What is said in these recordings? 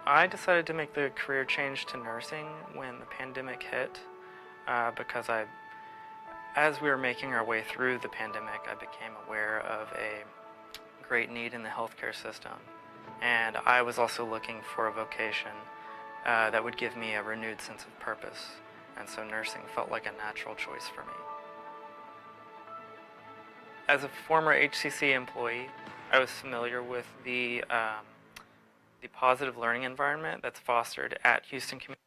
I decided to make the career change to nursing when the pandemic hit because as we were making our way through the pandemic, I became aware of a great need in the healthcare system. And I was also looking for a vocation that would give me a renewed sense of purpose. And so nursing felt like a natural choice for me. As a former HCC employee, I was familiar with the positive learning environment that's fostered at Houston Community.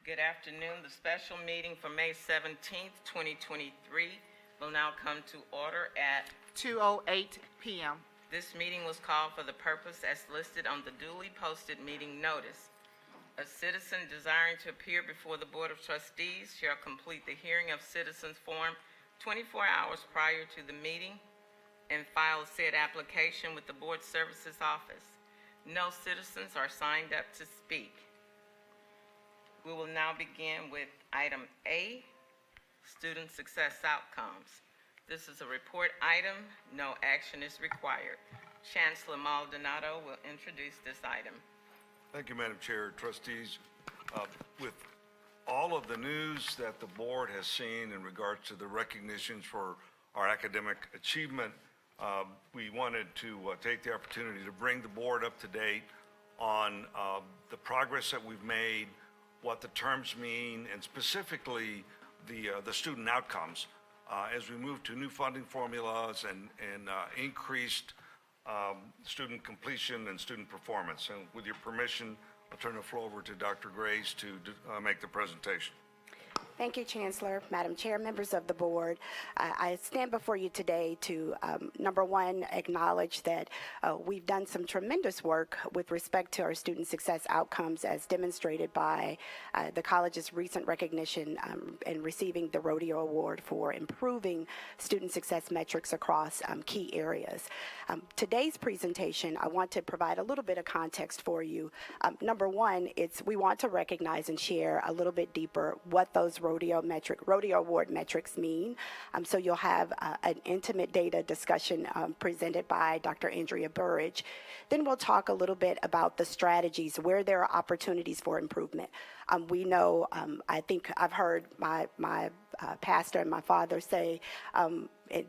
Good afternoon. The special meeting for May 17th, 2023 will now come to order at 2:08 p.m. This meeting was called for the purpose as listed on the duly posted meeting notice. A citizen desiring to appear before the Board of Trustees shall complete the hearing of citizens form 24 hours prior to the meeting and file said application with the Board Services Office. No citizens are signed up to speak. We will now begin with item A, student success outcomes. This is a report item. No action is required. Chancellor Maldonado will introduce this item. Thank you, Madam Chair. Trustees, with all of the news that the board has seen in regards to the recognitions for our academic achievement, we wanted to take the opportunity to bring the board up to date on the progress that we've made, what the terms mean, and specifically the student outcomes as we move to new funding formulas and increased student completion and student performance. And with your permission, I'll turn the floor over to Dr. Grace to make the presentation. Thank you, Chancellor, Madam Chair, members of the board. I stand before you today to, number one, acknowledge that we've done some tremendous work with respect to our student success outcomes as demonstrated by the college's recent recognition and receiving the Rodeo Award for improving student success metrics across key areas. Today's presentation, I want to provide a little bit of context for you. Number one, we want to recognize and share a little bit deeper what those Rodeo Award metrics mean. So you'll have an intimate data discussion presented by Dr. Andrea Burridge. Then we'll talk a little bit about the strategies, where there are opportunities for improvement. We know, I think I've heard my pastor and my father say,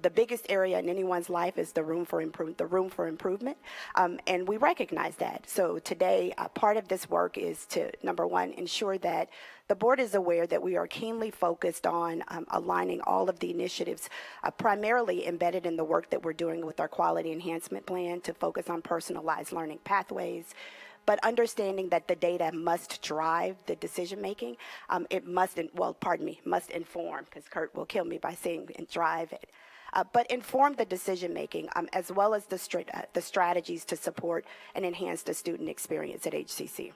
the biggest area in anyone's life is the room for improvement, and we recognize that. So today, part of this work is to, number one, ensure that the board is aware that we are keenly focused on aligning all of the initiatives primarily embedded in the work that we're doing with our quality enhancement plan to focus on personalized learning pathways, but understanding that the data must drive the decision making. It must inform, because Kurt will kill me by saying and drive it. But inform the decision making as well as the strategies to support and enhance the student experience at HCC.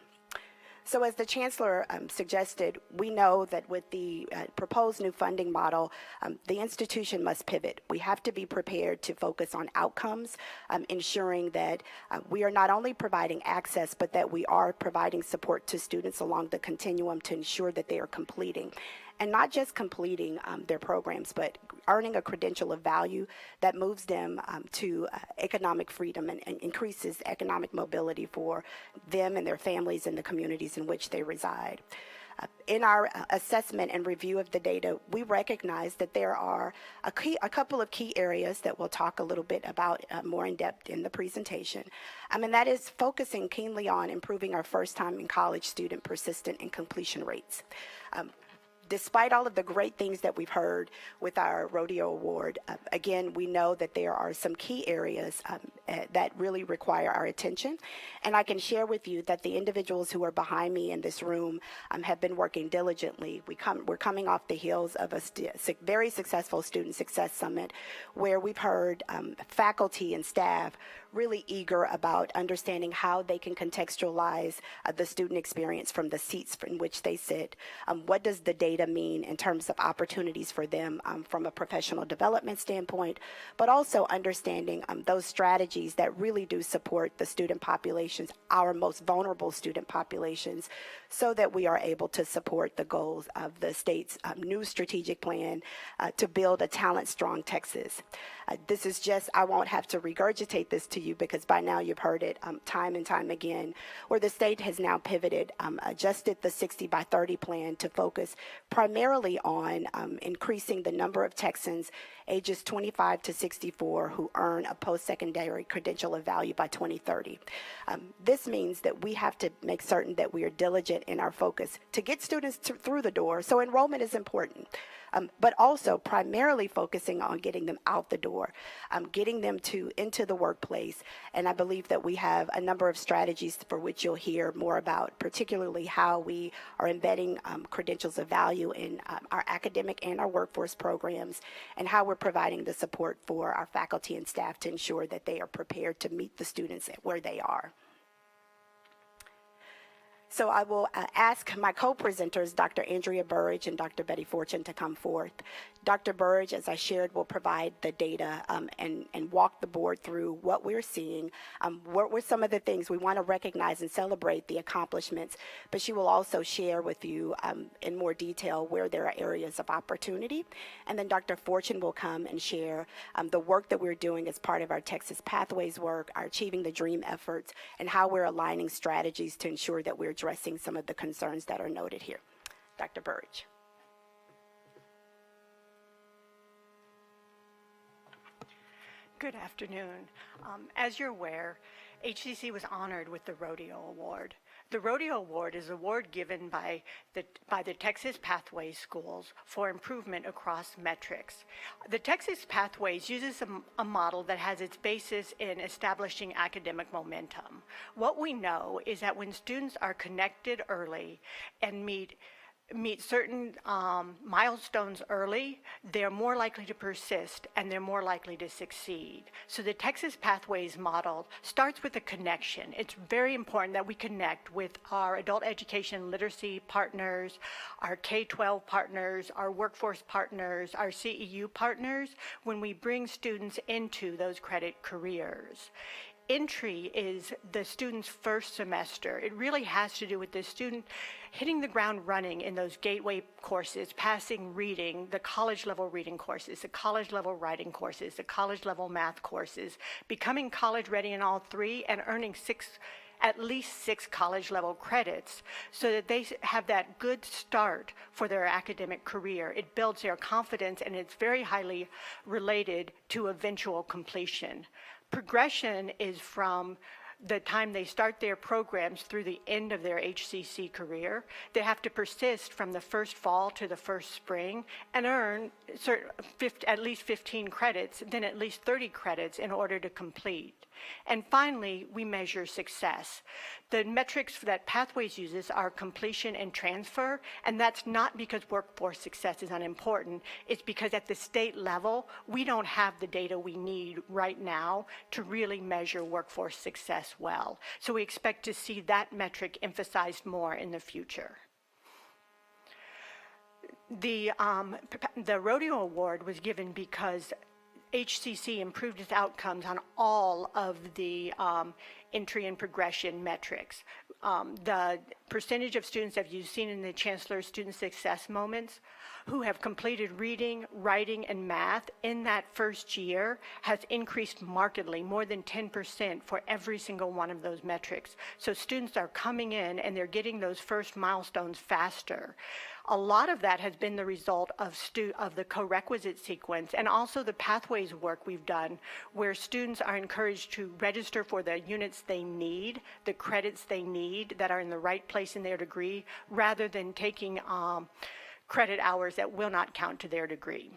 So as the Chancellor suggested, we know that with the proposed new funding model, the institution must pivot. We have to be prepared to focus on outcomes, ensuring that we are not only providing access, but that we are providing support to students along the continuum to ensure that they are completing. And not just completing their programs, but earning a credential of value that moves them to economic freedom and increases economic mobility for them and their families and the communities in which they reside. In our assessment and review of the data, we recognize that there are a couple of key areas that we'll talk a little bit about more in depth in the presentation. And that is focusing keenly on improving our first-time in college student persistent and completion rates. Despite all of the great things that we've heard with our Rodeo Award, again, we know that there are some key areas that really require our attention. And I can share with you that the individuals who are behind me in this room have been working diligently. We're coming off the heels of a very successful Student Success Summit, where we've heard faculty and staff really eager about understanding how they can contextualize the student experience from the seats in which they sit. What does the data mean in terms of opportunities for them from a professional development standpoint, but also understanding those strategies that really do support the student populations, our most vulnerable student populations, so that we are able to support the goals of the state's new strategic plan to build a talent-strong Texas. This is just, I won't have to regurgitate this to you because by now you've heard it time and time again, where the state has now pivoted, adjusted the 60 by 30 plan to focus primarily on increasing the number of Texans ages 25 to 64 who earn a post-secondary credential of value by 2030. This means that we have to make certain that we are diligent in our focus to get students through the door. So enrollment is important. but also primarily focusing on getting them out the door, getting them into the workplace. And I believe that we have a number of strategies for which you'll hear more about, particularly how we are embedding credentials of value in our academic and our workforce programs, and how we're providing the support for our faculty and staff to ensure that they are prepared to meet the students where they are. So I will ask my co-presenters, Dr. Andrea Burridge and Dr. Betty Fortune, to come forth. Dr. Burridge, as I shared, will provide the data and walk the board through what we're seeing, what were some of the things we want to recognize and celebrate the accomplishments, but she will also share with you in more detail where there are areas of opportunity. And then Dr. Fortune will come and share the work that we're doing as part of our Texas Pathways work, our Achieving the Dream efforts, and how we're aligning strategies to ensure that we're addressing some of the concerns that are noted here. Dr. Burridge. Good afternoon. As you're aware, HCC was honored with the Rodeo Award. The Rodeo Award is an award given by the Texas Pathways schools for improvement across metrics. The Texas Pathways uses a model that has its basis in establishing academic momentum. What we know is that when students are connected early and meet certain milestones early, they're more likely to persist and they're more likely to succeed. So the Texas Pathways model starts with a connection. It's very important that we connect with our adult education literacy partners, our K-12 partners, our workforce partners, our CEU partners, when we bring students into those credit careers. Entry is the student's first semester. It really has to do with the student hitting the ground running in those gateway courses, passing reading, the college level reading courses, the college level writing courses, the college level math courses, becoming college ready in all three, and earning at least six college level credits so that they have that good start for their academic career. It builds their confidence, and it's very highly related to eventual completion. Progression is from the time they start their programs through the end of their HCC career. They have to persist from the first fall to the first spring and earn at least 15 credits, then at least 30 credits in order to complete. And finally, we measure success. The metrics that Pathways uses are completion and transfer, and that's not because workforce success is unimportant. It's because at the state level, we don't have the data we need right now to really measure workforce success well. So we expect to see that metric emphasized more in the future. The Rodeo Award was given because HCC improved its outcomes on all of the entry and progression metrics. The percentage of students that you've seen in the Chancellor's Student Success Moments who have completed reading, writing, and math in that first year has increased markedly, more than 10% for every single one of those metrics. So students are coming in and they're getting those first milestones faster. A lot of that has been the result of the co-requisite sequence and also the Pathways work we've done, where students are encouraged to register for the units they need, the credits they need that are in the right place in their degree, rather than taking credit hours that will not count to their degree.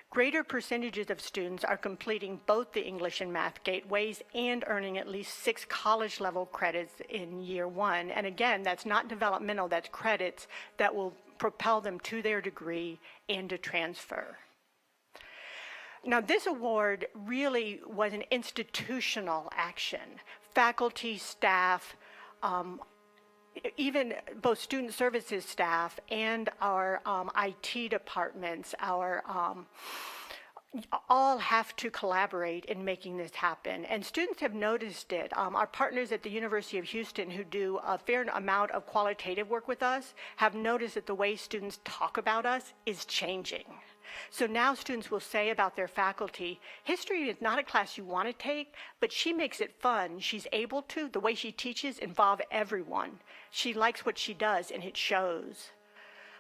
Greater percentages of students are completing both the English and math gateways and earning at least 6 college level credits in year one. And again, that's not developmental, that's credits that will propel them to their degree and to transfer. Now, this award really was an institutional action. Faculty, staff, even both student services staff and our IT departments, all have to collaborate in making this happen. And students have noticed it. Our partners at the University of Houston, who do a fair amount of qualitative work with us, have noticed that the way students talk about us is changing. So now students will say about their faculty, history is not a class you want to take, but she makes it fun. She's able to. The way she teaches involve everyone. She likes what she does, and it shows.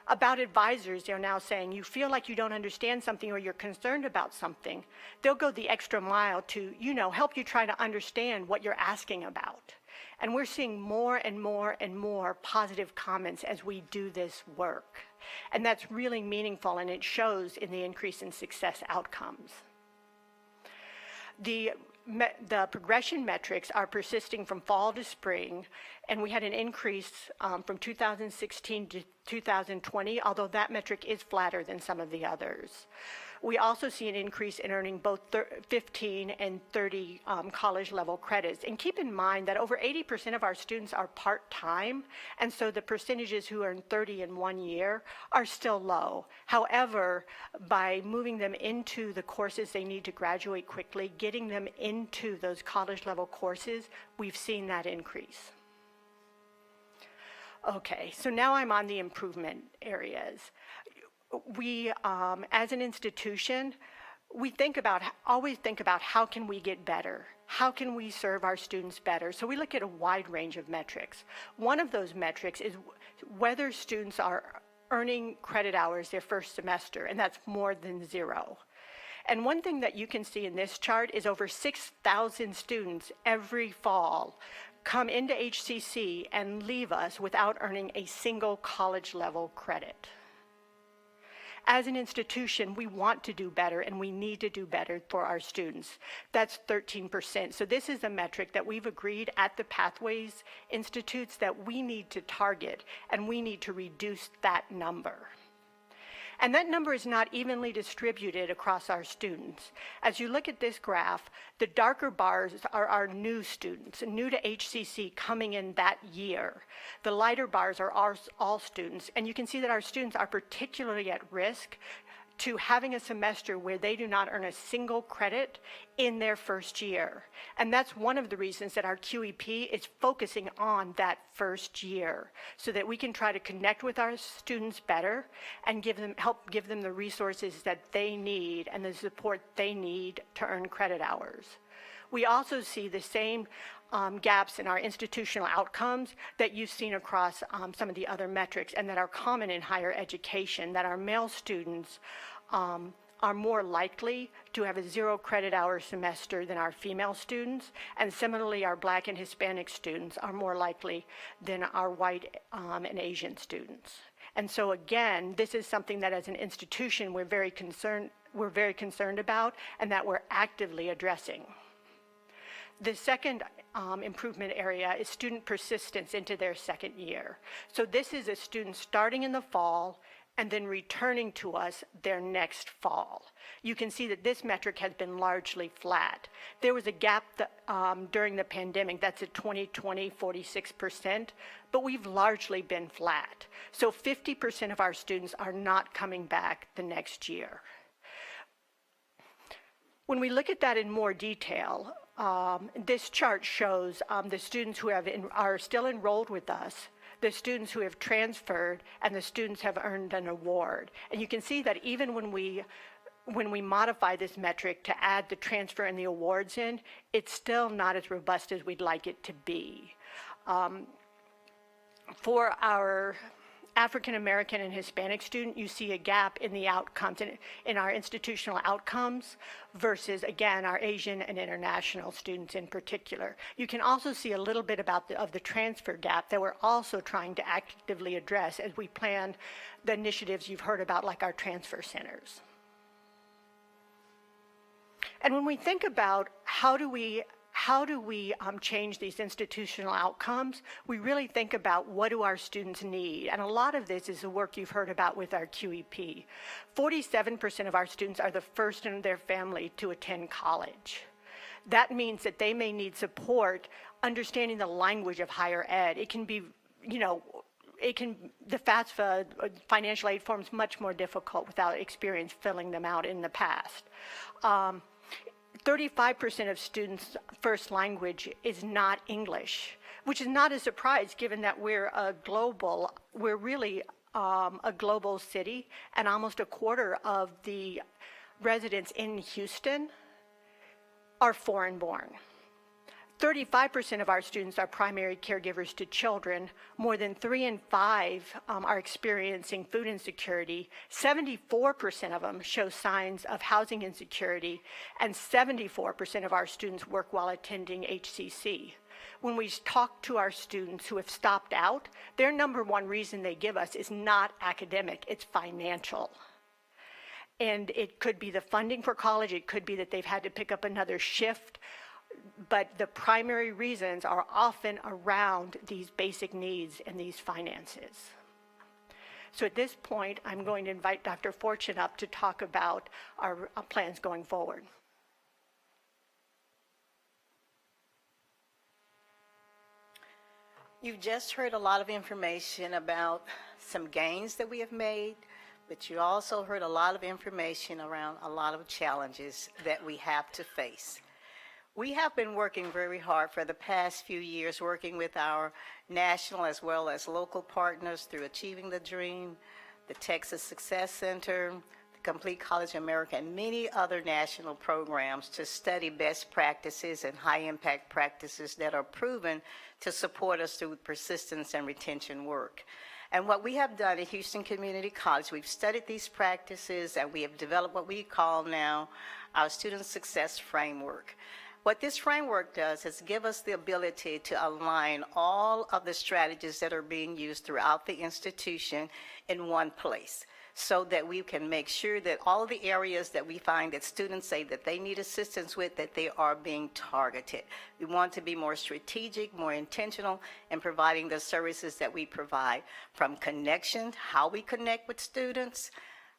About advisors, they're now saying, you feel like you don't understand something or you're concerned about something. They'll go the extra mile to, help you try to understand what you're asking about. And we're seeing more and more and more positive comments as we do this work. And that's really meaningful, and it shows in the increase in success outcomes. The progression metrics are persisting from fall to spring, and we had an increase from 2016 to 2020, although that metric is flatter than some of the others. We also see an increase in earning both 15 and 30 college-level credits. And keep in mind that over 80% of our students are part-time, and so the percentages who earn 30 in 1 year are still low. However, by moving them into the courses they need to graduate quickly, getting them into those college-level courses, we've seen that increase. Okay, so now I'm on the improvement areas. We, as an institution, we always think about how can we get better? How can we serve our students better? So we look at a wide range of metrics. One of those metrics is whether students are earning credit hours their first semester, and that's more than 0. And one thing that you can see in this chart is over 6,000 students every fall come into HCC and leave us without earning a single college-level credit. As an institution, we want to do better, and we need to do better for our students. That's 13%. So this is a metric that we've agreed at the Pathways Institutes that we need to target, and we need to reduce that number. And that number is not evenly distributed across our students. As you look at this graph, the darker bars are our new students, new to HCC coming in that year. The lighter bars are all students, and you can see that our students are particularly at risk to having a semester where they do not earn a single credit in their first year. And that's one of the reasons that our QEP is focusing on that first year, so that we can try to connect with our students better and help give them the resources that they need and the support they need to earn credit hours. We also see the same gaps in our institutional outcomes that you've seen across some of the other metrics and that are common in higher education, that our male students are more likely to have a 0 credit hour semester than our female students, and similarly our Black and Hispanic students are more likely than our white and Asian students. And so again, this is something that as an institution we're very concerned about, and that we're actively addressing. The second improvement area is student persistence into their second year. So this is a student starting in the fall and then returning to us their next fall. You can see that this metric has been largely flat. There was a gap during the pandemic, that's at 2020, 46%, but we've largely been flat. So 50% of our students are not coming back the next year. When we look at that in more detail, this chart shows the students who are still enrolled with us, the students who have transferred, and the students have earned an award. And you can see that even when we modify this metric to add the transfer and the awards in, it's still not as robust as we'd like it to be. For our African American and Hispanic student, you see a gap in the outcomes, in our institutional outcomes versus, again, our Asian and international students in particular. You can also see a little bit of the transfer gap that we're also trying to actively address as we plan the initiatives you've heard about, like our transfer centers. And when we think about how do we change these institutional outcomes, we really think about what do our students need. And a lot of this is the work you've heard about with our QEP. 47% of our students are the first in their family to attend college. That means that they may need support understanding the language of higher ed. It can be, the FAFSA financial aid form is much more difficult without experience filling them out in the past. 35% of students' first language is not English, which is not a surprise given that we're really a global city, and almost a quarter of the residents in Houston are foreign-born. 35% of our students are primary caregivers to children. More than 3 in 5 are experiencing food insecurity. 74% of them show signs of housing insecurity, and 74% of our students work while attending HCC. when we talk to our students who have stopped out, their number one reason they give us is not academic, it's financial. And it could be the funding for college, it could be that they've had to pick up another shift, but the primary reasons are often around these basic needs and these finances. So at this point, I'm going to invite Dr. Fortune up to talk about our plans going forward. You've just heard a lot of information about some gains that we have made, but you also heard a lot of information around a lot of challenges that we have to face. We have been working very hard for the past few years, working with our national as well as local partners through Achieving the Dream, the Texas Success Center, the Complete College America, and many other national programs to study best practices and high-impact practices that are proven to support us through persistence and retention work. And what we have done at Houston Community College, we've studied these practices and we have developed what we call now our Student Success Framework. What this framework does is give us the ability to align all of the strategies that are being used throughout the institution in one place, so that we can make sure that all of the areas that we find that students say that they need assistance with, that they are being targeted. We want to be more strategic, more intentional in providing the services that we provide, from connection, how we connect with students,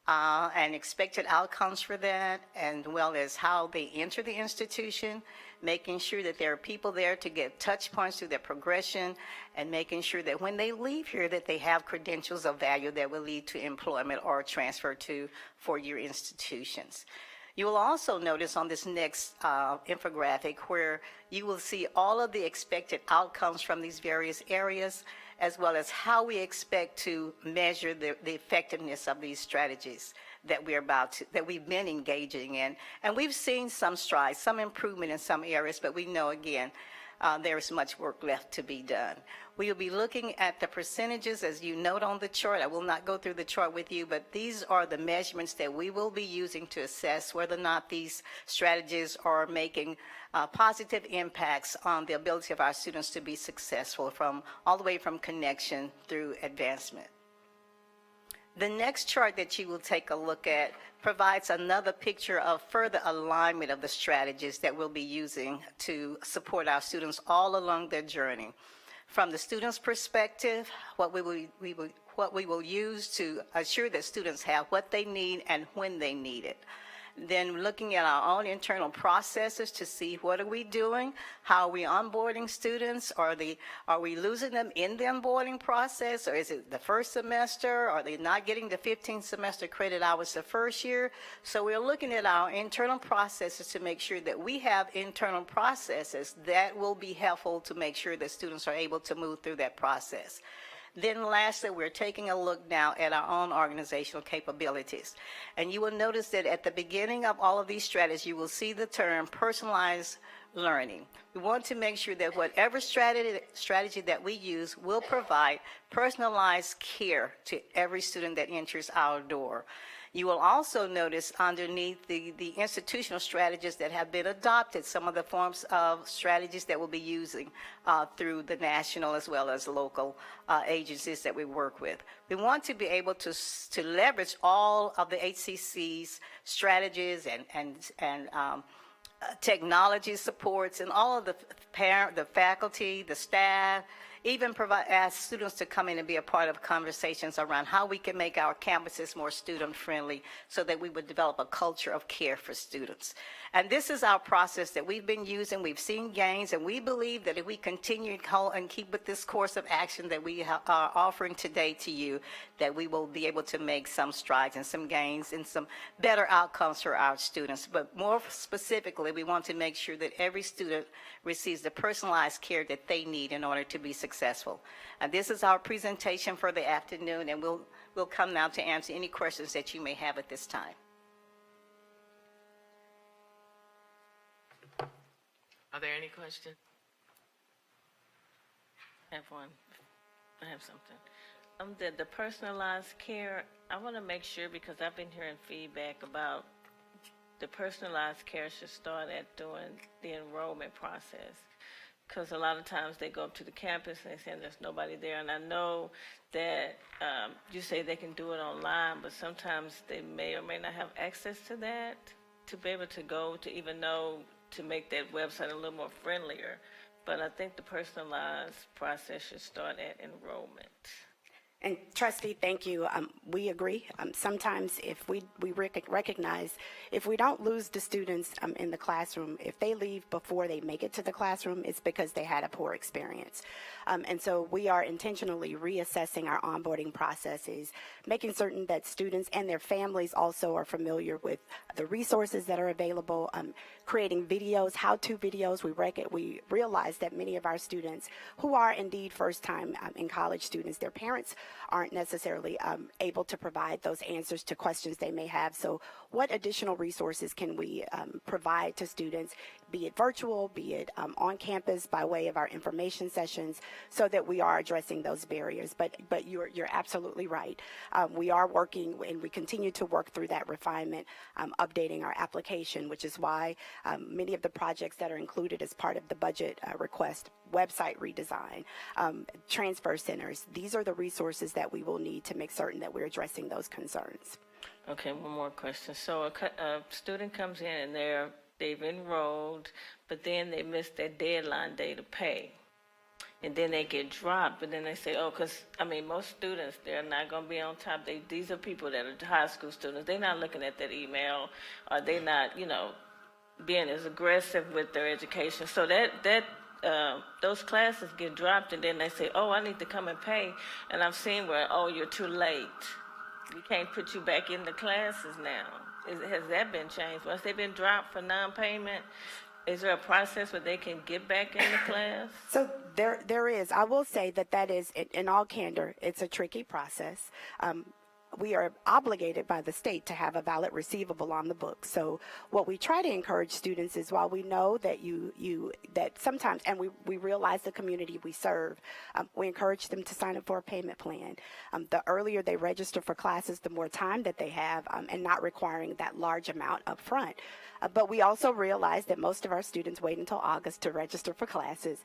and expected outcomes for that, and well as how they enter the institution, making sure that there are people there to get touch points through their progression, and making sure that when they leave here that they have credentials of value that will lead to employment or transfer to four-year institutions. You will also notice on this next infographic where you will see all of the expected outcomes from these various areas, as well as how we expect to measure the effectiveness of these strategies that we've been engaging in. And we've seen some strides, some improvement in some areas, but we know again, there is much work left to be done. We will be looking at the percentages as you note on the chart. I will not go through the chart with you, but these are the measurements that we will be using to assess whether or not these strategies are making positive impacts on the ability of our students to be successful, all the way from connection through advancement. The next chart that you will take a look at provides another picture of further alignment of the strategies that we'll be using to support our students all along their journey. From the student's perspective, what we will use to assure that students have what they need and when they need it. Then looking at our own internal processes to see what are we doing, how are we onboarding students, are we losing them in the onboarding process, or is it the first semester, are they not getting the 15 semester credit hours the first year? So we're looking at our internal processes to make sure that we have internal processes that will be helpful to make sure that students are able to move through that process. Then lastly, we're taking a look now at our own organizational capabilities. And you will notice that at the beginning of all of these strategies, you will see the term personalized learning. We want to make sure that whatever strategy that we use will provide personalized care to every student that enters our door. You will also notice underneath the institutional strategies that have been adopted, some of the forms of strategies that we'll be using through the national as well as local agencies that we work with. We want to be able to leverage all of the HCC's strategies and technology supports and all of the faculty, the staff, even ask students to come in and be a part of conversations around how we can make our campuses more student-friendly so that we would develop a culture of care for students. And this is our process that we've been using. We've seen gains, and we believe that if we continue and keep with this course of action that we are offering today to you, that we will be able to make some strides and some gains and some better outcomes for our students. But more specifically, we want to make sure that every student receives the personalized care that they need in order to be successful. And this is our presentation for the afternoon, and we'll come now to answer any questions that you may have at this time. Are there any questions? I have one. I have something. The personalized care, I want to make sure, because I've been hearing feedback about the personalized care should start at doing the enrollment process. because a lot of times they go up to the campus and they say there's nobody there. And I know that you say they can do it online, but sometimes they may or may not have access to that to be able to go to even know to make that website a little more friendlier. But I think the personalized process should start at enrollment. And Trustee, thank you. We agree. Sometimes if we recognize, if we don't lose the students in the classroom, if they leave before they make it to the classroom, it's because they had a poor experience. And so we are intentionally reassessing our onboarding processes, making certain that students and their families also are familiar with the resources that are available, creating videos, how-to videos. We realize that many of our students who are indeed first-time in college students, their parents aren't necessarily able to provide those answers to questions they may have. So what additional resources can we provide to students, be it virtual, be it on campus by way of our information sessions, so that we are addressing those barriers. But you're absolutely right. We are working, and we continue to work through that refinement, updating our application, which is why many of the projects that are included as part of the budget request, website redesign, transfer centers, these are the resources that we will need to make certain that we're addressing those concerns. Okay, one more question. So a student comes in and they've enrolled, but then they miss their deadline day to pay. And then they get dropped, but then they say, oh, because, I mean, most students, they're not going to be on top. These are people that are high school students. They're not looking at that email, or they're not, being as aggressive with their education. So those classes get dropped, and then they say, oh, I need to come and pay. And I've seen where, oh, you're too late. We can't put you back in the classes now. Has that been changed? Once they've been dropped for non-payment, is there a process where they can get back in the class? So there is. I will say that is, in all candor, it's a tricky process. We are obligated by the state to have a valid receivable on the books. So what we try to encourage students is, while we know that that sometimes, and we realize the community we serve, we encourage them to sign up for a payment plan. The earlier they register for classes, the more time that they have, and not requiring that large amount up front. But we also realize that most of our students wait until August to register for classes.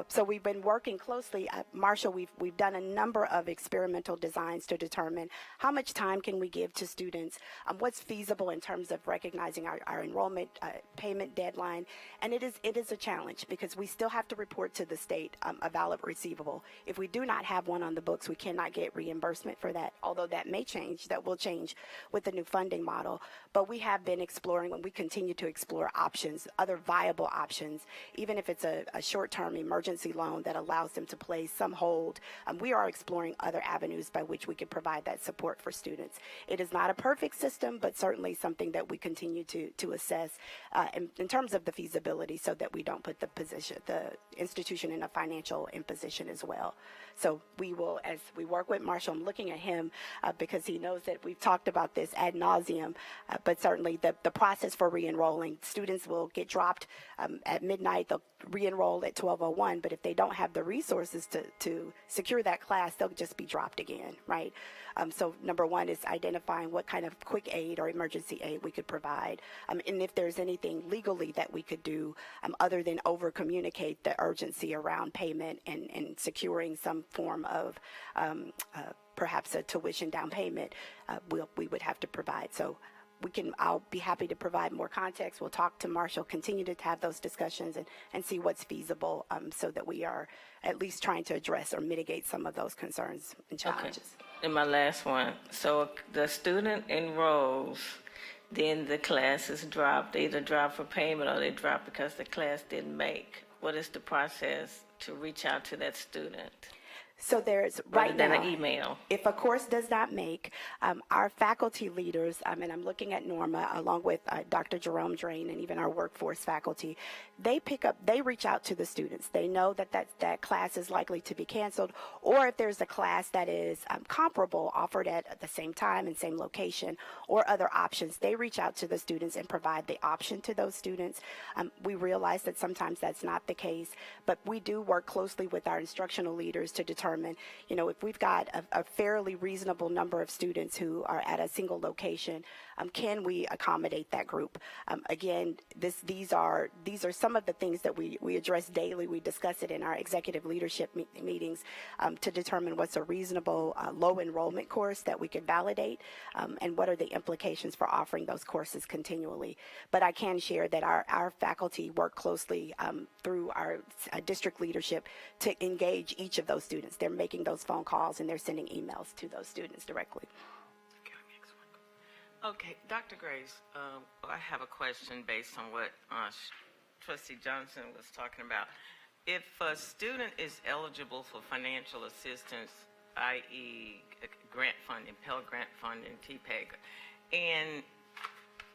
So we've been working closely. Marshall, we've done a number of experimental designs to determine how much time can we give to students, what's feasible in terms of recognizing our enrollment payment deadline. And it is a challenge, because we still have to report to the state a valid receivable. If we do not have one on the books, we cannot get reimbursement for that, although that may change. That will change with the new funding model. But we have been exploring, and we continue to explore options, other viable options, even if it's a short-term emergency loan that allows them to place some hold. We are exploring other avenues by which we can provide that support for students. It is not a perfect system, but certainly something that we continue to assess in terms of the feasibility, so that we don't put the institution in a financial imposition as well. So we will, as we work with Marshall, I'm looking at him because he knows that we've talked about this ad nauseum, but certainly the process for re-enrolling, students will get dropped at midnight. They'll re-enroll at 12:01, but if they don't have the resources to secure that class, they'll just be dropped again, right? So number one is identifying what kind of quick aid or emergency aid we could provide, and if there's anything legally that we could do other than over-communicate the urgency around payment and securing some form of perhaps a tuition down payment, we would have to provide. So I'll be happy to provide more context. We'll talk to Marshall, continue to have those discussions and see what's feasible, so that we are at least trying to address or mitigate some of those concerns and challenges. Okay. And my last one. So the student enrolls, then the class is dropped. They either drop for payment or they drop because the class didn't make. What is the process to reach out to that student? So there's right now, an email. If a course does not make, our faculty leaders, and I'm looking at Norma along with Dr. Jerome Drain and even our workforce faculty, they reach out to the students. They know that class is likely to be canceled, or if there's a class that is comparable, offered at the same time and same location, or other options, they reach out to the students and provide the option to those students. We realize that sometimes that's not the case, but we do work closely with our instructional leaders to determine, if we've got a fairly reasonable number of students who are at a single location, can we accommodate that group? Again, these are some of the things that we address daily. We discuss it in our executive leadership meetings to determine what's a reasonable low enrollment course that we could validate, and what are the implications for offering those courses continually. But I can share that our faculty work closely through our district leadership to engage each of those students. They're making those phone calls and they're sending emails to those students directly. Okay, Dr. Grace, I have a question based on what Trustee Johnson was talking about. If a student is eligible for financial assistance, i.e. grant funding, Pell Grant funding, TPEG, and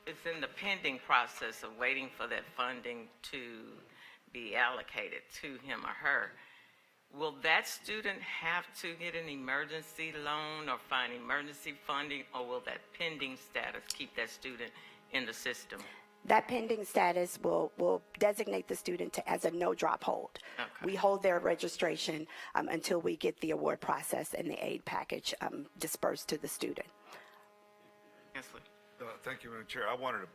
it's in the pending process of waiting for that funding to be allocated to him or her, will that student have to get an emergency loan or find emergency funding, or will that pending status keep that student in the system? That pending status will designate the student as a no-drop hold. Okay. We hold their registration until we get the award process and the aid package dispersed to the student. Yes, sir. Thank you, Madam Chair. I wanted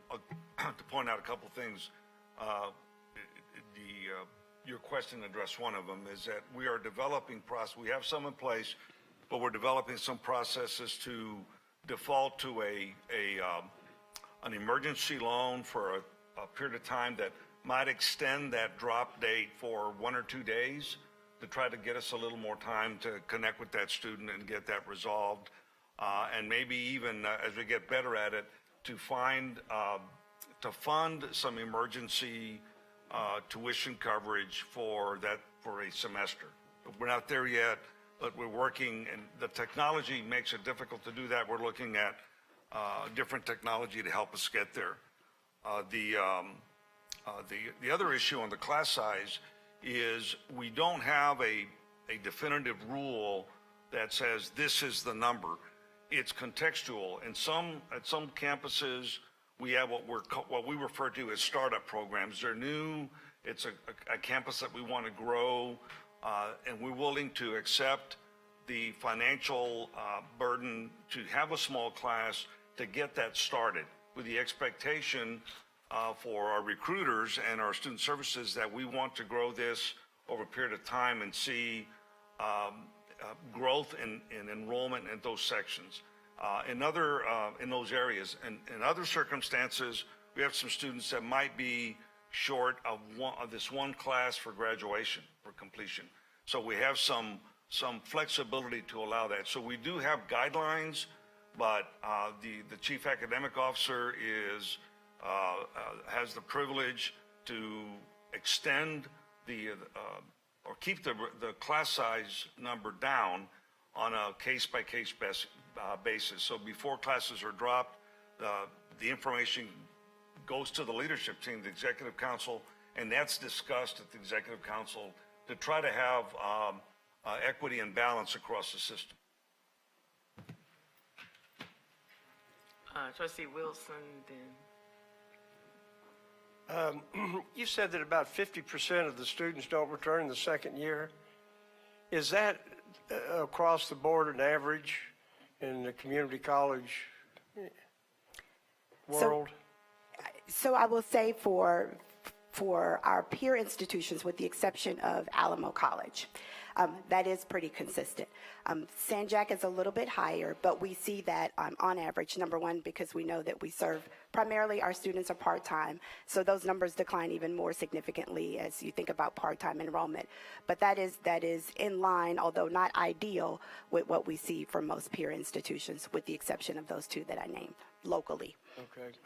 to point out a couple things. Your question addressed one of them, is that we are developing we have some in place, but we're developing some processes to default to an emergency loan for a period of time that might extend that drop date for 1 or 2 days to try to get us a little more time to connect with that student and get that resolved. And maybe even as we get better at it, to fund some emergency tuition coverage for a semester. We're not there yet, but we're working, and the technology makes it difficult to do that. We're looking at different technology to help us get there. The other issue on the class size is we don't have a definitive rule that says this is the number. It's contextual. At some campuses, we have what we refer to as startup programs. They're new. It's a campus that we want to grow, and we're willing to accept the financial burden to have a small class to get that started, with the expectation for our recruiters and our student services that we want to grow this over a period of time and see growth in enrollment in those sections. In those areas, and in other circumstances, we have some students that might be short of this one class for graduation, for completion. So we have some flexibility to allow that. So we do have guidelines, but the chief academic officer has the privilege to extend or keep the class size number down on a case-by-case basis. So before classes are dropped, the information goes to the leadership team, the executive council, and that's discussed at the executive council to try to have equity and balance across the system. Trustee Wilson, then. You said that about 50% of the students don't return the second year. Is that across the board an average in the community college world? So I will say for our peer institutions, with the exception of Alamo College, that is pretty consistent. San Jac is a little bit higher, but we see that on average, number one, because we know that we serve primarily our students are part-time, so those numbers decline even more significantly as you think about part-time enrollment. But that is in line, although not ideal, with what we see from most peer institutions, with the exception of those two that I named locally. Okay.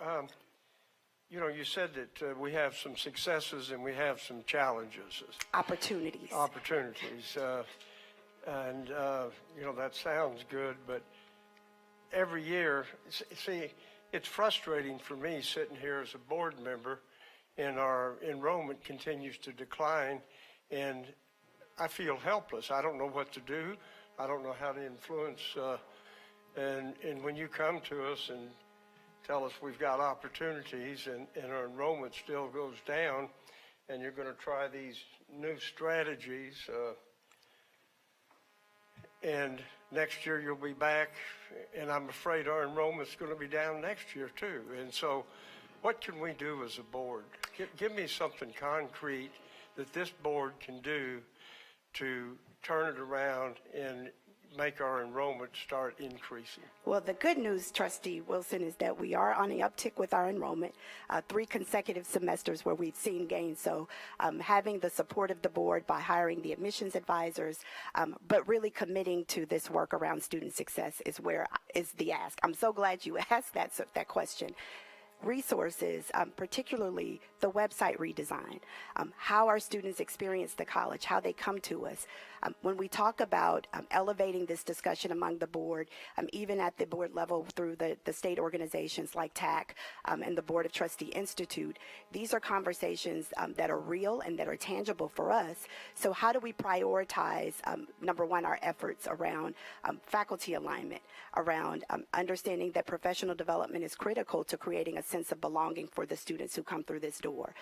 You said that we have some successes and we have some challenges. Opportunities. And that sounds good, but every year, see, it's frustrating for me sitting here as a board member, and our enrollment continues to decline, and I feel helpless. I don't know what to do. I don't know how to influence, and when you come to us and tell us we've got opportunities and our enrollment still goes down, and you're going to try these new strategies, and next year you'll be back, and I'm afraid our enrollment's going to be down next year too. And so what can we do as a board? Give me something concrete that this board can do to turn it around and make our enrollment start increasing. Well, the good news, Trustee Wilson, is that we are on the uptick with our enrollment, 3 consecutive semesters where we've seen gains. So having the support of the board by hiring the admissions advisors, but really committing to this work around student success is the ask. I'm so glad you asked that question. Resources, particularly the website redesign, how our students experience the college, how they come to us. When we talk about elevating this discussion among the board, even at the board level through the state organizations like TAC and the Board of Trustee Institute, these are conversations that are real and that are tangible for us. So how do we prioritize, number one, our efforts around faculty alignment, around understanding that professional development is critical to creating a sense of belonging for the students who come through this door.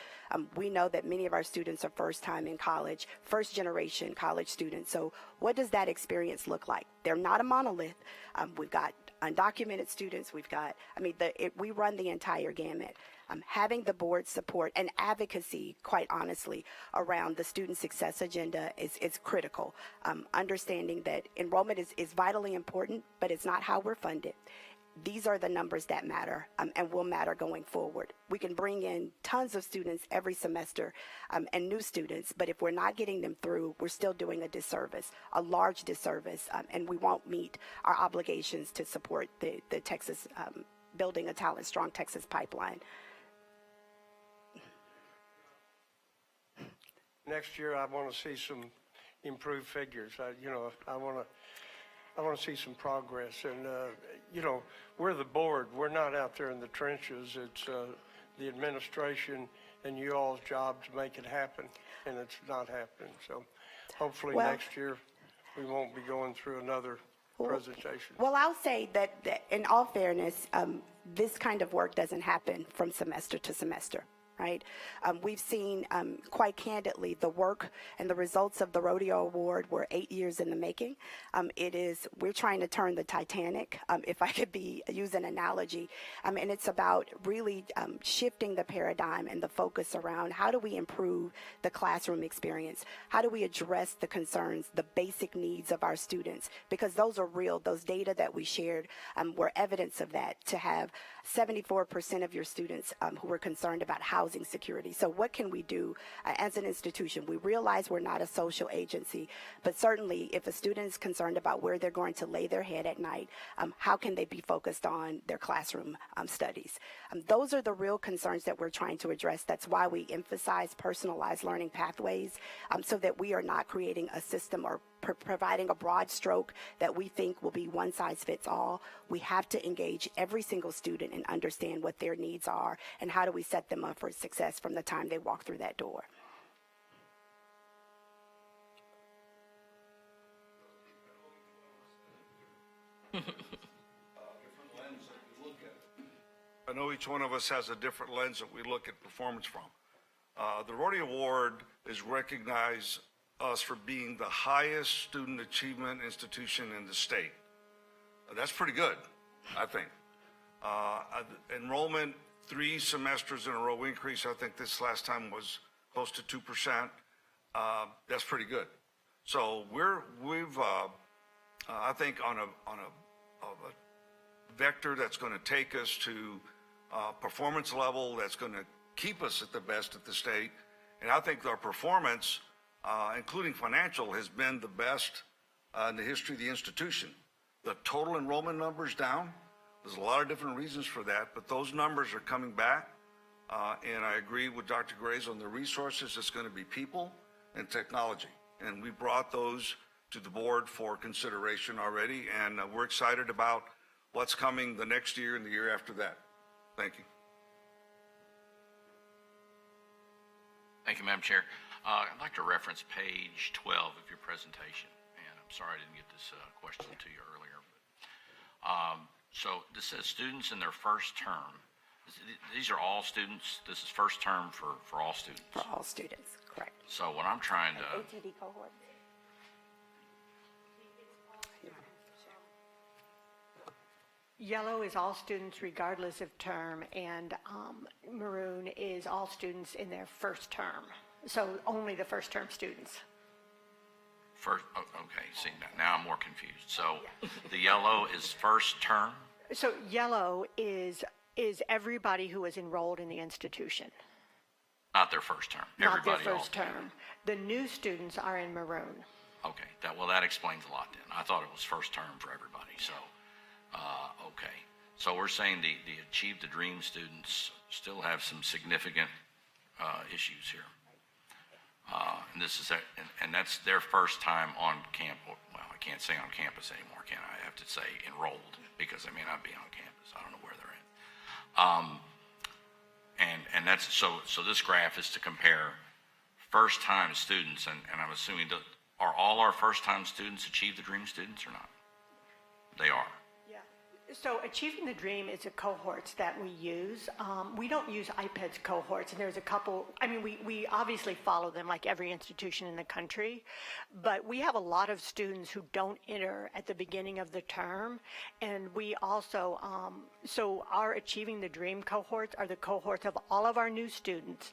We know that many of our students are first time in college, first generation college students. So what does that experience look like? They're not a monolith. We've got undocumented students. We've got, we run the entire gamut. Having the board support and advocacy, quite honestly, around the student success agenda is critical. Understanding that enrollment is vitally important, but it's not how we're funded. These are the numbers that matter and will matter going forward. We can bring in tons of students every semester and new students, but if we're not getting them through, we're still doing a disservice, a large disservice, and we won't meet our obligations to support the Texas, building a talent strong Texas pipeline. Next year, I want to see some improved figures. I want to see some progress. And, we're the board. We're not out there in the trenches. It's the administration and you all's job to make it happen, and it's not happening. So hopefully next year we won't be going through another presentation. Well, I'll say that in all fairness, this kind of work doesn't happen from semester to semester. Right? We've seen, quite candidly, the work and the results of the Rodeo Award were 8 years in the making. We're trying to turn the Titanic, if I could use an analogy, and it's about really shifting the paradigm and the focus around how do we improve the classroom experience? How do we address the concerns, the basic needs of our students? Because those are real. Those data that we shared were evidence of that, to have 74% of your students who were concerned about housing security. So what can we do as an institution? We realize we're not a social agency, but certainly if a student is concerned about where they're going to lay their head at night, how can they be focused on their classroom studies? Those are the real concerns that we're trying to address. That's why we emphasize personalized learning pathways, so that we are not creating a system or providing a broad stroke that we think will be one size fits all. We have to engage every single student and understand what their needs are and how do we set them up for success from the time they walk through that door. I know each one of us has a different lens that we look at performance from. The Rodeo Award is recognized us for being the highest student achievement institution in the state. That's pretty good, I think. Enrollment, 3 semesters in a row increase. I think this last time was close to 2%. That's pretty good. So we've I think on a vector that's going to take us to performance level that's going to keep us at the best at the state. And I think our performance, including financial, has been the best in the history of the institution. The total enrollment numbers down. There's a lot of different reasons for that, but those numbers are coming back. And I agree with Dr. Graves on the resources. It's going to be people and technology. And we brought those to the board for consideration already, and we're excited about what's coming the next year and the year after that. Thank you. Thank you, Madam Chair. I'd like to reference page 12 of your presentation, and I'm sorry I didn't get this question to you earlier. But, so this says students in their first term. These are all students. This is first term for all students. For all students, correct. So what I'm trying to ATD cohort. Yellow is all students regardless of term, and maroon is all students in their first term. So only the first term students. Okay, see, now I'm more confused. So the yellow is first term? So yellow is everybody who is enrolled in the institution. Not their first term? Not their Everybody first altogether. term. The new students are in maroon. Okay, that explains a lot then. I thought it was first term for everybody, so, okay. So we're saying the Achieve the Dream students still have some significant issues here. And this is, and that's their first time on campus. Well, I can't say on campus anymore, can I? I have to say enrolled, because they may not be on campus. I don't know where they're at. And that's, so this graph is to compare first-time students, and I'm assuming, are all our first-time students Achieve the Dream students or not? They are. Yeah. So Achieving the Dream is a cohorts that we use. We don't use IPED's cohorts, and there's a couple, I mean, we obviously follow them like every institution in the country, but we have a lot of students who don't enter at the beginning of the term, and we also, so our Achieving the Dream cohorts are the cohorts of all of our new students,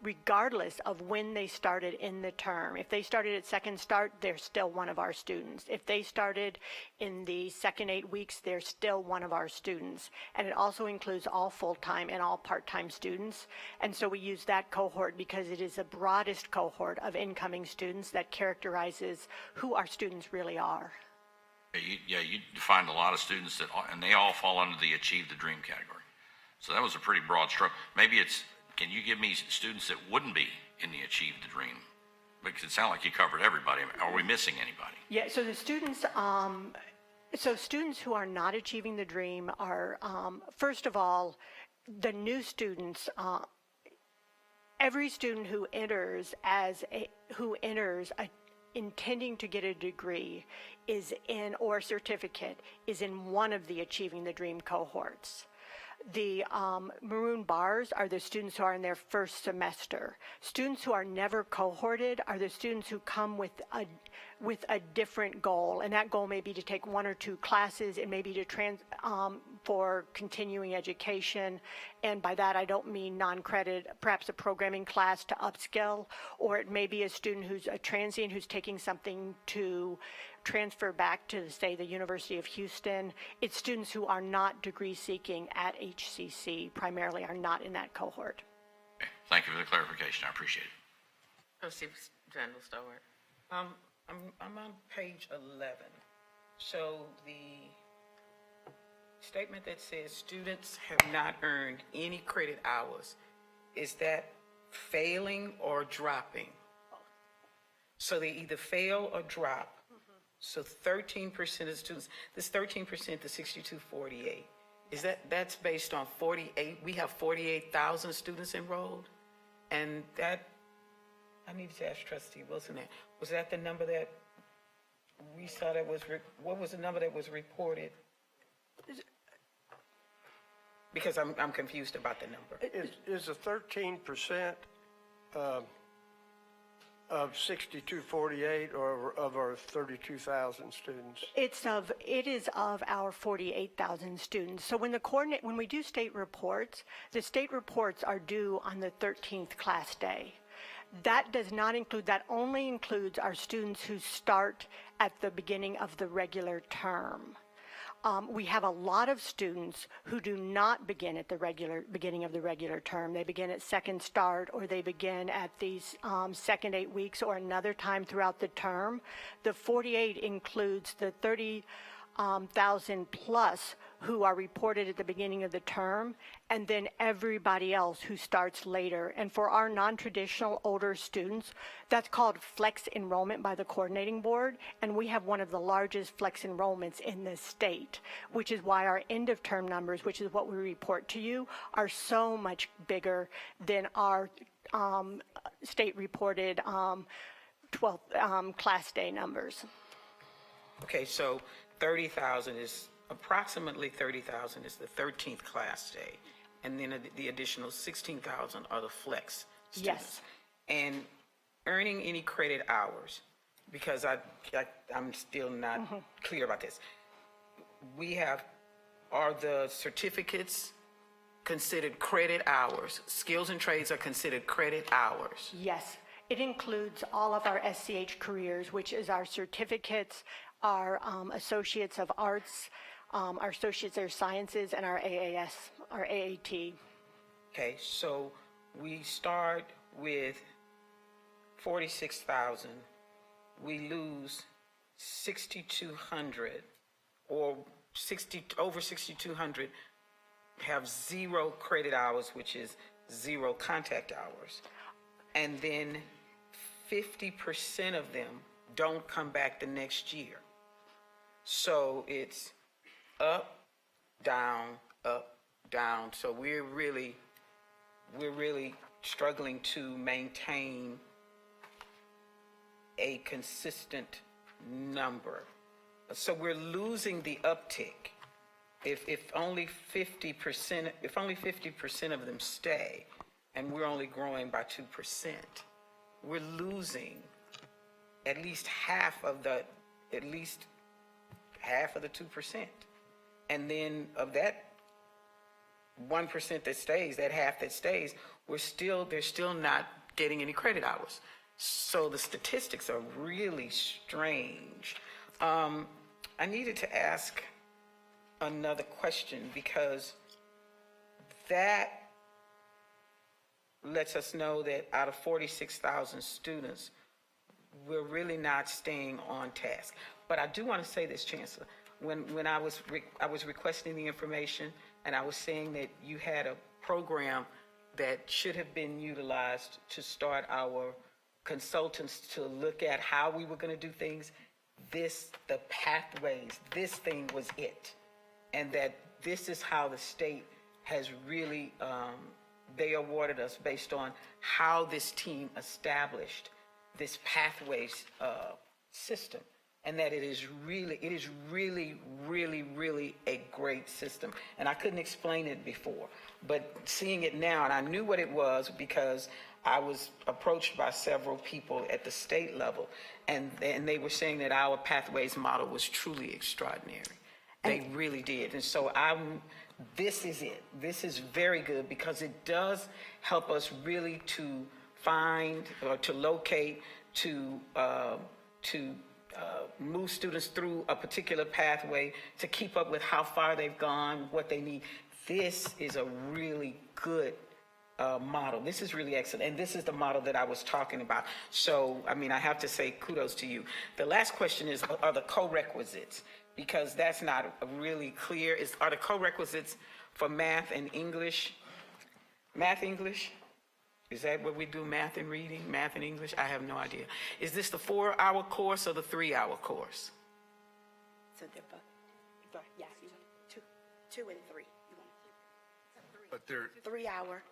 regardless of when they started in the term. If they started at second start, they're still one of our students. If they started in the second 8 weeks, they're still one of our students. And it also includes all full-time and all part-time students. And so we use that cohort because it is the broadest cohort of incoming students that characterizes who our students really are. You defined a lot of students and they all fall under the Achieve the Dream category. So that was a pretty broad stroke. Maybe can you give me students that wouldn't be in the Achieve the Dream? Because it sounded like you covered everybody. Are we missing anybody? Yeah, so the students, students who are not achieving the dream are, first of all, the new students, every student who enters intending to get a degree or certificate is in one of the Achieving the Dream cohorts. The maroon bars are the students who are in their first semester. Students who are never cohorted are the students who come with a different goal, and that goal may be to take 1 or 2 classes. It may be to for continuing education, and by that I don't mean non-credit, perhaps a programming class to upskill, or it may be a student who's a transient who's taking something to transfer back to, say, the University of Houston. It's students who are not degree seeking at HCC, primarily are not in that cohort. Okay. Thank you for the clarification. I appreciate it. Trustee Randall Stewart. I'm on page 11. So the statement that says students have not earned any credit hours, is that failing or dropping? So they either fail or drop. So 13% of students, this 13% to 6248, that's based on 48, we have 48,000 students enrolled? And that, I need to ask Trustee Wilson that, was that the number that we saw that was, what was the number that was reported? Because I'm confused about the number. Is the 13% of 6248 or of our 32,000 students? It is of our 48,000 students. So when we do state reports, the state reports are due on the 13th class day. That does not include, that only includes our students who start at the beginning of the regular term. We have a lot of students who do not begin at the beginning of the regular term. They begin at second start, or they begin at these second 8 weeks or another time throughout the term. The 48 includes the 30,000 plus who are reported at the beginning of the term, and then everybody else who starts later. And for our non-traditional older students, that's called flex enrollment by the coordinating board, and we have one of the largest flex enrollments in the state, which is why our end of term numbers, which is what we report to you, are so much bigger than our state reported 12th class day numbers. Okay, so 30,000 is, approximately 30,000 is the 13th class day, and then the additional 16,000 are the flex students. Yes. And earning any credit hours, because I'm still not clear about this. We have are the certificates considered credit hours? Skills and trades are considered credit hours? Yes, it includes all of our SCH careers, which is our certificates, our associates of arts, our associates of sciences, and our AAS, our AAT. Okay, so we start with 46,000. We lose 6,200, or over 6,200 have 0 credit hours, which is 0 contact hours. And then 50% of them don't come back the next year. So it's up, down, up, down. So we're really struggling to maintain a consistent number. So we're losing the uptick. If only 50% of them stay, and we're only growing by 2%, we're losing at least half of the 2%. And then of that 1% that stays, that half that stays, they're still not getting any credit hours. So the statistics are really strange. I needed to ask another question, because that lets us know that out of 46,000 students, we're really not staying on task. But I do want to say this, Chancellor. When I was requesting the information, and I was saying that you had a program that should have been utilized to start our consultants to look at how we were going to do things, the pathways, this thing was it. And that this is how the state has really, they awarded us based on how this team established this pathways system. And that it is really, really a great system. And I couldn't explain it before, but seeing it now, and I knew what it was because I was approached by several people at the state level, and they were saying that our pathways model was truly extraordinary. They really did. And so this is it. This is very good, because it does help us really to find, or to locate, to move students through a particular pathway, to keep up with how far they've gone, what they need. This is a really good model. This is really excellent. And this is the model that I was talking about. So, I mean, I have to say kudos to you. The last question is, are the co-requisites? Because that's not really clear. Are the co-requisites for math and English? Math, English? Is that what we do, math and reading, math and English? I have no idea. Is this the 4-hour course or the 3-hour course? So they're both, yes, 2 and 3. But there, 3 hour.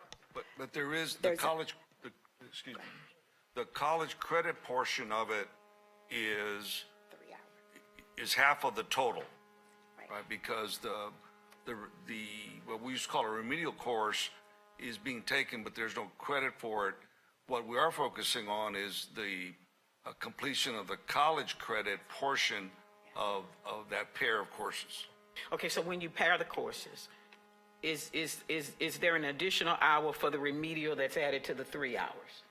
but there is the college, excuse me, the college credit portion of it is 3 hours. is half of the total, right? Because the what we used to call a remedial course is being taken, but there's no credit for it. What we are focusing on is the completion of the college credit portion of that pair of courses. Okay, so when you pair the courses, is there an additional hour for the remedial that's added to the 3 hours?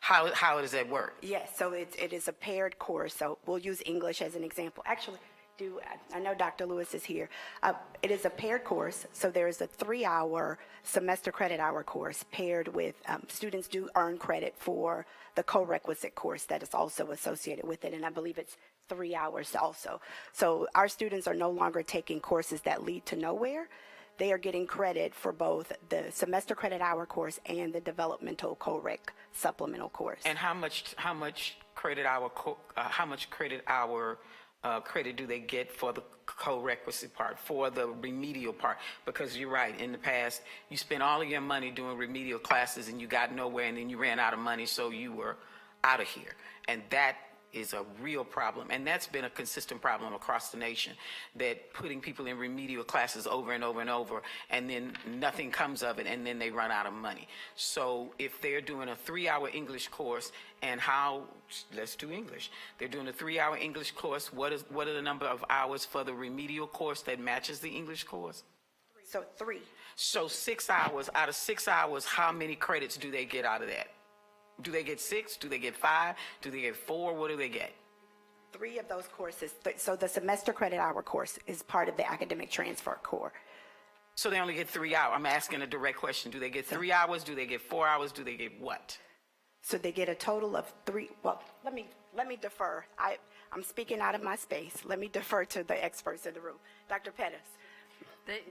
How does that work? Yes, so it is a paired course. So we'll use English as an example. Actually, I know Dr. Lewis is here. It is a paired course, so there is a 3-hour semester credit hour course paired with students do earn credit for the co-requisite course that is also associated with it, and I believe it's 3 hours also. So our students are no longer taking courses that lead to nowhere. They are getting credit for both the semester credit hour course and the developmental co-rec supplemental course. And how much credit hour credit do they get for the co-requisite part, for the remedial part? Because you're right, in the past, you spent all of your money doing remedial classes and you got nowhere, and then you ran out of money, so you were out of here. And that is a real problem. And that's been a consistent problem across the nation, that putting people in remedial classes over and over and over, and then nothing comes of it, and then they run out of money. So if they're doing a 3-hour English course, and let's do English. They're doing a 3-hour English course. What are the number of hours for the remedial course that matches the English course? So 3. So 6 hours. Out of 6 hours, how many credits do they get out of that? Do they get 6? Do they get 5? Do they get 4? What do they get? 3 of those courses, so the semester credit hour course is part of the academic transfer core. So they only get 3 hours. I'm asking a direct question. Do they get 3 hours? Do they get 4 hours? Do they get what? So they get a total of 3, well, let me defer. I'm speaking out of my space. Let me defer to the experts in the room. Dr. Pettis. They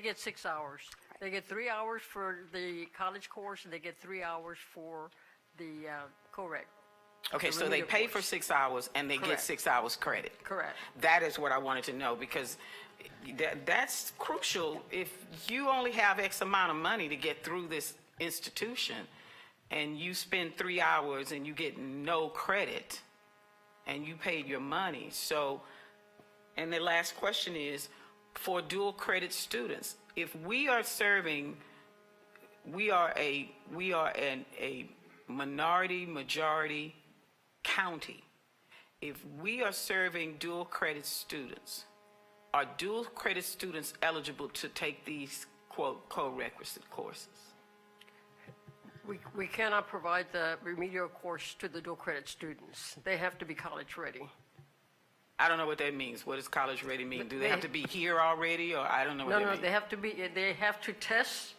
get 6 hours. They get 3 hours for the college course, and they get 3 hours for the correct. Okay, so they pay for 6 hours and they get Correct. 6 hours credit. Correct. That is what I wanted to know, because that's crucial. If you only have X amount of money to get through this institution, and you spend 3 hours and you get no credit, and you paid your money. So, and the last question is, for dual credit students, if we are serving, we are a majority county. If we are serving dual credit students, are dual credit students eligible to take these, quote, co-requisite courses? We cannot provide the remedial course to the dual credit students. They have to be college ready. I don't know what that means. What does college ready mean? Do they have to be here already, or I don't know what that means? No, they have to test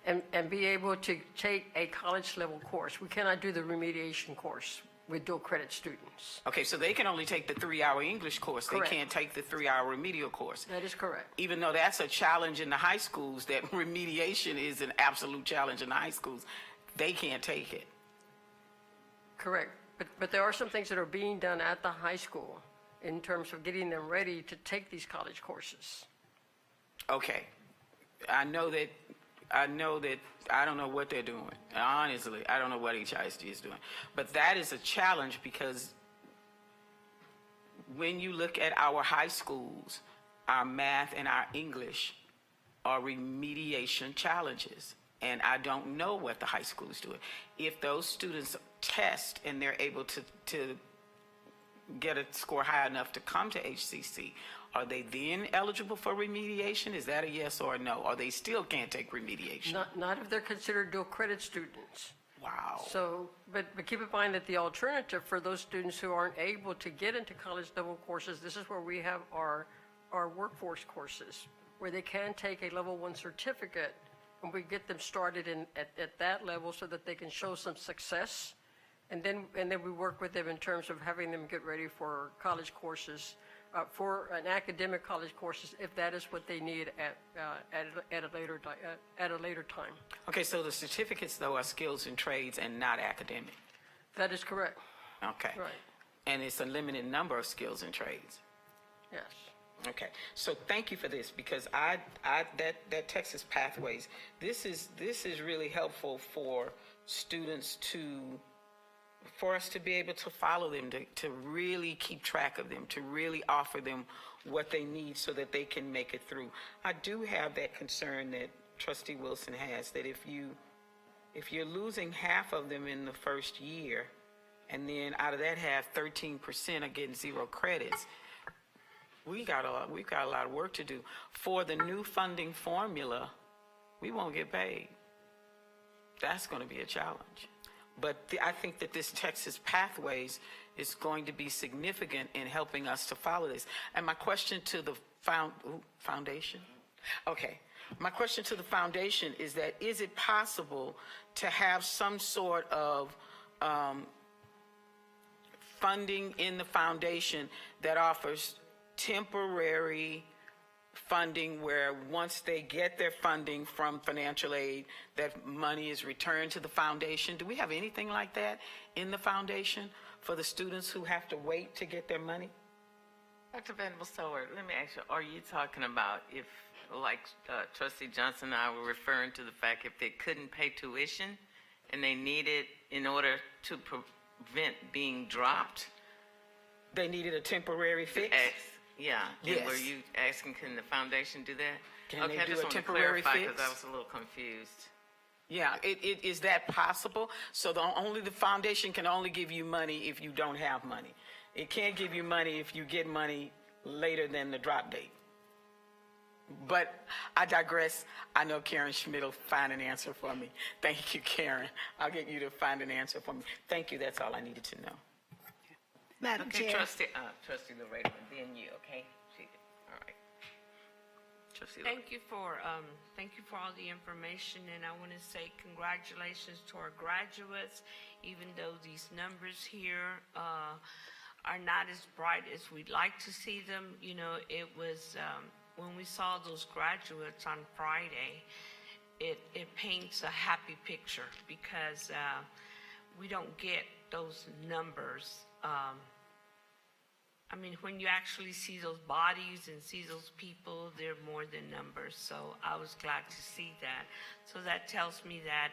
and be able to take a college level course. We cannot do the remediation course with dual credit students. Okay, so they can only take the 3-hour English course. Correct. They can't take the 3-hour remedial course. That is correct. Even though that's a challenge in the high schools, that remediation is an absolute challenge in the high schools, they can't take it. Correct. But there are some things that are being done at the high school in terms of getting them ready to take these college courses. Okay. I know that I don't know what they're doing. Honestly, I don't know what HISD is doing. But that is a challenge, because when you look at our high schools, our math and our English are remediation challenges. And I don't know what the high school is doing. If those students test and they're able to get a score high enough to come to HCC, are they then eligible for remediation? Is that a yes or a no? Or they still can't take remediation? Not if they're considered dual credit students. Wow. So, but keep in mind that the alternative for those students who aren't able to get into college level courses, this is where we have our workforce courses, where they can take a level 1 certificate, and we get them started at that level so that they can show some success. And then we work with them in terms of having them get ready for college courses, for an academic college courses, if that is what they need at a later time. Okay, so the certificates, though, are skills and trades and not academic. That is correct. Okay. Right. And it's a limited number of skills and trades. Yes. Okay, so thank you for this, because that Texas Pathways, this is really helpful for students for us to be able to follow them, to really keep track of them, to really offer them what they need so that they can make it through. I do have that concern that Trustee Wilson has, that if you're losing half of them in the first year, and then out of that half, 13% are getting 0 credits, we've got a lot of work to do. For the new funding formula, we won't get paid. That's going to be a challenge. But I think that this Texas Pathways is going to be significant in helping us to follow this. And my question to the foundation? Okay. My question to the foundation is that, is it possible to have some sort of funding in the foundation that offers temporary funding, where once they get their funding from financial aid, that money is returned to the foundation? Do we have anything like that in the foundation for the students who have to wait to get their money? Dr. Vanderbilt Stoward, let me ask you, are you talking about if, like Trustee Johnson and I were referring to the fact, if they couldn't pay tuition and they need it in order to prevent being dropped? They needed a temporary fix? Yeah. Yes. And were you asking, can the foundation do that? Can they Okay, I do just a want to temporary clarify fix? because I was a little confused. Yeah, it is that possible? So the foundation can only give you money if you don't have money. It can't give you money if you get money later than the drop date. But I digress. I know Karen Schmidt will find an answer for me. Thank you, Karen. I'll get you to find an answer for me. Thank you, that's all I needed to know. Madam Okay, Chair. Trustee Loretta, then you, okay? All right. Trustee Loretta. Thank you for all the information, and I want to say congratulations to our graduates, even though these numbers here are not as bright as we'd like to see them. You know, it was, when we saw those graduates on Friday, it paints a happy picture because we don't get those numbers. I mean, when you actually see those bodies and see those people, they're more than numbers. So I was glad to see that. So that tells me that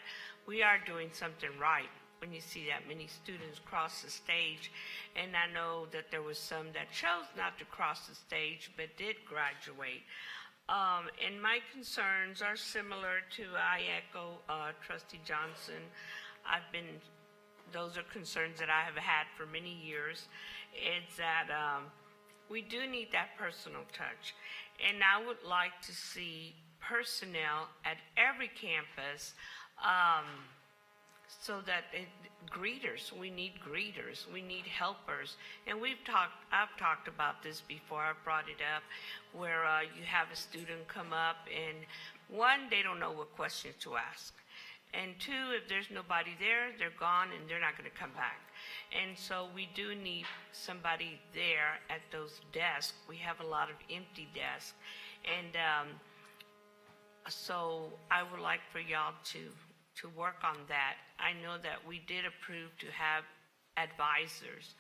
we are doing something right when you see that many students cross the stage. And I know that there was some that chose not to cross the stage but did graduate. And my concerns are similar to, I echo Trustee Johnson. Those are concerns that I have had for many years. It's that we do need that personal touch. And I would like to see personnel at every campus so that greeters, we need greeters, we need helpers. And I've talked about this before, I've brought it up, where you have a student come up and one, they don't know what questions to ask. And two, if there's nobody there, they're gone and they're not going to come back. And so we do need somebody there at those desks. We have a lot of empty desks. And so I would like for y'all to work on that. I know that we did approve to have advisors.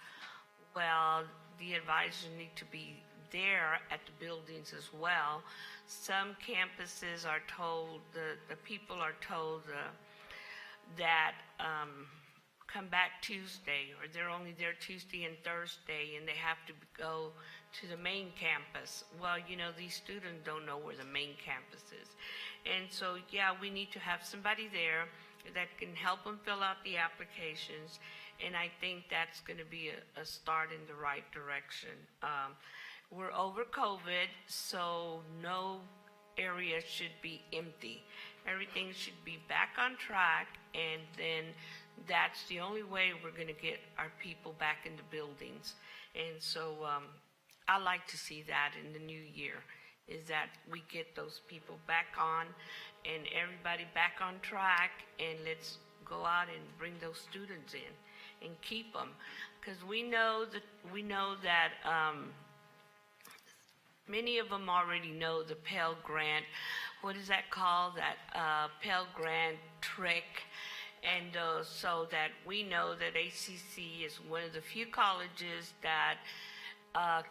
Well, the advisors need to be there at the buildings as well. Some campuses are told, the people are told that come back Tuesday, or they're only there Tuesday and Thursday, and they have to go to the main campus. Well, you know, these students don't know where the main campus is. And so, yeah, we need to have somebody there that can help them fill out the applications, and I think that's going to be a start in the right direction. We're over COVID, so no area should be empty. Everything should be back on track, and then that's the only way we're going to get our people back in the buildings. And so I like to see that in the new year, is that we get those people back on and everybody back on track, and let's go out and bring those students in and keep them. Because we know that many of them already know the Pell Grant. What is that called? That Pell Grant trick. And so that we know that HCC is one of the few colleges that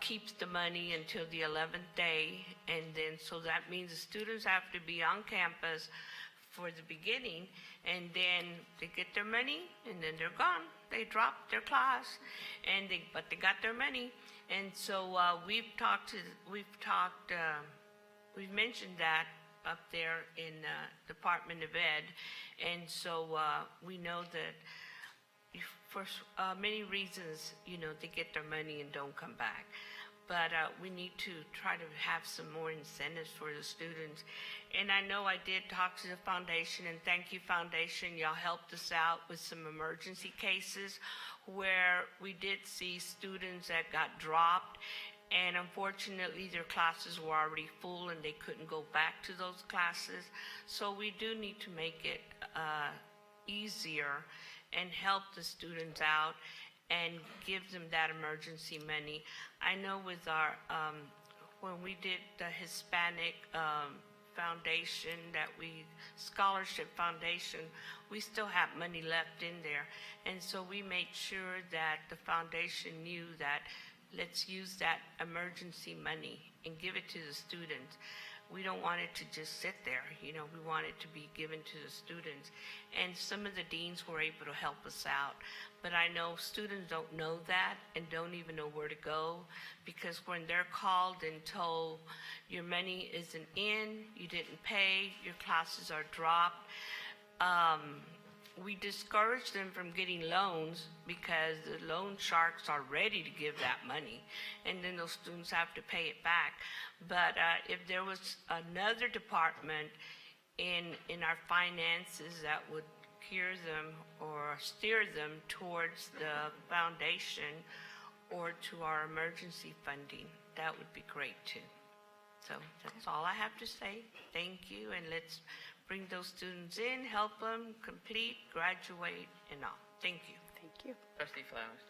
keeps the money until the 11th day. And then so that means the students have to be on campus for the beginning, and then they get their money and then they're gone. They drop their class, but they got their money. And so we've mentioned that up there in Department of Ed. And so we know that for many reasons, you know, they get their money and don't come back. But we need to try to have some more incentives for the students. And I know I did talk to the foundation, and thank you, foundation. Y'all helped us out with some emergency cases where we did see students that got dropped, and unfortunately their classes were already full and they couldn't go back to those classes. So we do need to make it easier and help the students out and give them that emergency money. I know with our, when we did the Hispanic foundation, scholarship foundation, we still have money left in there. And so we made sure that the foundation knew that let's use that emergency money and give it to the students. we don't want it to just sit there. You know, we want it to be given to the students. And some of the deans were able to help us out. But I know students don't know that and don't even know where to go, because when they're called and told your money isn't in, you didn't pay, your classes are dropped, we discourage them from getting loans because the loan sharks are ready to give that money, and then those students have to pay it back. But if there was another department in our finances that would gear them or steer them towards the foundation or to our emergency funding, that would be great too. So that's all I have to say. Thank you, and let's bring those students in, help them complete, graduate, and all. Thank you. Thank you. Trustee Flowers.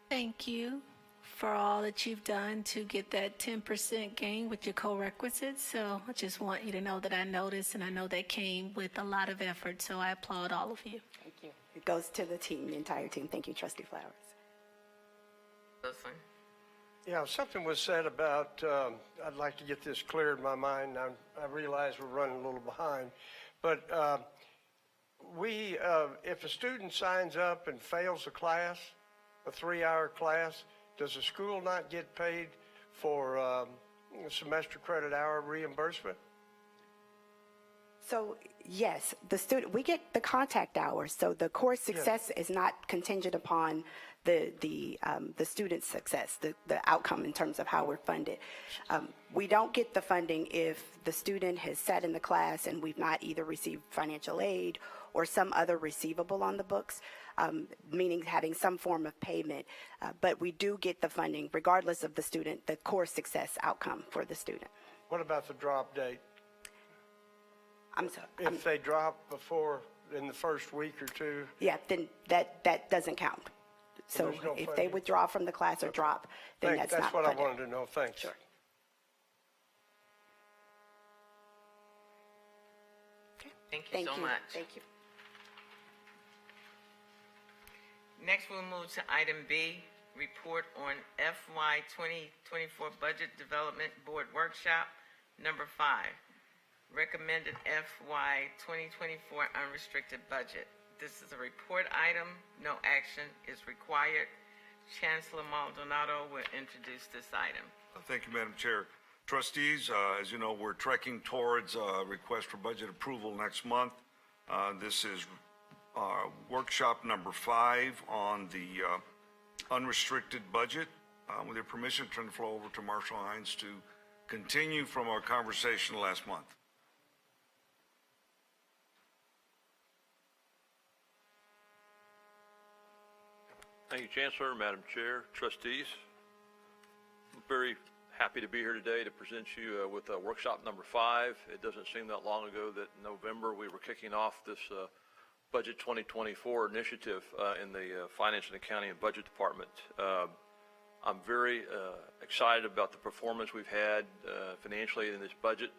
Thank you for all that you've done to get that 10% gain with your co-requisites. So I just want you to know that I noticed, and I know that came with a lot of effort. So I applaud all of you. Thank you. It goes to the team, the entire team. Thank you, Trustee Flowers. Listen. Yeah, something was said about, I'd like to get this clear in my mind. I realize we're running a little behind, but if a student signs up and fails a class, a 3-hour class, does the school not get paid for semester credit hour reimbursement? So yes, we get the contact hours. So the course success is not contingent upon the student's success, the outcome in terms of how we're funded. We don't get the funding if the student has sat in the class and we've not either received financial aid or some other receivable on the books, meaning having some form of payment. But we do get the funding regardless of the course success outcome for the student. What about the drop date? I'm sorry. If they drop in the first week or two? Yeah, then that doesn't count. So There's no if they funding? withdraw from the class or drop, then that's not That's what funded. I wanted to know. Thanks. Sure. Thank you so much. Thank you. Next, we'll move to item B, report on FY 2024 Budget Development Board Workshop, number 5, recommended FY 2024 unrestricted budget. This is a report item. No action is required. Chancellor Maldonado will introduce this item. Thank you, Madam Chair. Trustees, as you know, we're trekking towards a request for budget approval next month. This is workshop number 5 on the unrestricted budget. With your permission, turn the floor over to Marshall Hines to continue from our conversation last month. Thank you, Chancellor, Madam Chair, Trustees. I'm very happy to be here today to present you with workshop number 5. It doesn't seem that long ago that in November we were kicking off this Budget 2024 initiative in the Finance and Accounting and Budget Department. I'm very excited about the performance we've had financially in this budget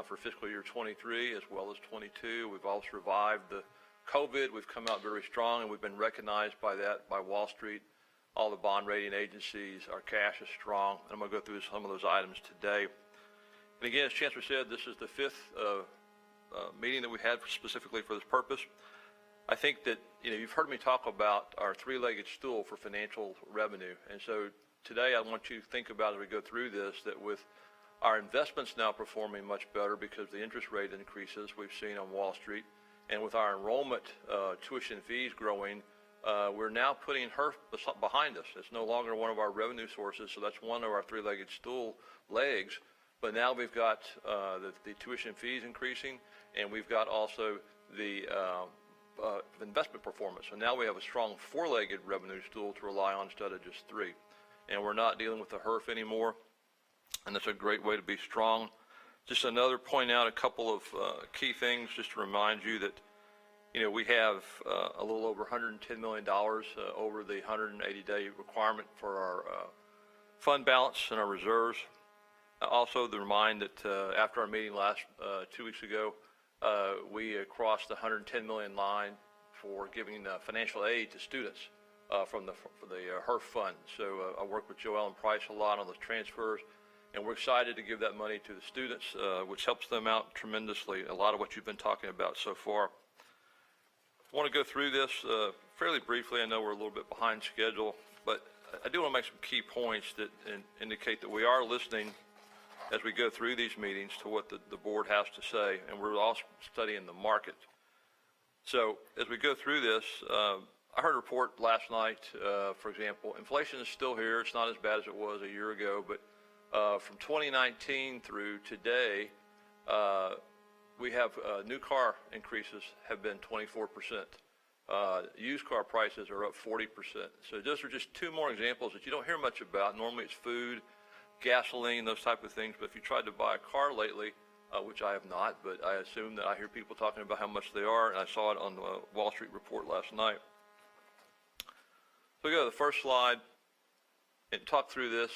for fiscal year 23 as well as 22. We've all survived the COVID. We've come out very strong, and we've been recognized by Wall Street, all the bond rating agencies. Our cash is strong. I'm going to go through some of those items today. And again, as Chancellor said, this is the 5th meeting that we had specifically for this purpose. I think that, you've heard me talk about our 3-legged stool for financial revenue. And so today I want you to think about, as we go through this, that with our investments now performing much better because the interest rate increases we've seen on Wall Street, and with our enrollment tuition fees growing, we're now putting HERF behind us. It's no longer one of our revenue sources, so that's one of our 3-legged stool legs. But now we've got the tuition fees increasing, and we've got also the investment performance. So now we have a strong 4-legged revenue stool to rely on instead of just 3. And we're not dealing with the HERF anymore, and that's a great way to be strong. Just another point out a couple of key things just to remind you that, we have a little over $110 million over the 180-day requirement for our fund balance and our reserves. Also, to remind that after our meeting last 2 weeks ago, we crossed the $110 million line for giving financial aid to students for the HERF fund. So I work with Joel and Price a lot on those transfers, And we're excited to give that money to the students, which helps them out tremendously, a lot of what you've been talking about so far. I want to go through this fairly briefly. I know we're a little bit behind schedule, but I do want to make some key points that indicate that we are listening as we go through these meetings to what the board has to say, and we're also studying the market. So as we go through this, I heard a report last night, for example, inflation is still here. It's not as bad as it was a year ago, but from 2019 through today, we have new car increases have been 24%. Used car prices are up 40%. So those are just two more examples that you don't hear much about. Normally it's food, gasoline, those type of things. But if you tried to buy a car lately, which I have not, but I assume that I hear people talking about how much they are, and I saw it on the Wall Street report last night. So we go to the first slide and talk through this.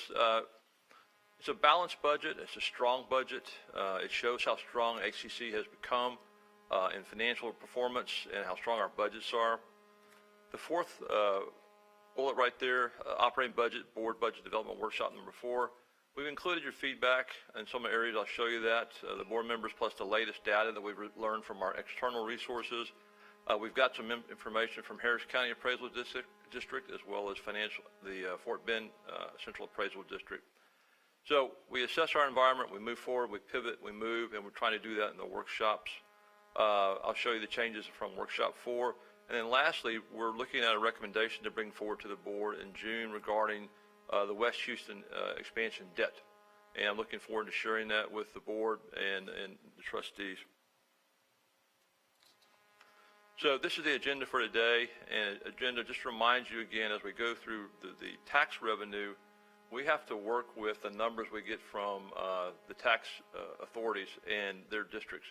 It's a balanced budget. It's a strong budget. It shows how strong HCC has become in financial performance and how strong our budgets are. The fourth bullet right there, operating budget, board budget development workshop number 4. We've included your feedback in some areas. I'll show you that. The board members plus the latest data that we've learned from our external resources. We've got some information from Harris County Appraisal District as well as the Fort Bend Central Appraisal District. So we assess our environment, we move forward, we pivot, we move, and we're trying to do that in the workshops. I'll show you the changes from workshop 4. And then lastly, we're looking at a recommendation to bring forward to the board in June regarding the West Houston expansion debt. And I'm looking forward to sharing that with the board and the trustees. So this is the agenda for today, and agenda just reminds you again as we go through the tax revenue, we have to work with the numbers we get from the tax authorities and their districts.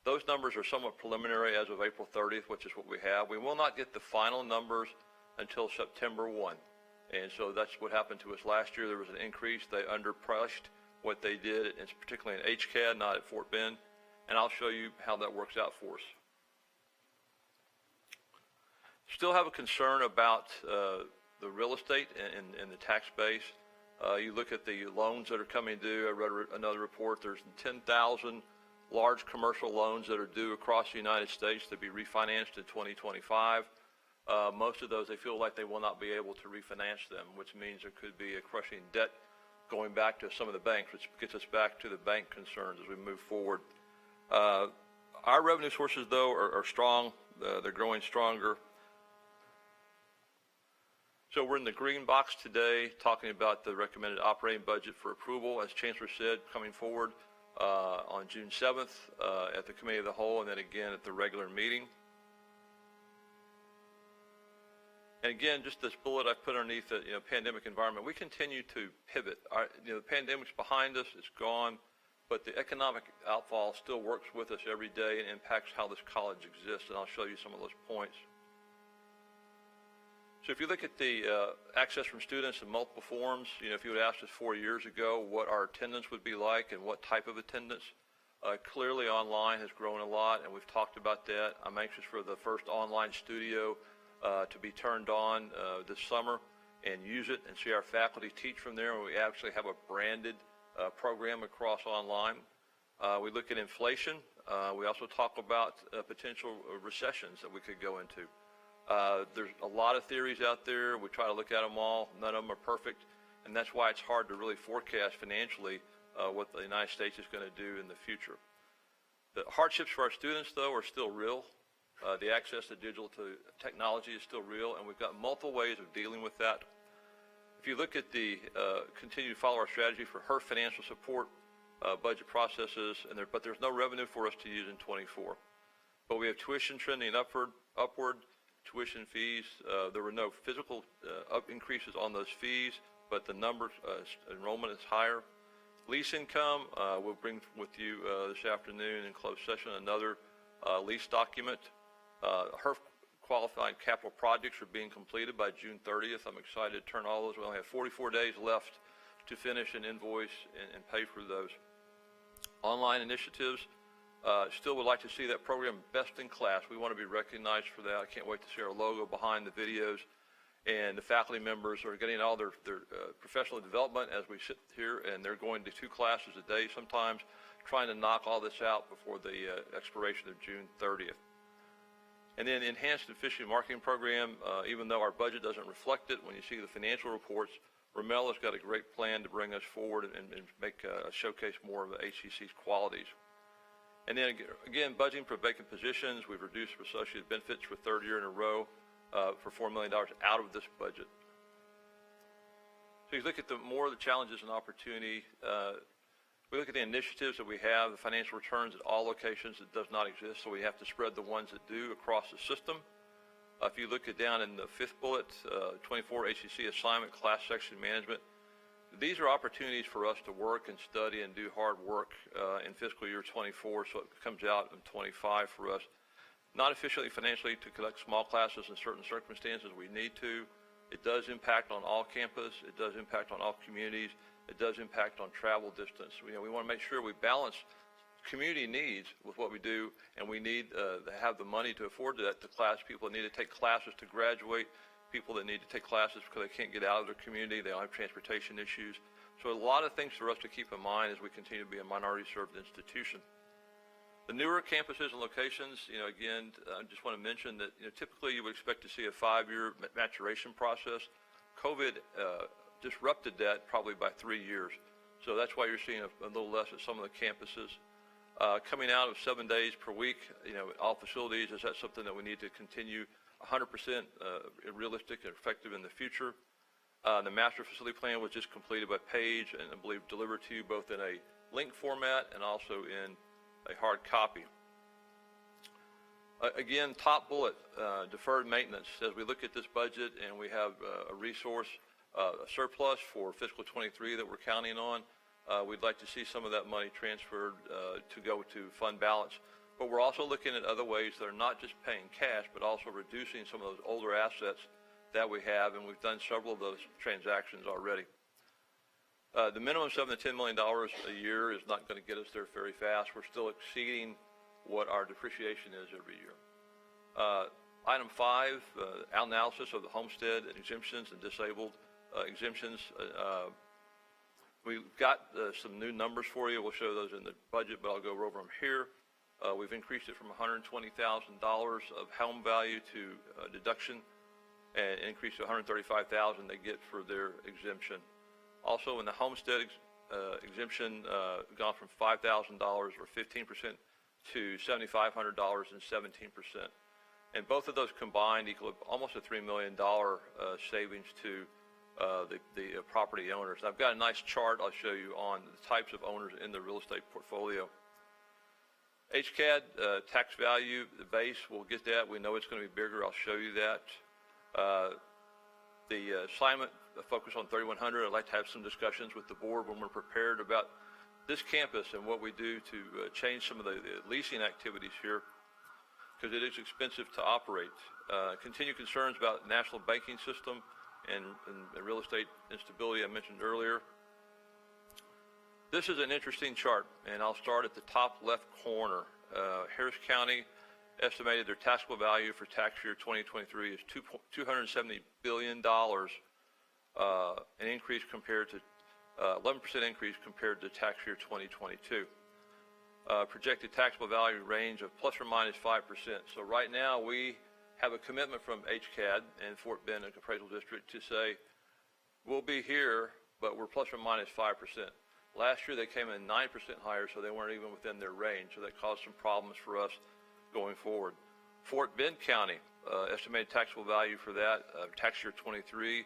Those numbers are somewhat preliminary as of April 30th, which is what we have. We will not get the final numbers until September 1. And so that's what happened to us last year. There was an increase. They underpriced what they did, and particularly in HCAD, not at Fort Bend. And I'll show you how that works out for us. Still have a concern about the real estate and the tax base. You look at the loans that are coming due. I read another report. There's 10,000 large commercial loans that are due across the United States to be refinanced in 2025. Most of those, they feel like they will not be able to refinance them, which means there could be a crushing debt going back to some of the banks, which gets us back to the bank concerns as we move forward. Our revenue sources, though, are strong. They're growing stronger. So we're in the green box today talking about the recommended operating budget for approval, as Chancellor said, coming forward on June 7th at the Committee of the Whole, and then again at the regular meeting. And again, just this bullet I put underneath the pandemic environment, we continue to pivot. The pandemic's behind us, it's gone, but the economic outfall still works with us every day and impacts how this college exists, and I'll show you some of those points. So if you look at the access from students in multiple forms, if you had asked us 4 years ago what our attendance would be like and what type of attendance, clearly online has grown a lot, and we've talked about that. I'm anxious for the first online studio to be turned on this summer and use it and see our faculty teach from there. We actually have a branded program across online. We look at inflation. We also talk about potential recessions that we could go into. There's a lot of theories out there. We try to look at them all. None of them are perfect, and that's why it's hard to really forecast financially what the United States is going to do in the future. The hardships for our students, though, are still real. The access to digital technology is still real, and we've got multiple ways of dealing with that. If you look at the continue to follow our strategy for her financial support budget processes, but there's no revenue for us to use in 24. But we have tuition trending upward. Tuition fees, there were no physical increases on those fees, but the number, enrollment is higher. Lease income, we'll bring with you this afternoon in closed session another lease document. Her qualifying capital projects are being completed by June 30th. I'm excited to turn all those. We only have 44 days left to finish and invoice and pay for those. Online initiatives. Still would like to see that program best in class. We want to be recognized for that. I can't wait to see our logo behind the videos. and the faculty members are getting all their professional development as we sit here, and they're going to 2 classes a day sometimes, trying to knock all this out before the expiration of June 30th. And then enhanced efficient marketing program, even though our budget doesn't reflect it, when you see the financial reports, Romella's got a great plan to bring us forward and make showcase more of the HCC's qualities. And then again, budgeting for vacant positions, we've reduced associated benefits for 3rd year in a row for $4 million out of this budget. So you look at more of the challenges and opportunity. We look at the initiatives that we have, the financial returns at all locations that does not exist, so we have to spread the ones that do across the system. If you look at down in the 5th bullet, 24 HCC assignment, class section management, these are opportunities for us to work and study and do hard work in fiscal year 24, so it comes out in 25 for us. Not efficiently financially to conduct small classes in certain circumstances we need to. It does impact on all campus. It does impact on all communities. It does impact on travel distance. We want to make sure we balance community needs with what we do, and we need to have the money to afford that to class people that need to take classes to graduate, people that need to take classes because they can't get out of their community, they don't have transportation issues. So a lot of things for us to keep in mind as we continue to be a minority-served institution. The newer campuses and locations, again, I just want to mention that typically you would expect to see a 5-year maturation process. COVID disrupted that probably by 3 years. So that's why you're seeing a little less at some of the campuses. Coming out of 7 days per week, all facilities, is that something that we need to continue 100% realistic and effective in the future? The master facility plan was just completed by Paige and I believe delivered to you both in a link format and also in a hard copy. Again, top bullet, deferred maintenance. As we look at this budget and we have a resource, a surplus for fiscal 23 that we're counting on, we'd like to see some of that money transferred to go to fund balance. But we're also looking at other ways that are not just paying cash, but also reducing some of those older assets that we have, and we've done several of those transactions already. The minimum $7 to $10 million a year is not going to get us there very fast. We're still exceeding what our depreciation is every year. Item 5, analysis of the homestead and exemptions and disabled exemptions. We've got some new numbers for you. We'll show those in the budget, but I'll go over them here. We've increased it from $120,000 of home value to deduction, and increased to $135,000 they get for their exemption. Also, in the homestead exemption, gone from $5,000 or 15% to $7,500 and 17%. And both of those combined equal almost a $3 million savings to the property owners. I've got a nice chart I'll show you on the types of owners in the real estate portfolio. HCAD, tax value, the base, we'll get that. We know it's going to be bigger. I'll show you that. The assignment focus on 3100. I'd like to have some discussions with the board when we're prepared about this campus and what we do to change some of the leasing activities here, because it is expensive to operate. Continued concerns about national banking system and real estate instability I mentioned earlier. This is an interesting chart, and I'll start at the top left corner. Harris County estimated their taxable value for tax year 2023 is $270 billion, an increase compared to 11% increase compared to tax year 2022. Projected taxable value range of plus or minus 5%. So right now we have a commitment from HCAD and Fort Bend Appraisal District to say we'll be here, but we're plus or minus 5%. Last year they came in 9% higher, so they weren't even within their range, so that caused some problems for us going forward. Fort Bend County, estimated taxable value for that tax year 23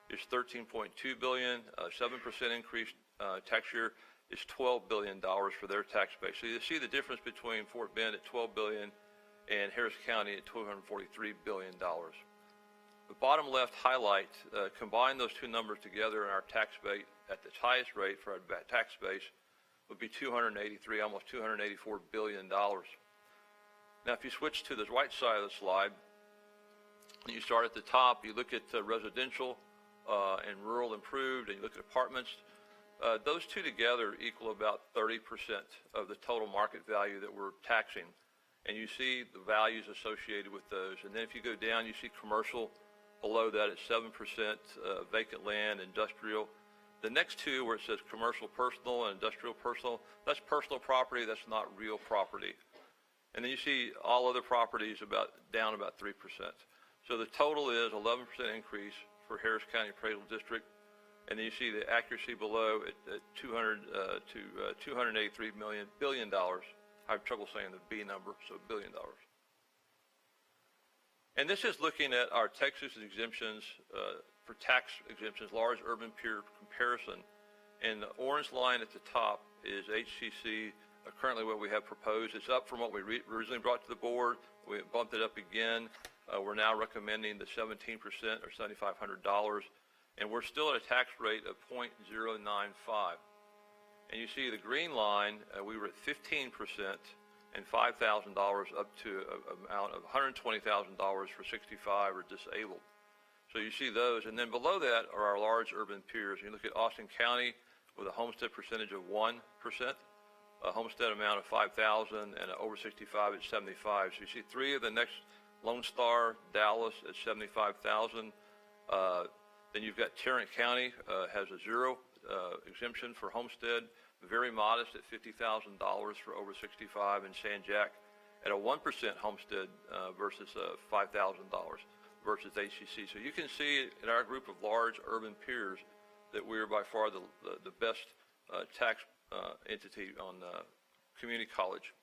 is $13.2 billion, 7% increase. Tax year is $12 billion for their tax base. So you see the difference between Fort Bend at $12 billion and Harris County at $243 billion. The bottom left highlight, combine those two numbers together, and our tax base at the highest rate for our tax base would be $283, almost $284 billion. Now, if you switch to the right side of the slide, and you start at the top, you look at residential and rural improved, and you look at apartments, those two together equal about 30% of the total market value that we're taxing. And you see the values associated with those. And then if you go down, you see commercial Below that, it's 7% vacant land, industrial. The next two, where it says commercial personal and industrial personal, that's personal property, that's not real property. And then you see all other properties down about 3%. So the total is 11% increase for Harris County Appraisal District. And then you see the accuracy below at $283 billion. I have trouble saying the B number, so $1 billion. And this is looking at our Texas exemptions for tax exemptions, large urban peer comparison. And the orange line at the top is HCC, currently what we have proposed. It's up from what we originally brought to the board. We bumped it up again. We're now recommending the 17% or $7,500. And we're still at a tax rate of 0.095. And you see the green line, we were at 15% and $5,000 up to an amount of $120,000 for 65 or disabled. So you see those. And then below that are our large urban peers. You look at Austin County with a homestead percentage of 1%, a homestead amount of 5,000, and over 65 at 75. So you see three of the next: Lone Star, Dallas at 75,000. Then you've got Tarrant County has a zero exemption for homestead, very modest at $50,000 for over 65, and San Jack at a 1% homestead versus $5,000 versus HCC. So you can see in our group of large urban peers that we are by far the best tax entity on community college.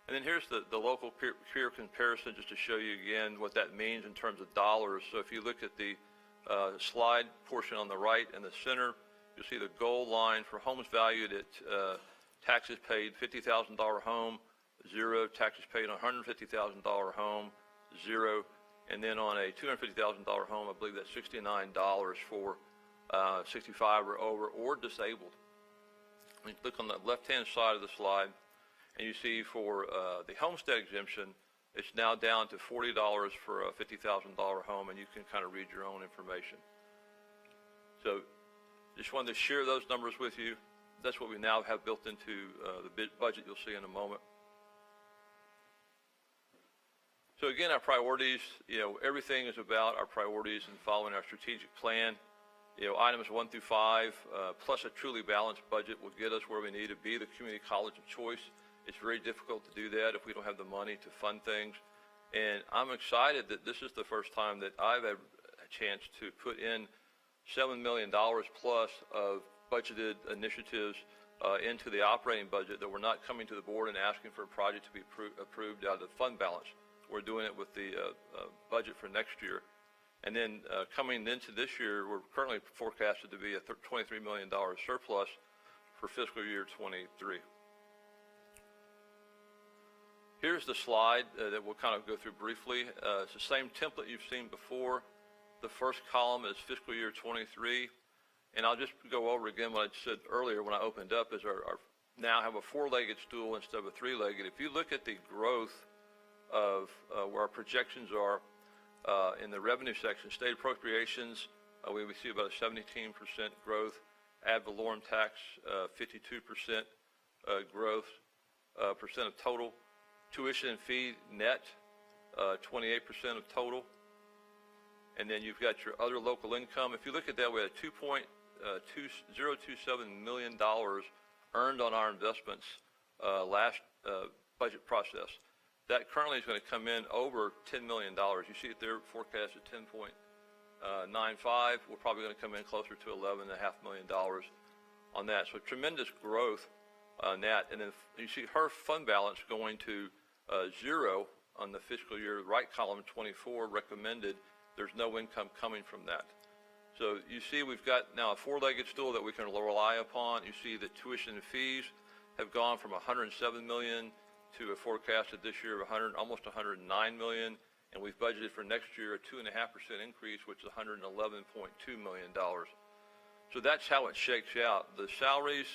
And then here's the local peer comparison, just to show you again what that means in terms of dollars. So if you look at the slide portion on the right and the center, you'll see the gold line for homes valued at taxes paid $50,000 home, zero. Taxes paid on $150,000 home, zero. And then on a $250,000 home, I believe that's $69 for 65 or over or disabled. When you look on the left-hand side of the slide, and you see for the homestead exemption, it's now down to $40 for a $50,000 home, and you can kind of read your own information. So just wanted to share those numbers with you. That's what we now have built into the budget you'll see in a moment. So again, our priorities, everything is about our priorities and following our strategic plan. Items 1 through 5, plus a truly balanced budget will get us where we need to be, the community college of choice. It's very difficult to do that if we don't have the money to fund things. And I'm excited that this is the first time that I've had a chance to put in $7 million plus of budgeted initiatives into the operating budget, that we're not coming to the board and asking for a project to be approved out of the fund balance. We're doing it with the budget for next year. And then coming into this year, we're currently forecasted to be a $23 million surplus for fiscal year 23. Here's the slide that we'll kind of go through briefly. It's the same template you've seen before. The first column is fiscal year 23. And I'll just go over again what I said earlier when I opened up, is our now have a four-legged stool instead of a three-legged. If you look at the growth of where our projections are in the revenue section, state appropriations, we see about a 17% growth. Ad valorem tax, 52% growth, percent of total. Tuition and fee net, 28% of total. And then you've got your other local income. If you look at that, we had $2.027 million earned on our investments last budget process. That currently is going to come in over $10 million. You see it there, forecast at 10.95. We're probably going to come in closer to $11.5 million on that. So tremendous growth on that. And then you see her fund balance going to zero on the fiscal year, right column 24 recommended. There's no income coming from that. So you see we've got now a four-legged stool that we can rely upon. You see that tuition and fees have gone from $107 million to a forecasted this year of almost $109 million, and we've budgeted for next year a 2.5% increase, which is $111.2 million. So that's how it shakes out. The salaries,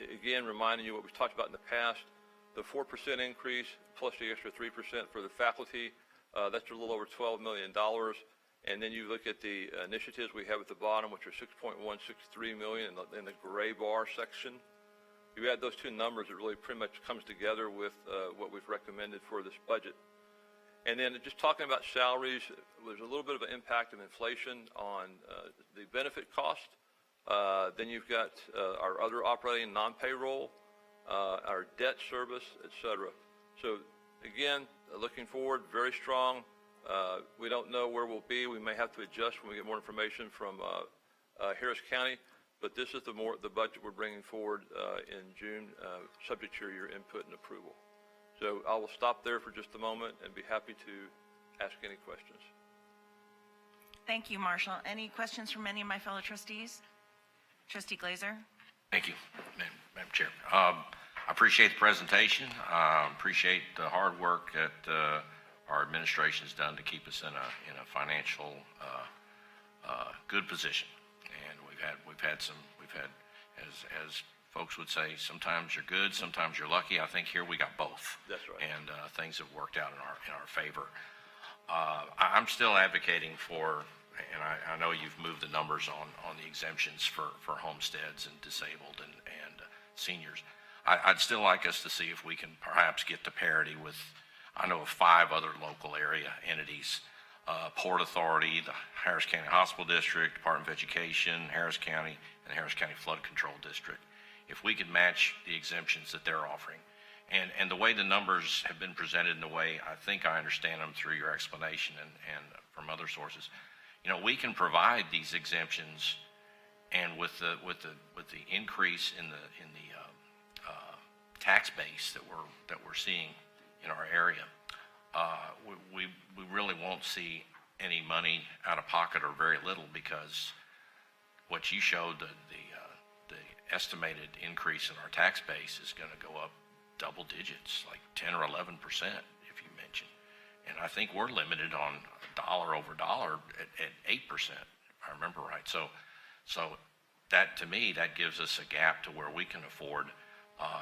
again, reminding you what we've talked about in the past, the 4% increase plus the extra 3% for the faculty, that's a little over $12 million. And then you look at the initiatives we have at the bottom, which are $6.163 million in the gray bar section. You add those two numbers, it really pretty much comes together with what we've recommended for this budget. And then just talking about salaries, there's a little bit of an impact of inflation on the benefit cost. Then you've got our other operating non-payroll, our debt service, et cetera. So again, looking forward, very strong. We don't know where we'll be. We may have to adjust when we get more information from Harris County, but this is the budget we're bringing forward in June, subject to your input and approval. So I will stop there for just a moment and be happy to ask any questions. Thank you, Marshall. Any questions from any of my fellow trustees? Trustee Glazer? Thank you, Madam Chair. I appreciate the presentation. Appreciate the hard work that our administration has done to keep us in a financial good position. And we've had as folks would say, sometimes you're good, sometimes you're lucky. I think here we got both. That's right. And things have worked out in our favor. I'm still advocating for, and I know you've moved the numbers on the exemptions for homesteads and disabled and seniors. I'd still like us to see if we can perhaps get to parity with, I know of 5 other local area entities, Port Authority, the Harris County Hospital District, Department of Education, Harris County, and the Harris County Flood Control District. If we could match the exemptions that they're offering. And the way the numbers have been presented in the way I think I understand them through your explanation and from other sources, we can provide these exemptions, and with the increase in the tax base that we're seeing in our area, we really won't see any money out of pocket or very little, because what you showed, the estimated increase in our tax base is going to go up double digits, like 10 or 11%, if you mention. And I think we're limited on dollar over dollar at 8%, if I remember right. So that, to me, that gives us a gap to where we can afford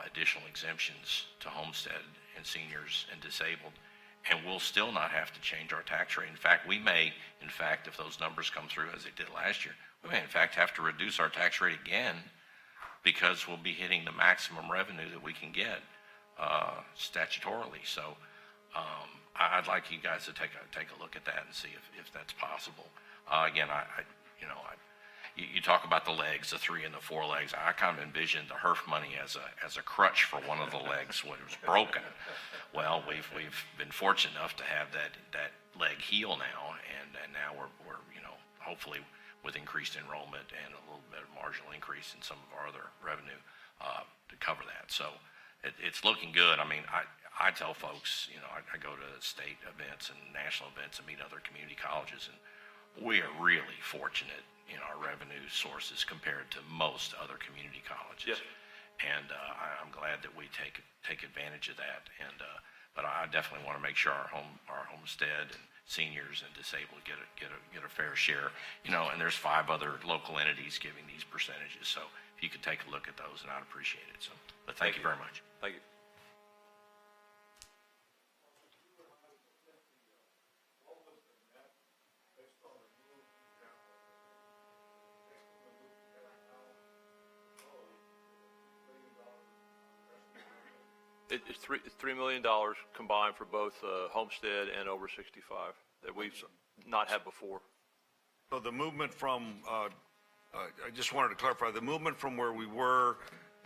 additional exemptions to homestead and seniors and disabled, and we'll still not have to change our tax rate. In fact, we may, if those numbers come through as they did last year, we may in fact have to reduce our tax rate again, because we'll be hitting the maximum revenue that we can get statutorily. So I'd like you guys to take a look at that and see if that's possible. Again, you talk about the legs, the 3 and the 4 legs. I kind of envisioned the HERF money as a crutch for one of the legs when it was broken. Well, we've been fortunate enough to have that leg heal now, and now we're hopefully with increased enrollment and a little bit of marginal increase in some of our other revenue to cover that. So it's looking good. I mean, I tell folks, I go to state events and national events and meet other community colleges, and we are really fortunate in our revenue sources compared to most other community colleges. Yes. And I'm glad that we take advantage of that. And but I definitely want to make sure our homestead and seniors and disabled get a fair share. And there's 5 other local entities giving these percentages. So if you could take a look at those, and I'd appreciate it. So, but thank you very much. Thank you. It's $3 million combined for both homestead and over 65 that we've not had before. So the movement from, I just wanted to clarify, the movement from where we were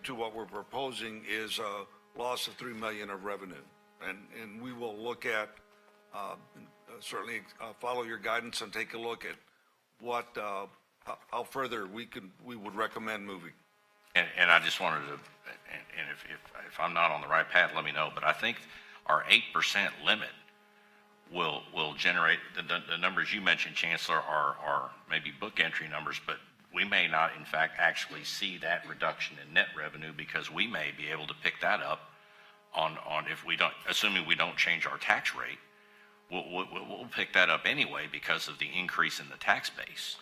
to what we're proposing is a loss of $3 million of revenue. And we will look at, certainly follow your guidance and take a look at what, how further we would recommend moving. And I just wanted to, and if I'm not on the right path, let me know. But I think our 8% limit will generate the numbers you mentioned, Chancellor, are maybe book entry numbers, but we may not, in fact, actually see that reduction in net revenue, because we may be able to pick that up on if we don't, assuming we don't change our tax rate, we'll pick that up anyway because of the increase in the tax base.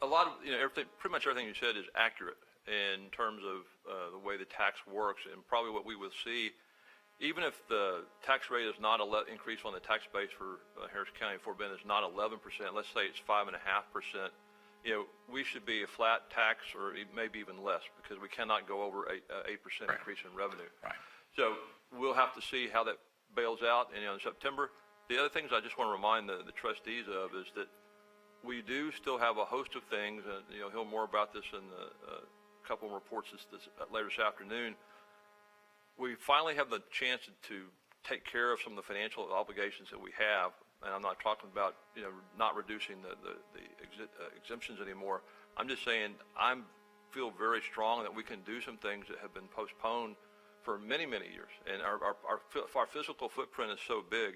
A lot of, everything, pretty much everything you said is accurate in terms of the way the tax works, and probably what we will see, even if the tax rate is not increase on the tax base for Harris County Fort Bend is not 11%, let's say it's 5.5%, we should be a flat tax, or maybe even less, because we cannot go over 8% increase in revenue. Right. So we'll have to see how that bails out in September, The other things I just want to remind the trustees of is that we do still have a host of things, and you'll hear more about this in the couple of reports later this afternoon. We finally have the chance to take care of some of the financial obligations that we have, and I'm not talking about not reducing the exemptions anymore. I'm just saying I feel very strong that we can do some things that have been postponed for many, many years, and our physical footprint is so big.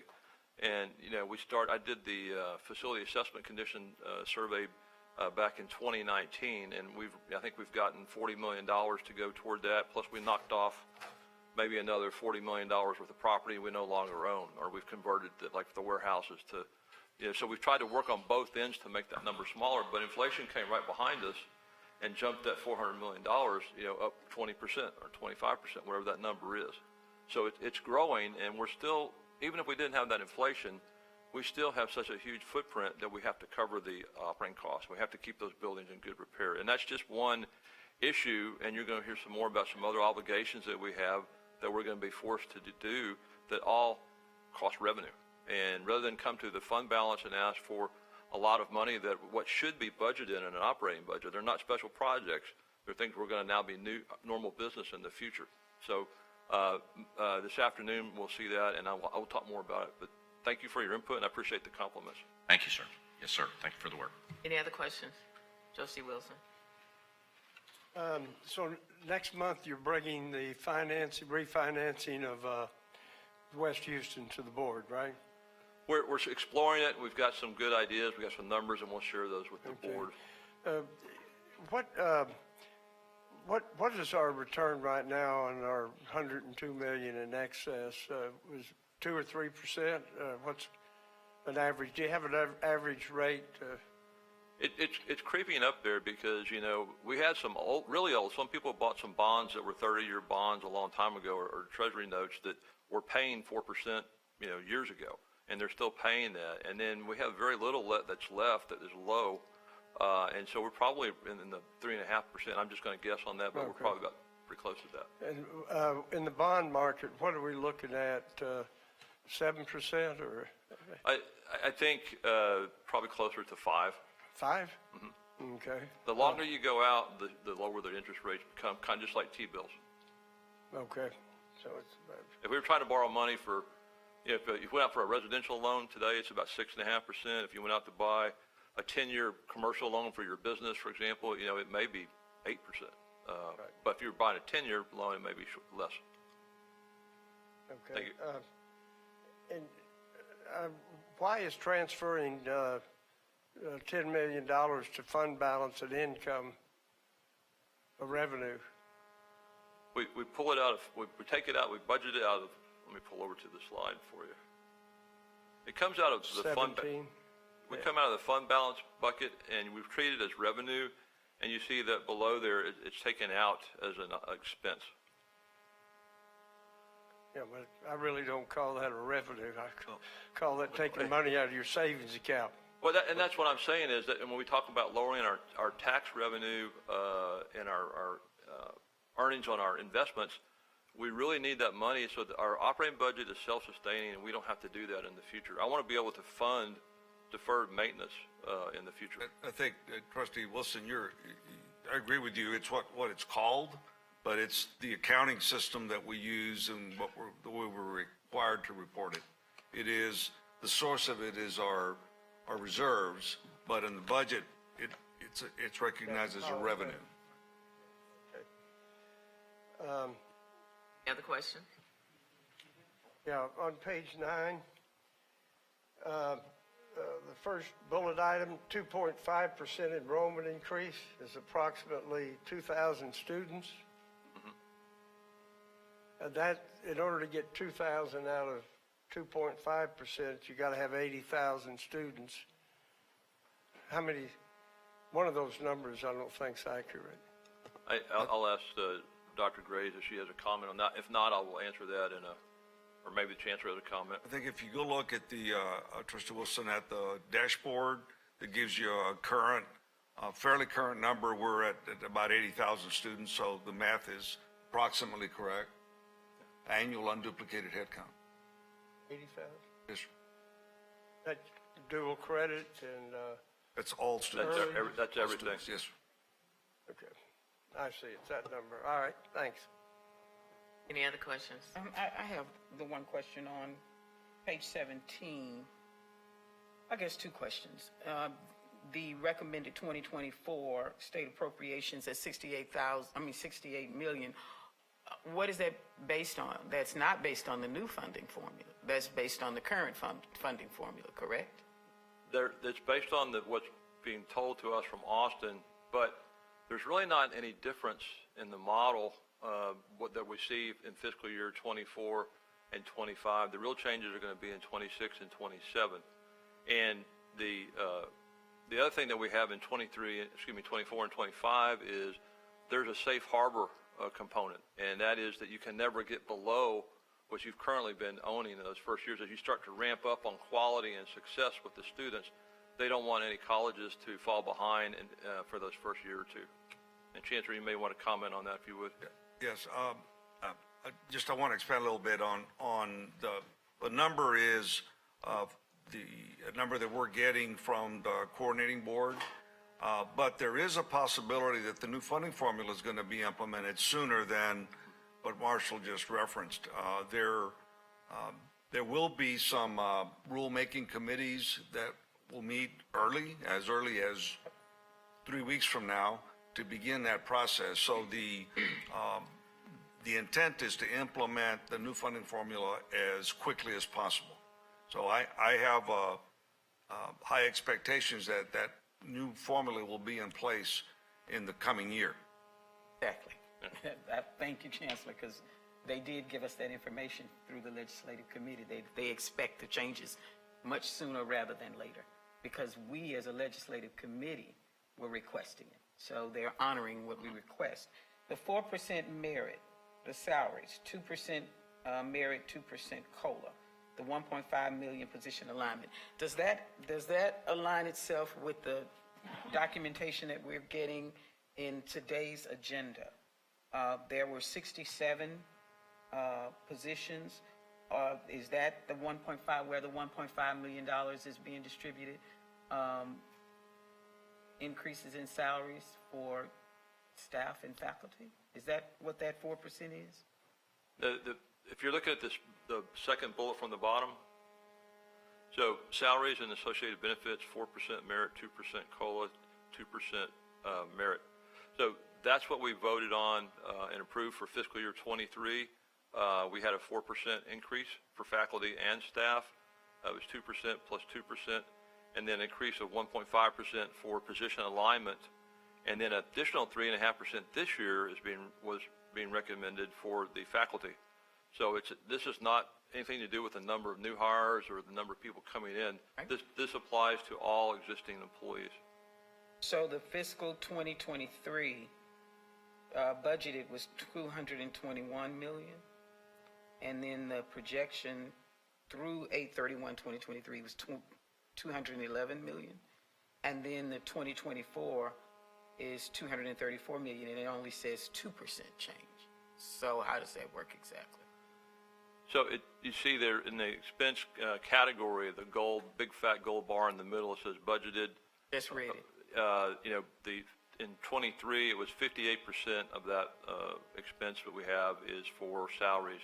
And I did the facility assessment condition survey back in 2019, and I think we've gotten $40 million to go toward that. Plus, we knocked off maybe another $40 million worth of property we no longer own, or we've converted the warehouses to. So we've tried to work on both ends to make that number smaller. But inflation came right behind us and jumped that $400 million, up 20% or 25%, whatever that number is. So it's growing, and we're still. Even if we didn't have that inflation, we still have such a huge footprint that we have to cover the operating costs. We have to keep those buildings in good repair. And that's just one issue, and you're going to hear some more about some other obligations that we have that we're going to be forced to do that all cost revenue. And rather than come to the fund balance and ask for a lot of money that what should be budgeted in an operating budget, they're not special projects. They're things we're going to now be normal business in the future. So this afternoon, we'll see that, and I will talk more about it. But thank you for your input, and I appreciate the compliments. Thank you, sir. Yes, sir. Thank you for the work. Any other questions? Trustee Wilson. So next month, you're bringing the refinancing of West Houston to the board, right? We're exploring it. We've got some good ideas. We've got some numbers, and we'll share those with the board. What is our return right now on our $102 million in excess? Was 2 or 3%? What's an average? Do you have an average rate? It's creeping up there because we had some really old. Some people bought some bonds that were 30-year bonds a long time ago, or Treasury notes that were paying 4%, years ago, and they're still paying that. And then we have very little that's left that is low. And so we're probably in the 3.5%. I'm just going to guess on that, but we're probably about pretty close to that. And in the bond market, what are we looking at? 7% or? I think probably closer to 5. 5? Mm-hmm. Okay. The longer you go out, the lower the interest rates become, kind of just like T-bills. Okay. So it's if we were trying to borrow money for, if you went out for a residential loan today, it's about 6.5%. If you went out to buy a 10-year commercial loan for your business, for example, it may be 8%. Right. But if you're buying a 10-year loan, it may be less. Okay. Thank you. Why is transferring $10 million to fund balance and income a revenue? We pull it out of, we take it out, we budget it out of, let me pull over to the slide for you. It comes out of the 17. We come out of the fund balance bucket, and we've treated it as revenue, and you see that below there, it's taken out as an expense. Yeah, but I really don't call that a revenue. I call that taking money out of your savings account. Well, and that's what I'm saying is that when we talk about lowering our tax revenue and our earnings on our investments, we really need that money so that our operating budget is self-sustaining, and we don't have to do that in the future. I want to be able to fund deferred maintenance in the future. I think, Trustee Wilson, I agree with you. It's what it's called, but it's the accounting system that we use and the way we're required to report it. It is, the source of it is our reserves, but in the budget, it's recognized as a revenue. Any other questions? Yeah, on page 9, the first bullet item, 2.5% enrollment increase is approximately 2,000 students. And that, in order to get 2,000 out of 2.5%, you got to have 80,000 students. How many? One of those numbers I don't think is accurate. I'll ask Dr. Graves if she has a comment on that. If not, I will answer that or maybe the chancellor has a comment. I think if you go look at the, Trustee Wilson, at the dashboard that gives you a current, fairly current number, we're at about 80,000 students, so the math is approximately correct. Annual unduplicated headcount. 80,000? Yes, sir. That dual credit and, It's all students. That's All everything. students, yes. okay, I see, it's that number. All right, thanks. Any other questions? I have the one question on page 17. I guess two questions. The recommended 2024 state appropriations at 68 million. What is that based on? That's not based on the new funding formula. That's based on the current funding formula, correct? It's based on what's being told to us from Austin, but there's really not any difference in the model that we see in fiscal year 24 and 25. The real changes are going to be in 26 and 27. And the other thing that we have in 24 and 25 is there's a safe harbor component, and that is that you can never get below what you've currently been owning in those first years. As you start to ramp up on quality and success with the students, they don't want any colleges to fall behind for those first year or two. And Chancellor, you may want to comment on that if you would. Yes, I want to expand a little bit on the number is the number that we're getting from the coordinating board, but there is a possibility that the new funding formula is going to be implemented sooner than what Marshall just referenced. There will be some rulemaking committees that will meet early as 3 weeks from now to begin that process. So the intent is to implement the new funding formula as quickly as possible. So I have high expectations that that new formula will be in place in the coming year. Exactly. Thank you, Chancellor, because they did give us that information through the legislative committee. They expect the changes much sooner rather than later, because we as a legislative committee were requesting it. So they're honoring what we request. The 4% merit, the salaries, 2% merit, 2% COLA, the 1.5 million position alignment. Does that align itself with the documentation that we're getting in today's agenda? There were 67 positions. Is that the 1.5, where the $1.5 million is being distributed? Increases in salaries for staff and faculty? Is that what that 4% is? If you're looking at the second bullet from the bottom, so salaries and associated benefits, 4% merit, 2% COLA, 2% merit. So that's what we voted on and approved for fiscal year 23. We had a 4% increase for faculty and staff. It was 2% plus 2%, and then an increase of 1.5% for position alignment, and then an additional 3.5% this year was being recommended for the faculty. So this is not anything to do with the number of new hires or the number of people coming in. Right. This applies to all existing employees. So the fiscal 2023 budgeted was 221 million, and then the projection through 8/31/2023 was 211 million, and then the 2024 is 234 million, and it only says 2% change. So how does that work exactly? So you see there in the expense category, the big fat gold bar in the middle, it says budgeted. Just read it. In 23, it was 58% of that expense that we have is for salaries.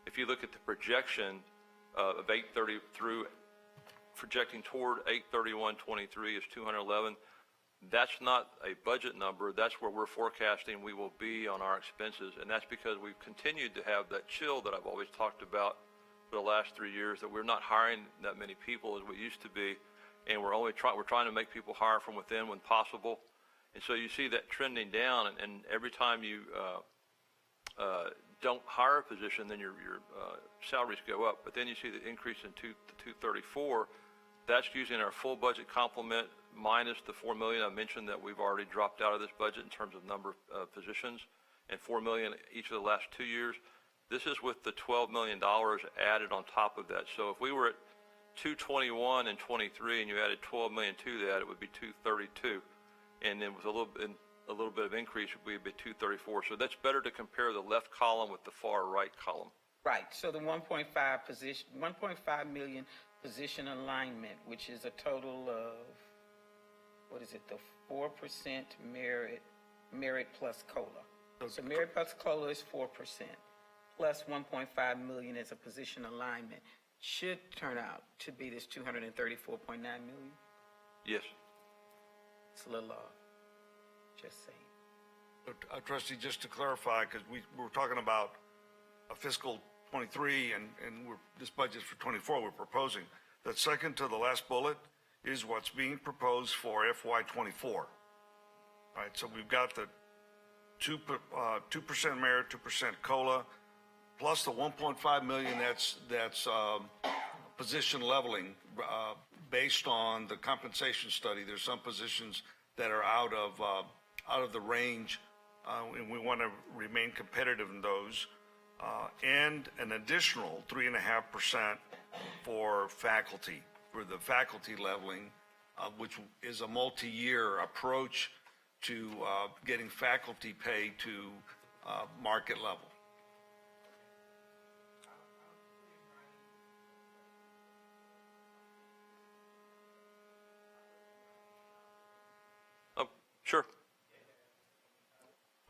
If you look at the projection of 8/30 through projecting toward 8/31/23 is 211. That's not a budget number. That's where we're forecasting we will be on our expenses, and that's because we've continued to have that chill that I've always talked about for the last 3 years, that we're not hiring that many people as we used to be, and we're trying to make people hire from within when possible. And so you see that trending down, and every time you don't hire a position, then your salaries go up. But then you see the increase in 234. That's using our full budget complement minus the $4 million I mentioned that we've already dropped out of this budget in terms of number of positions, and $4 million each of the last 2 years. This is with the $12 million added on top of that. So if we were at 221 and 23 and you added 12 million to that, it would be 232. And then with a little bit of increase, it would be 234. So that's better to compare the left column with the far right column. Right, so the 1.5 position, 1.5 million position alignment, which is a total of, what is it, the 4% merit plus COLA. So merit plus COLA is 4%, plus 1.5 million as a position alignment, should turn out to be this 234.9 million. Yes. It's a little off, just saying. Trustee, just to clarify, because we're talking about a fiscal 23 and this budget's for 24 we're proposing. That second to the last bullet is what's being proposed for FY 24. Right, so we've got the 2% merit, 2% COLA, plus the 1.5 million that's position leveling based on the compensation study. There's some positions that are out of the range, and we want to remain competitive in those. And an additional 3.5% for faculty, for the faculty leveling, which is a multi-year approach to getting faculty pay to market level. Oh, sure.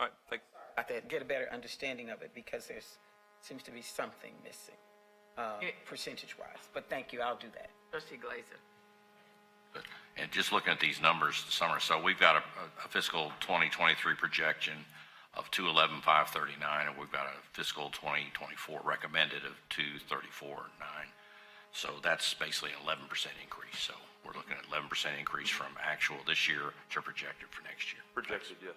All right, thanks. Get a better understanding of it, because there's seems to be something missing, percentage-wise. But thank you, I'll do that. Trustee Glazer. And just looking at these numbers, Summer, so we've got a fiscal 2023 projection of 211,539, and we've got a fiscal 2024 recommended of 234,9. So that's basically an 11% increase. So we're looking at 11% increase from actual this year to projected for next year. Projected, yes.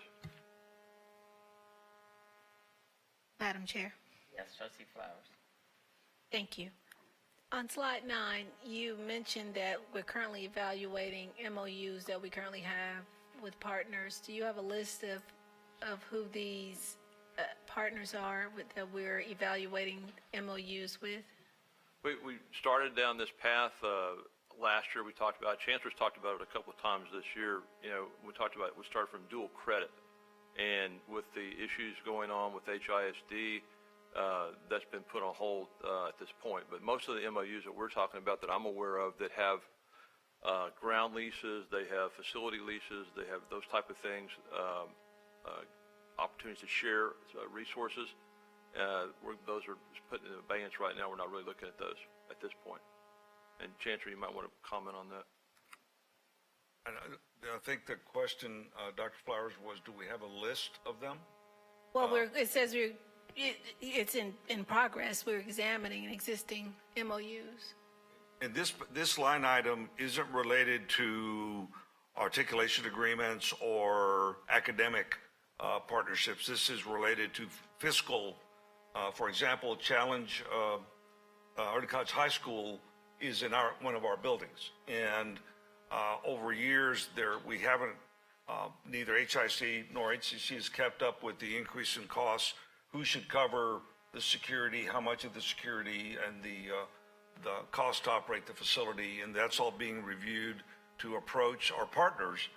Madam Chair. Yes, Trustee Flowers. Thank you. On slide 9, you mentioned that we're currently evaluating MOUs that we currently have with partners. Do you have a list of who these partners are that we're evaluating MOUs with? We started down this path last year. We talked about, Chancellor's talked about it a couple of times this year. You know, we started from dual credit, and with the issues going on with HISD, that's been put on hold at this point. But most of the MOUs that we're talking about that I'm aware of that have ground leases, they have facility leases, they have those type of things, opportunities to share resources. Those are put in abeyance right now. We're not really looking at those at this point. And Chancellor, you might want to comment on that. I think the question, Dr. Flowers, was, do we have a list of them? Well, it says it's in progress. We're examining existing MOUs. And this line item isn't related to articulation agreements or academic partnerships. This is related to fiscal. For example, Challenge Early College High School is in one of our buildings, and over years we haven't, neither HIC nor HCC has kept up with the increase in costs. Who should cover the security, how much of the security, and the cost to operate the facility, and that's all being reviewed to approach our partners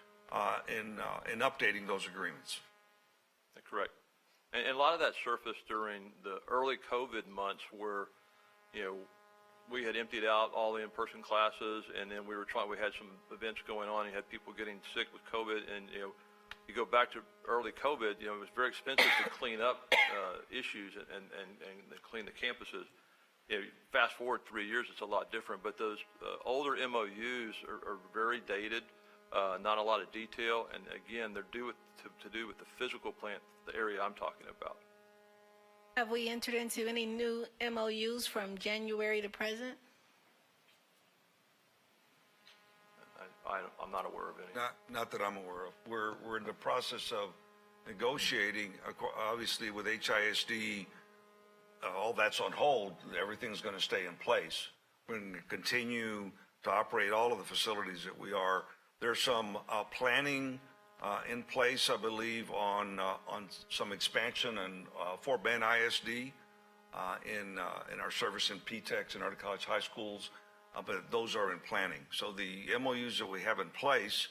in updating those agreements. Correct. And a lot of that surfaced during the early COVID months where, you know, we had emptied out all the in-person classes, and then we had some events going on, and you had people getting sick with COVID, and, you know, you go back to early COVID, you know, it was very expensive to clean up issues and clean the campuses. You know, fast forward 3 years, it's a lot different, but those older MOUs are very dated, not a lot of detail, and again, they're to do with the physical plant, the area I'm talking about. Have we entered into any new MOUs from January to present? I'm not aware of any. Not that I'm aware of. We're in the process of negotiating, obviously with HISD, all that's on hold. Everything's going to stay in place. We're going to continue to operate all of the facilities that we are. There's some planning in place, I believe, on some expansion and Fort Bend ISD in our service in PTEX and Early College High Schools, but those are in planning. So the MOUs that we have in place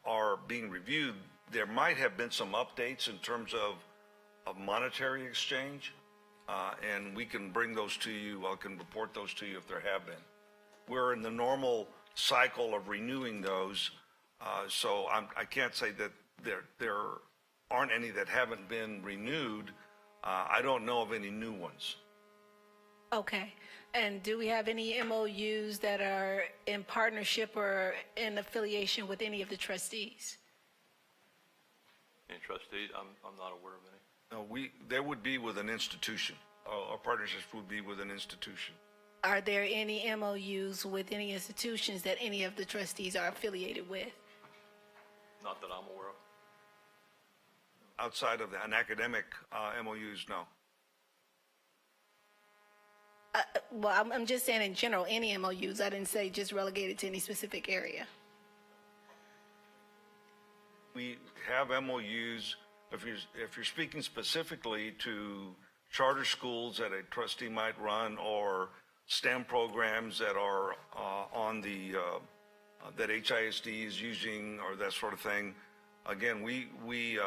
are being reviewed. There might have been some updates in terms of monetary exchange, and we can bring those to you. I can report those to you if there have been. We're in the normal cycle of renewing those, so I can't say that there aren't any that haven't been renewed. I don't know of any new ones. Okay. And do we have any MOUs that are in partnership or in affiliation with any of the trustees? Any trustees? I'm not aware of any. No, there would be with an institution. Our partnerships would be with an institution. Are there any MOUs with any institutions that any of the trustees are affiliated with? Not that I'm aware of. Outside of an academic MOUs, no. Well, I'm just saying in general, any MOUs. I didn't say just relegated to any specific area. We have MOUs. If you're speaking specifically to charter schools that a trustee might run, or STEM programs that are on the that HISD is using, or that sort of thing, again, we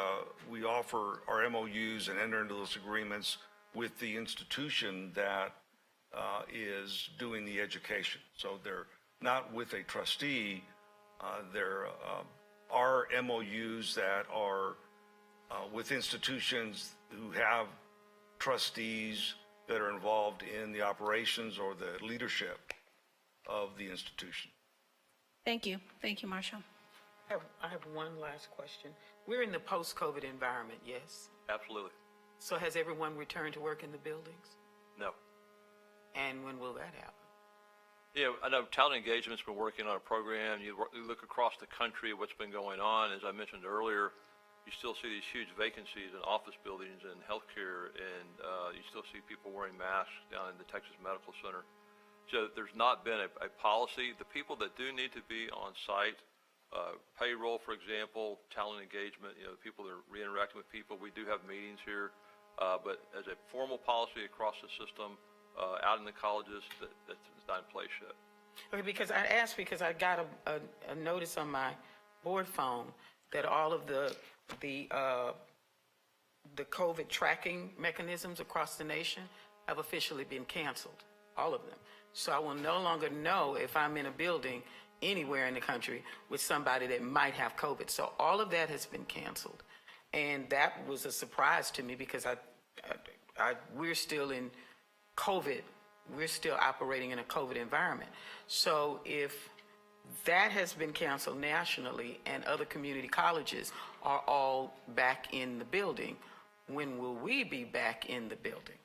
offer our MOUs and enter into those agreements with the institution that is doing the education. So they're not with a trustee. There are MOUs that are with institutions who have trustees that are involved in the operations or the leadership of the institution. Thank you. Thank you, Marshall. I have one last question. We're in the post-COVID environment, yes? Absolutely. So has everyone returned to work in the buildings? No. And when will that happen? Yeah, I know Talent Engagement's been working on a program. You look across the country at what's been going on. As I mentioned earlier, you still see these huge vacancies in office buildings and healthcare, and you still see people wearing masks down in the Texas Medical Center. So there's not been a policy. The people that do need to be on site, payroll, for example, talent engagement, the people that are re-interacting with people, we do have meetings here, but as a formal policy across the system, out in the colleges, that's not in place yet. Okay, because I asked because I got a notice on my board phone that all of the COVID tracking mechanisms across the nation have officially been canceled, all of them. So I will no longer know if I'm in a building anywhere in the country with somebody that might have COVID. So all of that has been canceled. And that was a surprise to me because we're still in COVID. We're still operating in a COVID environment. So if that has been canceled nationally and other community colleges are all back in the building, when will we be back in the building?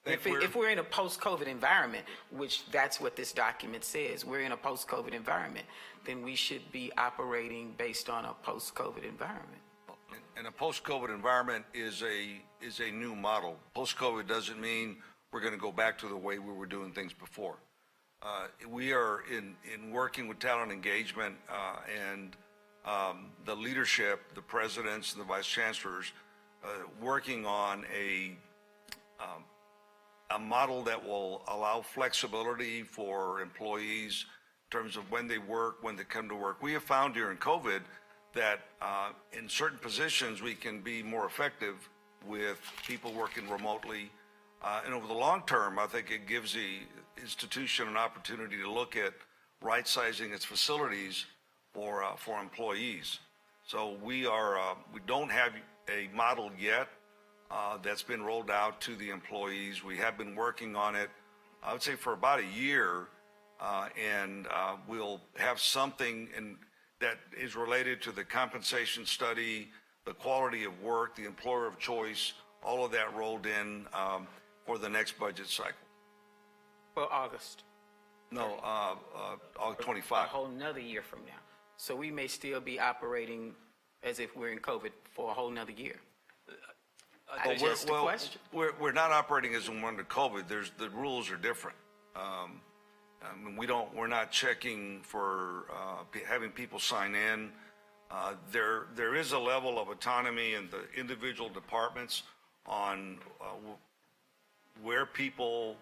If we're in a post-COVID environment, which that's what this document says, we're in a post-COVID environment, then we should be operating based on a post-COVID environment. And a post-COVID environment is a new model. Post-COVID doesn't mean we're going to go back to the way we were doing things before. We are in working with talent engagement and the leadership, the presidents and the vice chancellors, working on a model that will allow flexibility for employees in terms of when they work, when they come to work. We have found during COVID that in certain positions we can be more effective with people working remotely. And over the long term, I think it gives the institution an opportunity to look at right-sizing its facilities for employees. So we don't have a model yet that's been rolled out to the employees. We have been working on it, I would say, for about a year, and we'll have something that is related to the compensation study, the quality of work, the employer of choice, all of that rolled in for the next budget cycle. For August? No, August 25. A whole nother year from now. So we may still be operating as if we're in COVID for a whole nother year. Just a question. We're not operating as in under COVID. The rules are different. I mean, we're not checking for having people sign in. There is a level of autonomy in the individual departments on where people,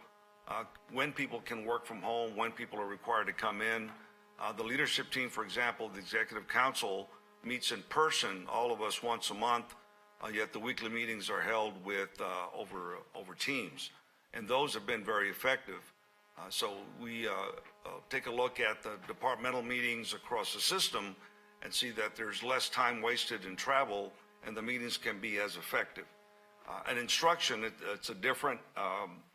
when people can work from home, when people are required to come in. The leadership team, for example, the executive council meets in person, all of us once a month, yet the weekly meetings are held with over Teams, and those have been very effective. So we take a look at the departmental meetings across the system and see that there's less time wasted in travel, and the meetings can be as effective. An instruction, it's a different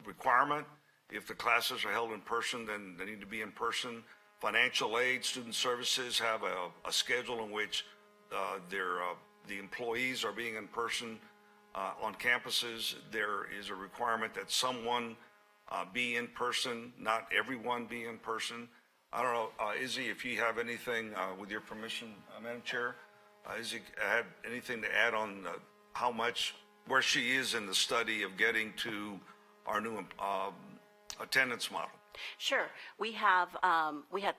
requirement. If the classes are held in person, then they need to be in person. Financial aid, student services have a schedule in which the employees are being in person. On campuses, there is a requirement that someone be in person, not everyone be in person. I don't know, Izzy, if you have anything, with your permission, Madam Chair, Izzy had anything to add on where she is in the study of getting to our new attendance model? Sure. We had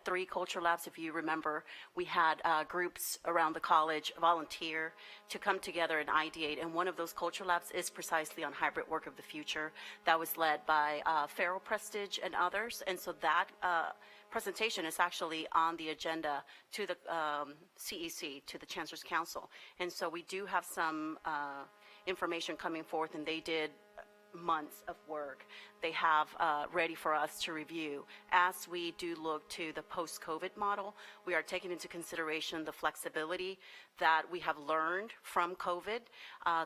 3 culture labs, if you remember. We had groups around the college volunteer to come together and ideate, and one of those culture labs is precisely on hybrid work of the future. That was led by Farrell Prestige and others, and so that presentation is actually on the agenda to the CEC, to the Chancellor's Council. And so we do have some information coming forth, and they did months of work they have ready for us to review. As we do look to the post-COVID model, we are taking into consideration the flexibility that we have learned from COVID.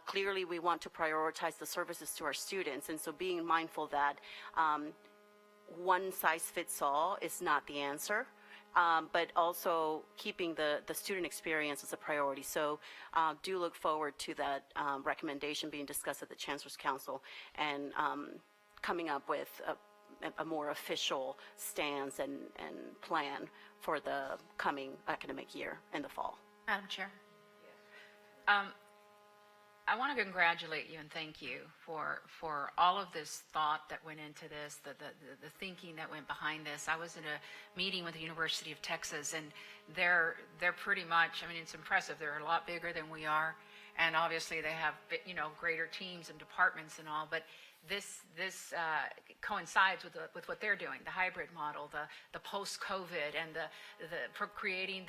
Clearly, we want to prioritize the services to our students, and so being mindful that one size fits all is not the answer. But also keeping the student experience as a priority. So do look forward to that recommendation being discussed at the Chancellor's Council and coming up with a more official stance and plan for the coming academic year in the fall. Madam Chair. I want to congratulate you and thank you for all of this thought that went into this, the thinking that went behind this. I was in a meeting with the University of Texas, and they're pretty much, I mean, it's impressive. They're a lot bigger than we are, and obviously they have, greater teams and departments and all, but this coincides with what they're doing, the hybrid model, the post-COVID, and the creating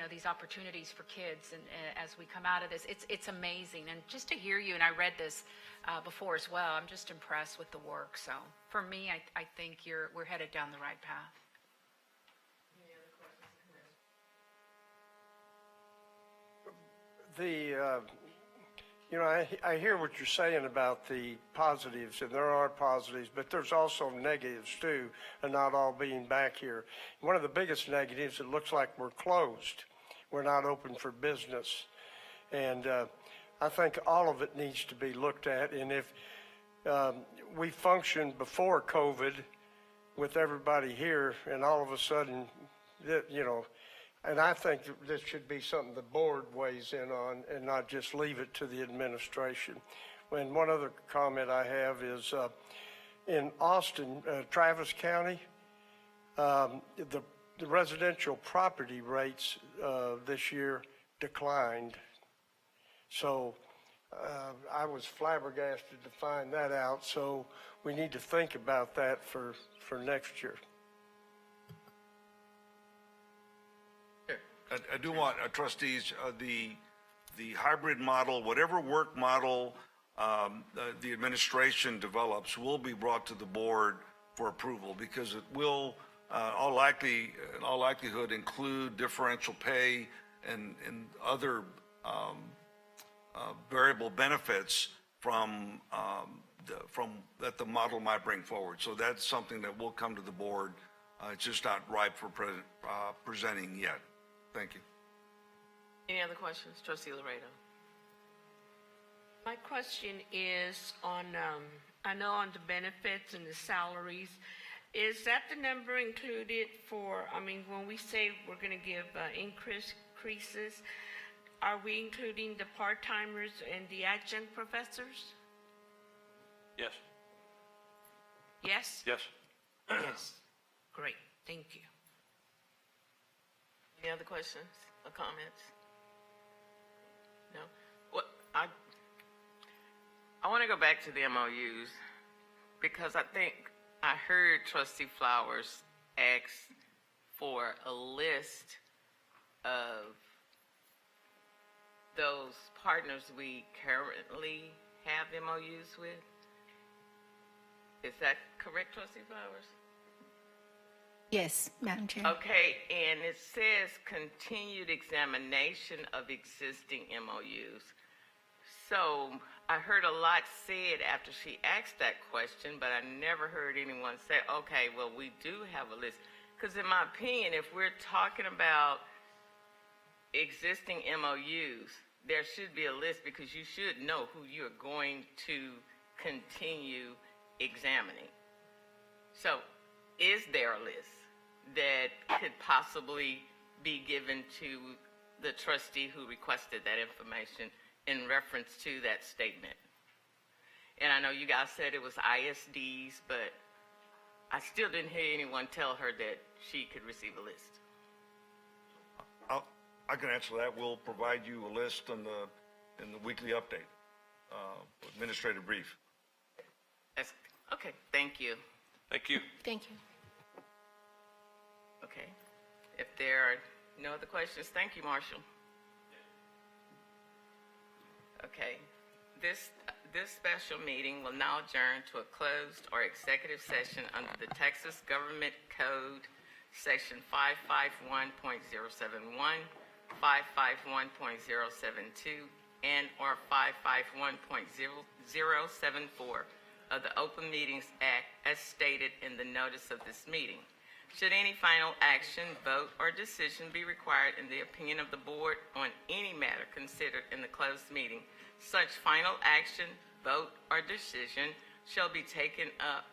these opportunities for kids, and as we come out of this, it's amazing. And just to hear you, and I read this before as well, I'm just impressed with the work. So for me, I think we're headed down the right path. I hear what you're saying about the positives, and there are positives, but there's also negatives too, and not all being back here. One of the biggest negatives, it looks like we're closed. We're not open for business. And I think all of it needs to be looked at. And if we functioned before COVID with everybody here, and all of a sudden, and I think this should be something the board weighs in on and not just leave it to the administration. And one other comment I have is in Austin, Travis County, the residential property rates this year declined. So I was flabbergasted to find that out. So we need to think about that for next year. I do want, trustees, the hybrid model, whatever work model the administration develops will be brought to the board for approval, because it will, in all likelihood, include differential pay and other variable benefits from that the model might bring forward. So that's something that will come to the board. It's just not ripe for presenting yet. Thank you. Any other questions? Trustee Laredo. My question is on, I know on the benefits and the salaries, is that the number included for, when we say we're going to give increases, are we including the part-timers and the adjunct professors? Yes. Yes? Yes. Yes. Great. Thank you. Any other questions or comments? No? Well, I want to go back to the MOUs, because I think I heard Trustee Flowers ask for a list of those partners we currently have MOUs with. Is that correct, Trustee Flowers? Yes, Madam Chair. Okay, and it says continued examination of existing MOUs. So I heard a lot said after she asked that question, but I never heard anyone say, okay, well, we do have a list. Because in my opinion, if we're talking about existing MOUs, there should be a list because you should know who you're going to continue examining. So is there a list that could possibly be given to the trustee who requested that information in reference to that statement? And I know you guys said it was ISDs, but I still didn't hear anyone tell her that she could receive a list. I can answer that. We'll provide you a list in the weekly update, administrative brief. Okay, thank you. Thank you. Thank you. Okay. If there are no other questions, thank you, Marshall. Okay. This special meeting will now adjourn to a closed or executive session under the Texas Government Code, Section 551.071, 551.072, and or 551.074 of the Open Meetings Act as stated in the notice of this meeting. Should any final action, vote, or decision be required in the opinion of the board on any matter considered in the closed meeting, such final action, vote, or decision shall be taken up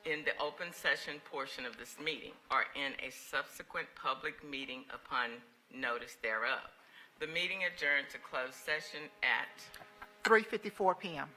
in the open session portion of this meeting or in a subsequent public meeting upon notice thereof. The meeting adjourned to closed session at 3:54 p.m.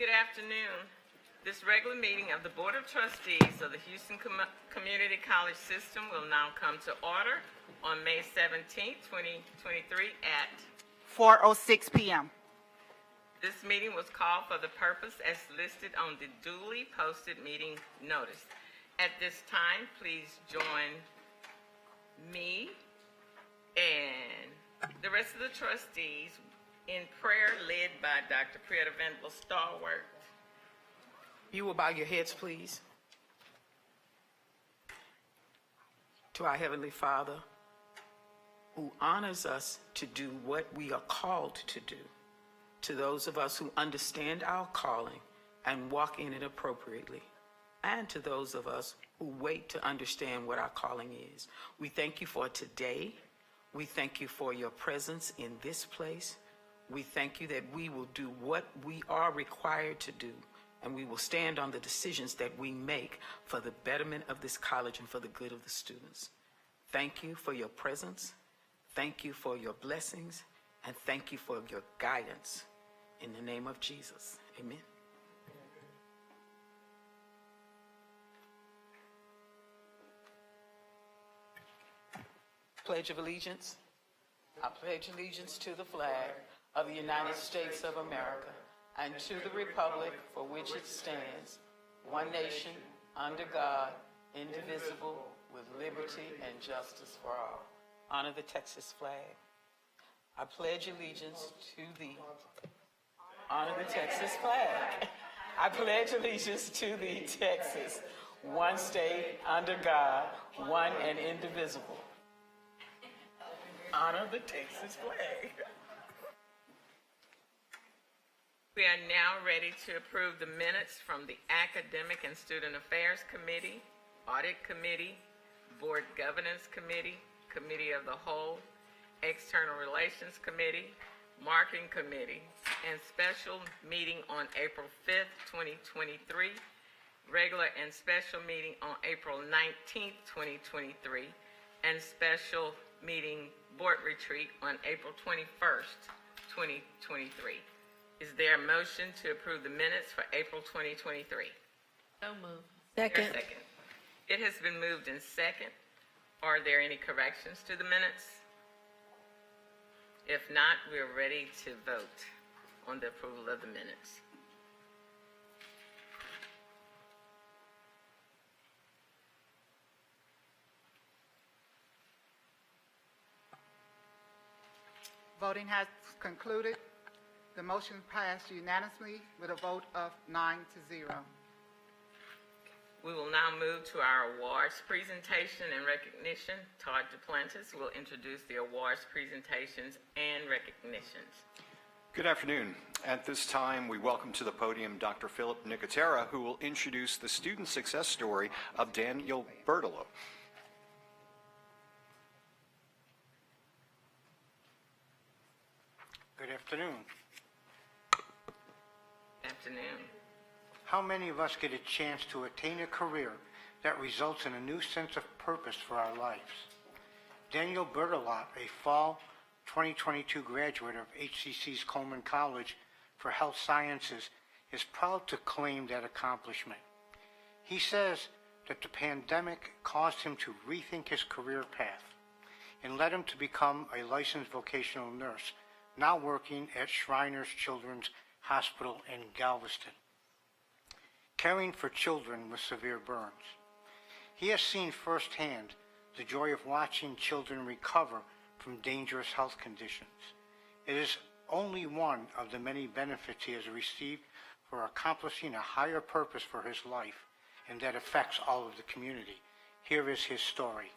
Good afternoon. This regular meeting of the Board of Trustees of the Houston Community College System will now come to order on May 17, 2023 at 4:06 p.m. This meeting was called for the purpose as listed on the duly posted meeting notice. At this time, please join me and the rest of the trustees in prayer led by Dr. Prieta Vendel Stalwart. You will bow your heads, please. To our Heavenly Father, who honors us to do what we are called to do, to those of us who understand our calling and walk in it appropriately, and to those of us who wait to understand what our calling is. We thank you for today. We thank you for your presence in this place. We thank you that we will do what we are required to do, and we will stand on the decisions that we make for the betterment of this college and for the good of the students. Thank you for your presence. Thank you for your blessings, and thank you for your guidance. In the name of Jesus, amen. Pledge of Allegiance. I pledge allegiance to the flag of the United States of America and to the republic for which it stands, one nation, under God, indivisible, with liberty and justice for all. Honor the Texas flag. I pledge allegiance to the honor the Texas flag. I pledge allegiance to the Texas, one state, under God, one and indivisible. Honor the Texas flag. We are now ready to approve the minutes from the Academic and Student Affairs Committee, Audit Committee, Board Governance Committee, Committee of the Whole, External Relations Committee, Marketing Committee, and special meeting on April 5th, 2023, regular and special meeting on April 19th, 2023, and special meeting board retreat on April 21st, 2023. Is there a motion to approve the minutes for April 2023? So moved. Second. It has been moved in second. Are there any corrections to the minutes? If not, we're ready to vote on the approval of the minutes. Voting has concluded. The motion passed unanimously with a vote of 9-0. We will now move to our awards presentation and recognition. Todd Duplantis will introduce the awards presentations and recognitions. Good afternoon. At this time, we welcome to the podium Dr. Philip Nicotera, who will introduce the student success story of Daniel Bertolo. Good afternoon. Afternoon. How many of us get a chance to attain a career that results in a new sense of purpose for our lives? Daniel Bertolot, a fall 2022 graduate of HCC's Coleman College for Health Sciences, is proud to claim that accomplishment. He says that the pandemic caused him to rethink his career path and led him to become a licensed vocational nurse, now working at Shriners Children's Hospital in Galveston, caring for children with severe burns. He has seen firsthand the joy of watching children recover from dangerous health conditions. It is only one of the many benefits he has received for accomplishing a higher purpose for his life, and that affects all of the community. Here is his story.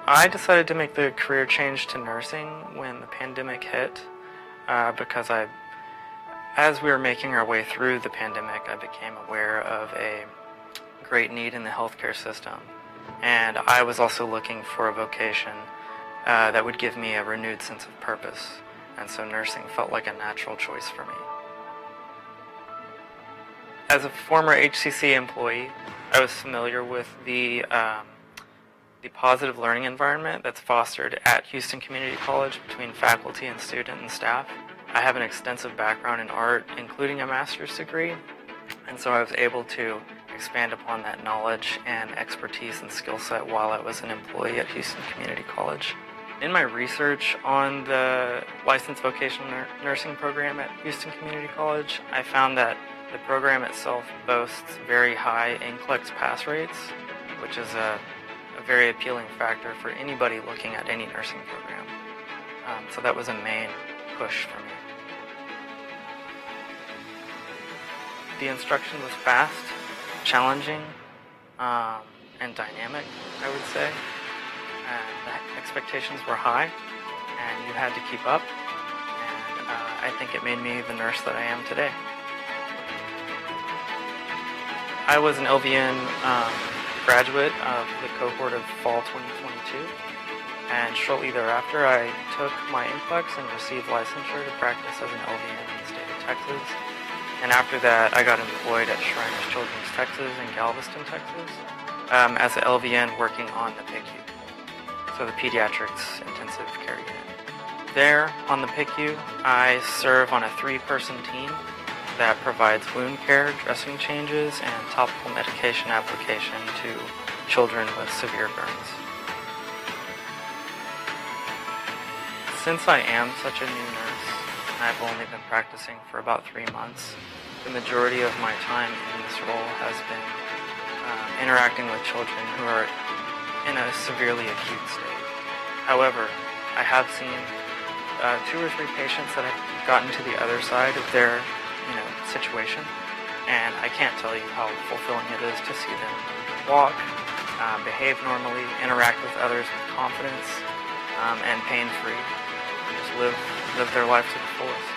I decided to make the career change to nursing when the pandemic hit because as we were making our way through the pandemic, I became aware of a great need in the healthcare system. And I was also looking for a vocation that would give me a renewed sense of purpose. And so nursing felt like a natural choice for me. As a former HCC employee, I was familiar with the the positive learning environment that's fostered at Houston Community College between faculty and student and staff. I have an extensive background in art, including a master's degree, and so I was able to expand upon that knowledge and expertise and skill set while I was an employee at Houston Community College. In my research on the licensed vocational nursing program at Houston Community College, I found that the program itself boasts very high NCLEX pass rates, which is a very appealing factor for anybody looking at any nursing program. So that was a main push for me. The instruction was fast, challenging, and dynamic, I would say. And the expectations were high, and you had to keep up. And I think it made me the nurse that I am today. I was an LVN graduate of the cohort of fall 2022, and shortly thereafter I took my NCLEX and received licensure to practice as an LVN in the state of Texas. And after that, I got employed at Shriners Children's Texas in Galveston, Texas, as an LVN working on the PICU, so the Pediatrics Intensive Care Unit. There, on the PICU, I serve on a 3-person team that provides wound care, dressing changes, and topical medication application to children with severe burns. Since I am such a new nurse, and I've only been practicing for about 3 months, the majority of my time in this role has been interacting with children who are in a severely acute state. However, I have seen 2 or 3 patients that have gotten to the other side of their situation, and I can't tell you how fulfilling it is to see them walk, behave normally, interact with others with confidence, and pain-free, just live their life to the fullest.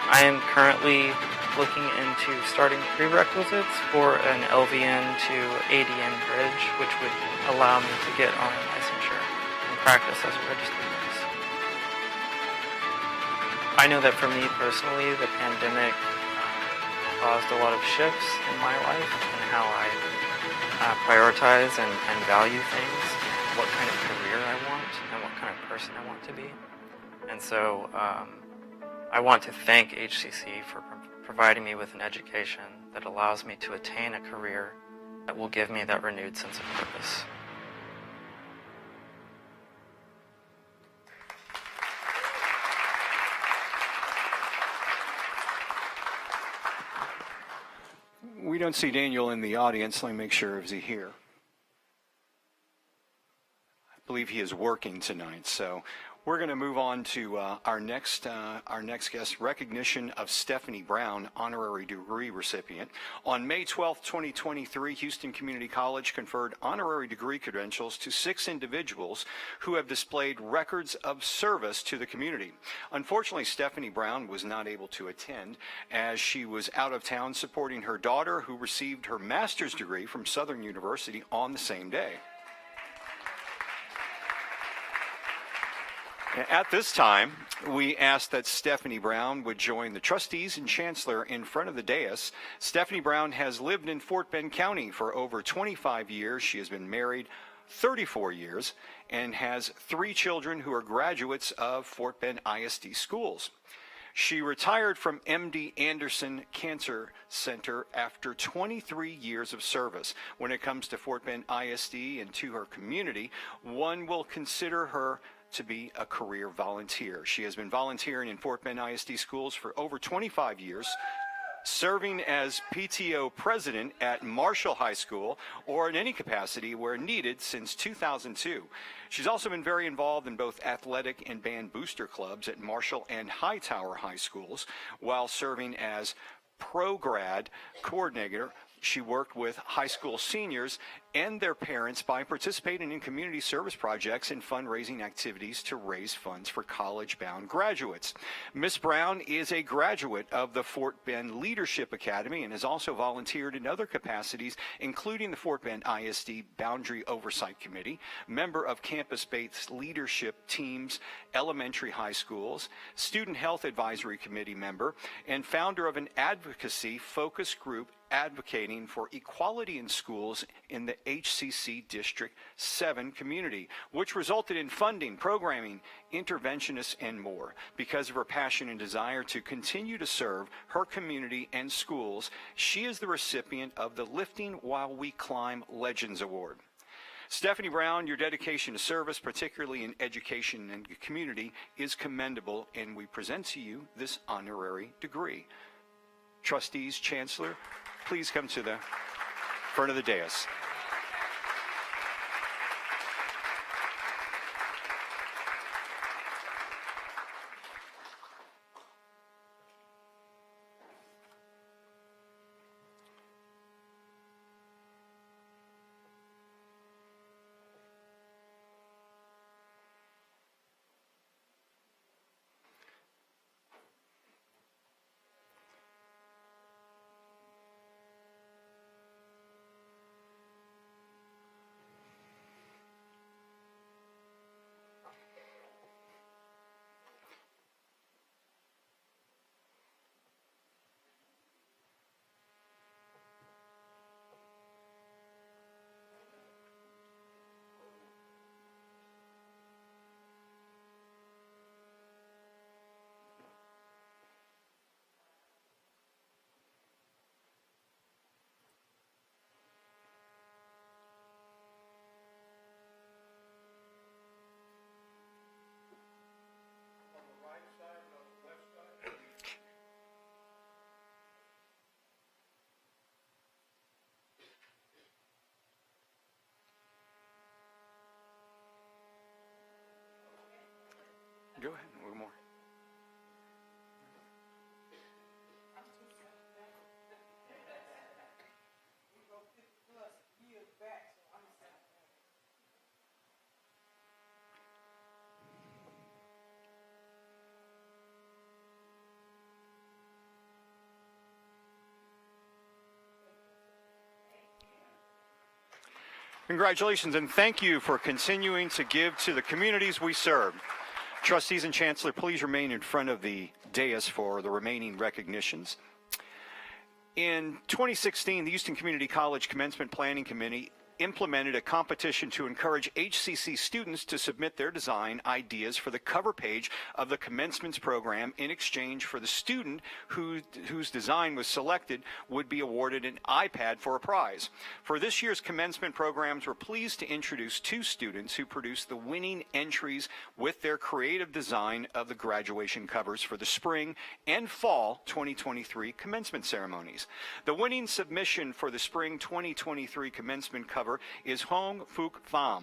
I am currently looking into starting prerequisites for an LVN to ADN bridge, which would allow me to get on licensure and practice as a registered nurse. I know that for me personally, the pandemic caused a lot of shifts in my life and how I prioritize and value things, what kind of career I want, and what kind of person I want to be. And so I want to thank HCC for providing me with an education that allows me to attain a career that will give me that renewed sense of purpose. We don't see Daniel in the audience. Let me make sure, is he here? I believe he is working tonight, so we're going to move on to our next guest, recognition of Stephanie Brown, honorary degree recipient. On May 12, 2023, Houston Community College conferred honorary degree credentials to 6 individuals who have displayed records of service to the community. Unfortunately, Stephanie Brown was not able to attend as she was out of town supporting her daughter, who received her master's degree from Southern University on the same day. At this time, we ask that Stephanie Brown would join the trustees and chancellor in front of the dais. Stephanie Brown has lived in Fort Bend County for over 25 years. She has been married 34 years and has 3 children who are graduates of Fort Bend ISD schools. She retired from MD Anderson Cancer Center after 23 years of service. When it comes to Fort Bend ISD and to her community, one will consider her to be a career volunteer. She has been volunteering in Fort Bend ISD schools for over 25 years, serving as PTO president at Marshall High School or in any capacity where needed since 2002. She's also been very involved in both athletic and band booster clubs at Marshall and Hightower High Schools. While serving as pro-grad coordinator, she worked with high school seniors and their parents by participating in community service projects and fundraising activities to raise funds for college-bound graduates. Ms. Brown is a graduate of the Fort Bend Leadership Academy and has also volunteered in other capacities, including the Fort Bend ISD Boundary Oversight Committee, member of campus-based leadership teams, elementary high schools, Student Health Advisory Committee member, and founder of an advocacy focus group advocating for equality in schools in the HCC District 7 community, which resulted in funding, programming, interventionists, and more. Because of her passion and desire to continue to serve her community and schools, she is the recipient of the Lifting While We Climb Legends Award. Stephanie Brown, your dedication to service, particularly in education and community, is commendable, and we present to you this honorary degree. Trustees, Chancellor, please come to the front of the dais. Go ahead, a little more. Congratulations, and thank you for continuing to give to the communities we serve. Trustees and Chancellor, please remain in front of the dais for the remaining recognitions. In 2016, the Houston Community College Commencement Planning Committee implemented a competition to encourage HCC students to submit their design ideas for the cover page of the commencements program. In exchange for the student whose design was selected would be awarded an iPad for a prize. For this year's commencement programs, we're pleased to introduce two students who produced the winning entries with their creative design of the graduation covers for the spring and fall 2023 commencement ceremonies. The winning submission for the spring 2023 commencement cover is Hong Phuc Pham,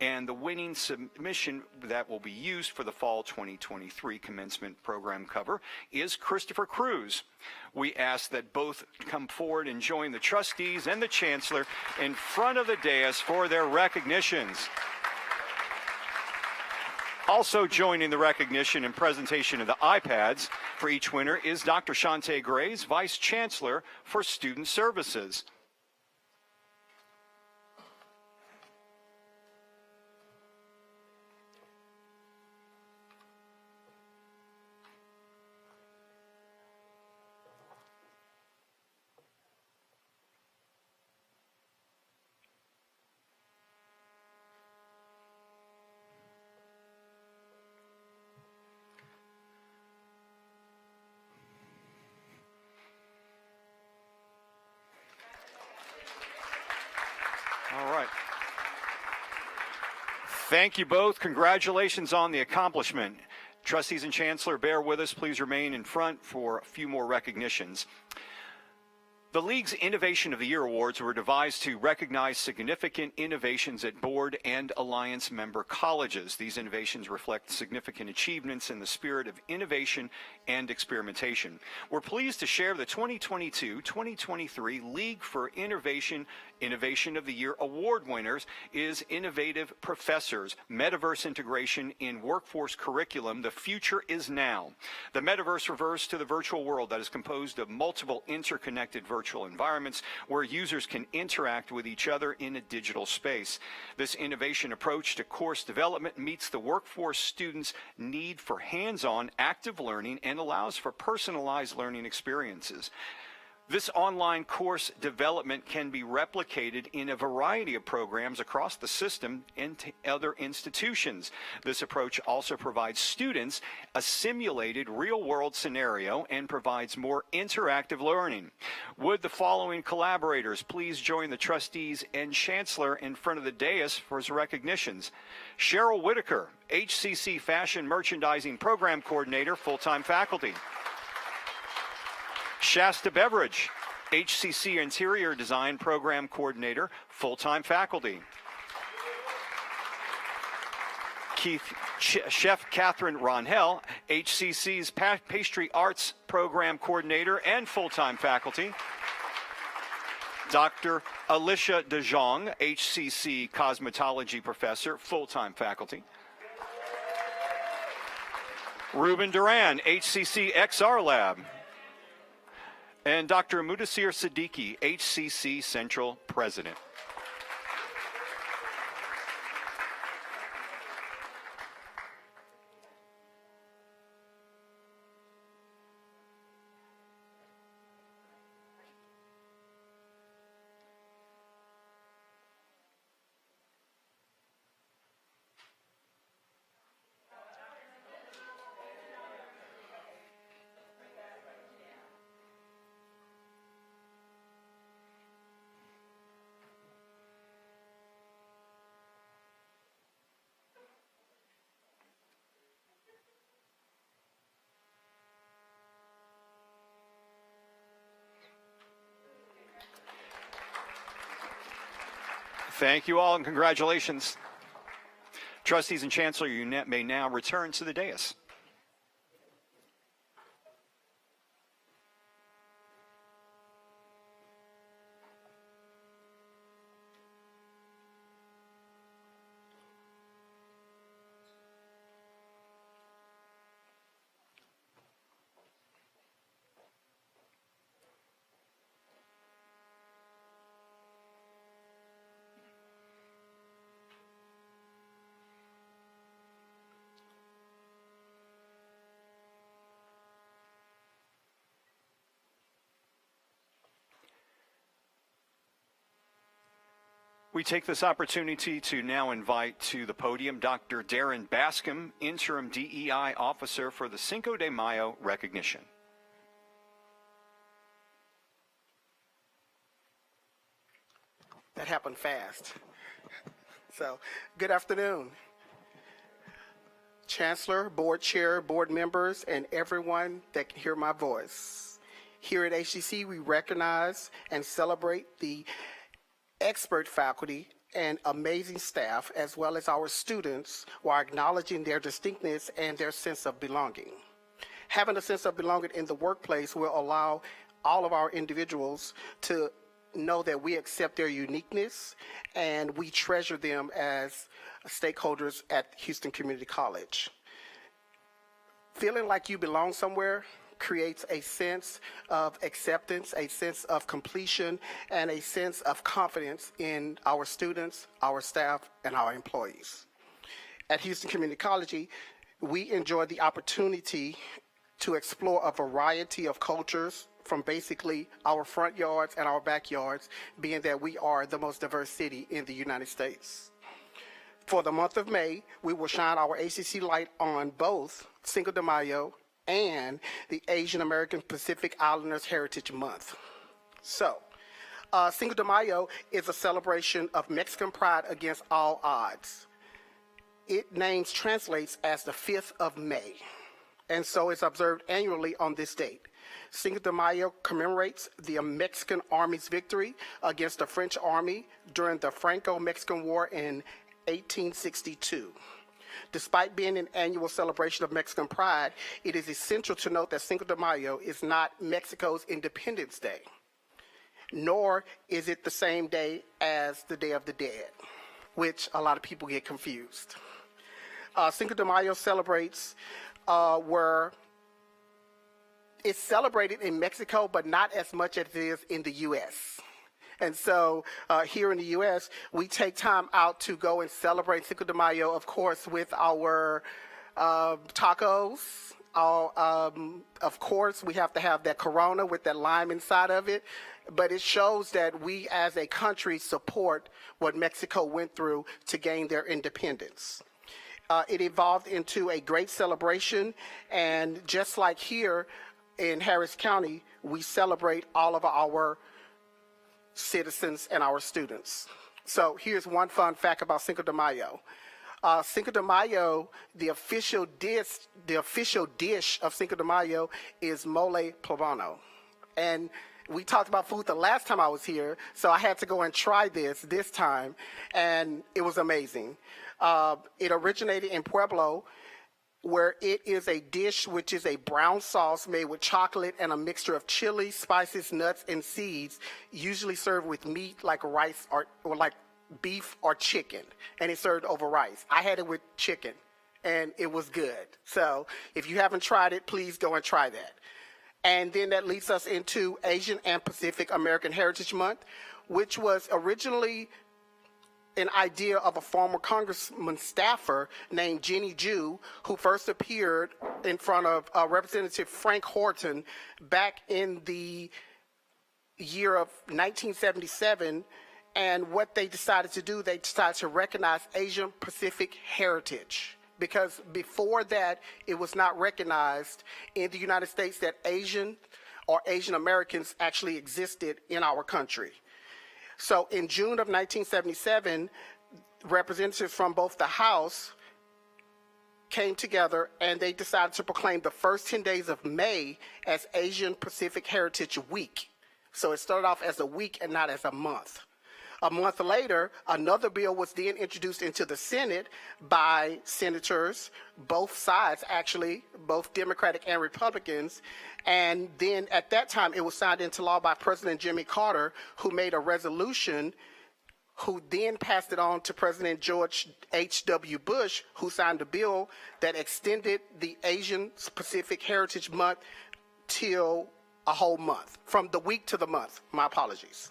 and the winning submission that will be used for the fall 2023 commencement program cover is Christopher Cruz. We ask that both come forward and join the trustees and the chancellor in front of the dais for their recognitions. Also joining the recognition and presentation of the iPads for each winner is Dr. Shante Grays, Vice Chancellor for Student Services. All right. Thank you both. Congratulations on the accomplishment. Trustees and Chancellor, bear with us. Please remain in front for a few more recognitions. The League's Innovation of the Year Awards were devised to recognize significant innovations at board and alliance member colleges. These innovations reflect significant achievements in the spirit of innovation and experimentation. We're pleased to share the 2022-2023 League for Innovation of the Year Award winners is Innovative Professors, Metaverse Integration in Workforce Curriculum, The Future is Now. The metaverse refers to the virtual world that is composed of multiple interconnected virtual environments where users can interact with each other in a digital space. This innovation approach to course development meets the workforce students' need for hands-on active learning and allows for personalized learning experiences. This online course development can be replicated in a variety of programs across the system and to other institutions. This approach also provides students a simulated real-world scenario and provides more interactive learning. Would the following collaborators please join the trustees and chancellor in front of the dais for his recognitions? Cheryl Whitaker, HCC Fashion Merchandising Program Coordinator, full-time faculty. Shasta Beveridge, HCC Interior Design Program Coordinator, full-time faculty. Chef Catherine Ronhell, HCC's Pastry Arts Program Coordinator and full-time faculty. Dr. Alicia DeJong, HCC Cosmetology Professor, full-time faculty. Ruben Duran, HCC XR Lab. And Dr. Mudassir Siddiqui, HCC Central President. Thank you all and congratulations. Trustees and Chancellor, you may now return to the dais. We take this opportunity to now invite to the podium Dr. Darren Bascom, Interim DEI Officer for the Cinco de Mayo recognition. That happened fast. So, good afternoon. Chancellor, Board Chair, Board members, and everyone that can hear my voice. Here at HCC, we recognize and celebrate the expert faculty and amazing staff, as well as our students, while acknowledging their distinctness and their sense of belonging. Having a sense of belonging in the workplace will allow all of our individuals to know that we accept their uniqueness and we treasure them as stakeholders at Houston Community College. Feeling like you belong somewhere creates a sense of acceptance, a sense of completion, and a sense of confidence in our students, our staff, and our employees. At Houston Community College, we enjoy the opportunity to explore a variety of cultures from basically our front yards and our backyards, being that we are the most diverse city in the United States. For the month of May, we will shine our HCC light on both Cinco de Mayo and the Asian American Pacific Islanders Heritage Month. So, Cinco de Mayo is a celebration of Mexican pride against all odds. Its name translates as the 5th of May, and so it's observed annually on this date. Cinco de Mayo commemorates the Mexican Army's victory against the French Army during the Franco-Mexican War in 1862. Despite being an annual celebration of Mexican pride, it is essential to note that Cinco de Mayo is not Mexico's Independence Day, nor is it the same day as the Day of the Dead, which a lot of people get confused. Cinco de Mayo celebrates where it's celebrated in Mexico, but not as much as it is in the U.S. And so here in the U.S., we take time out to go and celebrate Cinco de Mayo, of course, with our tacos, Of course, we have to have that Corona with that lime inside of it, but it shows that we as a country support what Mexico went through to gain their independence. It evolved into a great celebration, and just like here in Harris County, we celebrate all of our citizens and our students. So here's one fun fact about Cinco de Mayo. Cinco de Mayo, the official dish of Cinco de Mayo is mole poblano. And we talked about food the last time I was here, so I had to go and try this time, and it was amazing. It originated in Pueblo, where it is a dish which is a brown sauce made with chocolate and a mixture of chili, spices, nuts, and seeds, usually served with meat like rice or like beef or chicken, and it's served over rice. I had it with chicken, and it was good. So if you haven't tried it, please go and try that. And then that leads us into Asian and Pacific American Heritage Month, which was originally an idea of a former congressman staffer named Jenny Ju, who first appeared in front of Representative Frank Horton back in the year of 1977. And what they decided to do, they decided to recognize Asian Pacific heritage, because before that, it was not recognized in the United States that Asian or Asian Americans actually existed in our country. So in June of 1977, representatives from both the House came together and they decided to proclaim the first 10 days of May as Asian Pacific Heritage Week. So it started off as a week and not as a month. A month later, another bill was then introduced into the Senate by senators, both sides actually, both Democratic and Republicans. And then at that time, it was signed into law by President Jimmy Carter, who made a resolution, who then passed it on to President George H.W. Bush, who signed a bill that extended the Asian Pacific Heritage Month till a whole month, from the week to the month. My apologies.